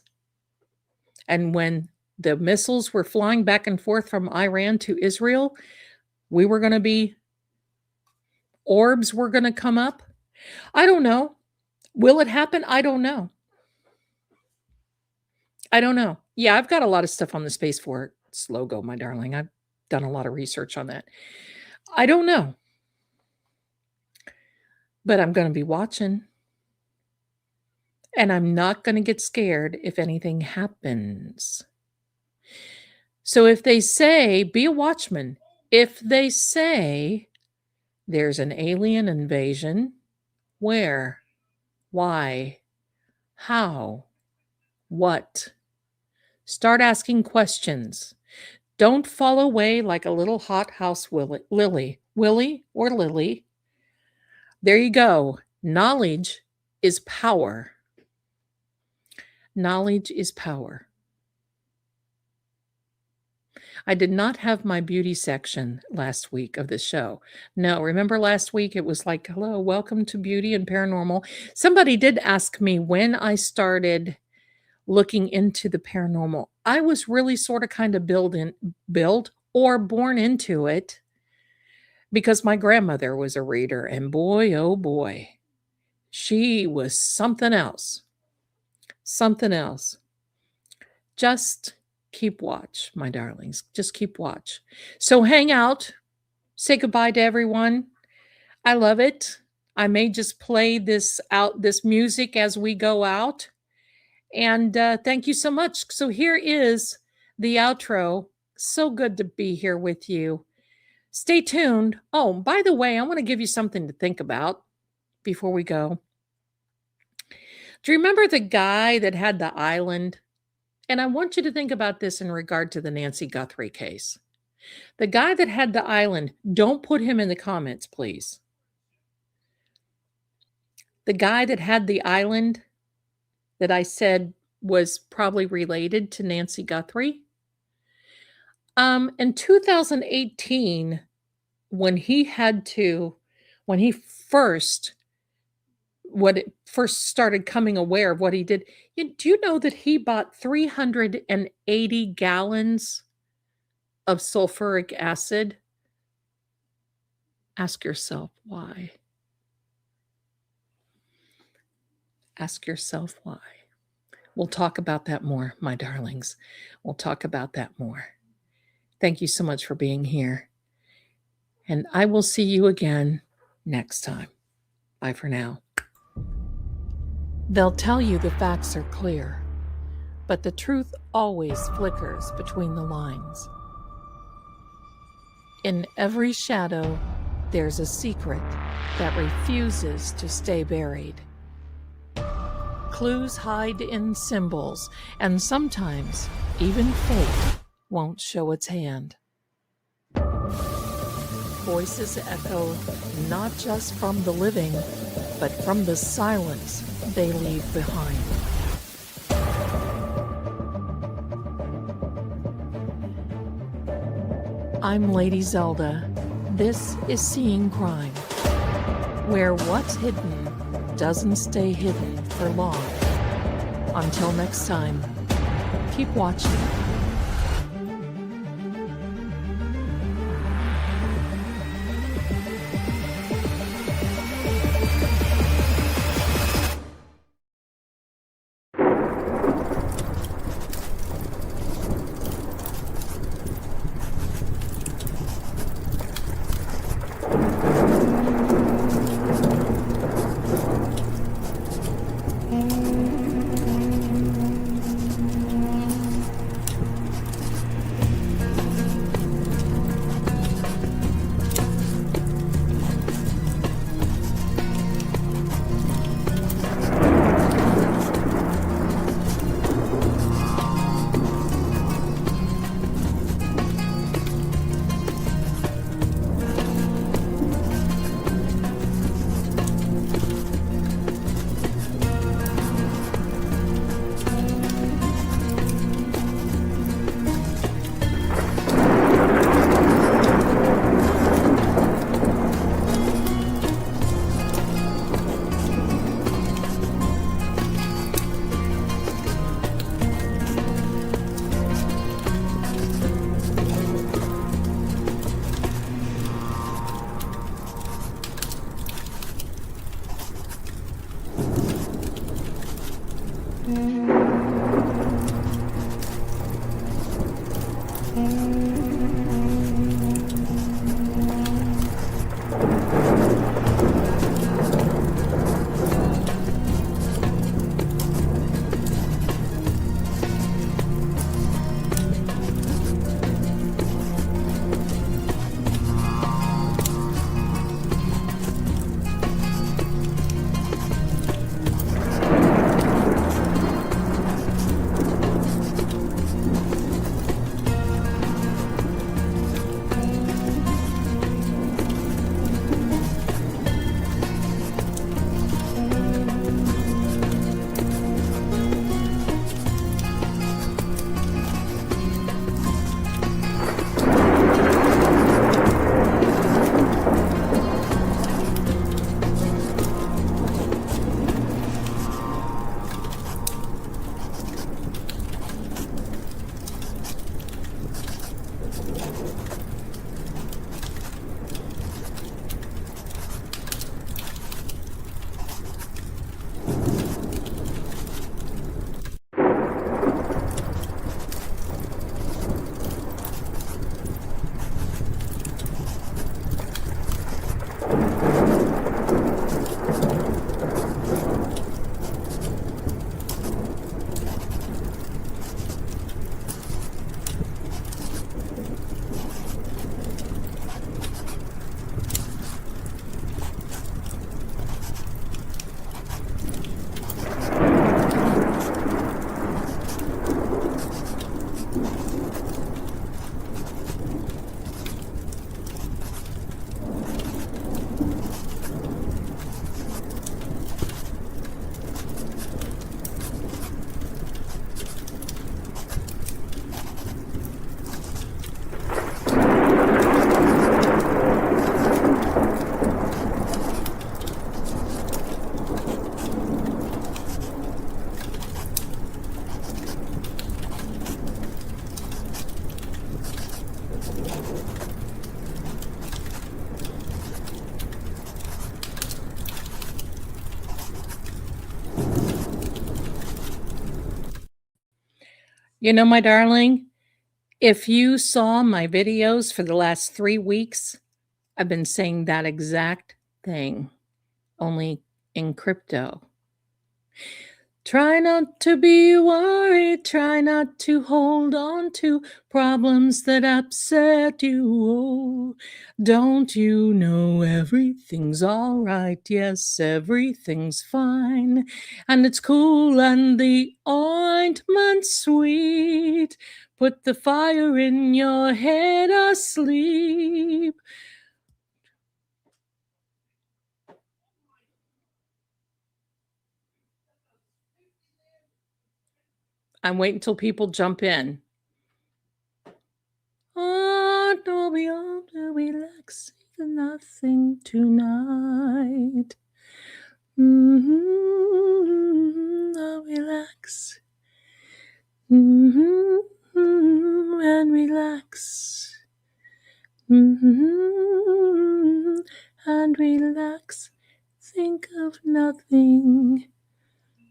And when the missiles were flying back and forth from Iran to Israel, we were going to be, orbs were going to come up. I don't know. Will it happen? I don't know. Yeah, I've got a lot of stuff on the Space Force logo, my darling. I've done a lot of research on that. I don't know. But I'm going to be watching. And I'm not going to get scared if anything happens. So if they say, be a watchman, if they say there's an alien invasion, where, why, how, what? Start asking questions. Don't fall away like a little hothouse lily. Willie or Lily. There you go. Knowledge is power. Knowledge is power. I did not have my beauty section last week of the show. No, remember last week it was like, hello, welcome to beauty and paranormal. Somebody did ask me when I started looking into the paranormal. I was really sort of kind of build or born into it because my grandmother was a reader, and boy, oh boy, she was something else. Something else. Just keep watch, my darlings. Just keep watch. So hang out. Say goodbye to everyone. I love it. I may just play this music as we go out. And thank you so much. So here is the outro. So good to be here with you. Stay tuned. Oh, by the way, I want to give you something to think about before we go. Do you remember the guy that had the island? And I want you to think about this in regard to the Nancy Guthrie case. The guy that had the island, don't put him in the comments, please. The guy that had the island that I said was probably related to Nancy Guthrie. In 2018, when he first started coming aware of what he did, do you know that he bought 380 gallons of sulfuric acid? Ask yourself why. Ask yourself why. We'll talk about that more, my darlings. We'll talk about that more. Thank you so much for being here. And I will see you again next time. Bye for now. They'll tell you the facts are clear, but the truth always flickers between the lines. In every shadow, there's a secret that refuses to stay buried. Clues hide in symbols, and sometimes even fate won't show its hand. Voices echo not just from the living, but from the silence they leave behind. I'm Lady Zelda. This is Seeing Crime, where what's hidden doesn't stay hidden for long. Until next time, keep watching. You know, my darling, if you saw my videos for the last 3 weeks, I've been saying that exact thing, only in crypto. Try not to be worried, try not to hold on to problems that upset you. Oh, don't you know everything's all right? Yes, everything's fine. And it's cool and the ointment's sweet. Put the fire in your head asleep. I'm waiting till people jump in. Oh, don't be all to relax, nothing tonight. I'll relax. And relax. And relax. Think of nothing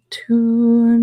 tonight.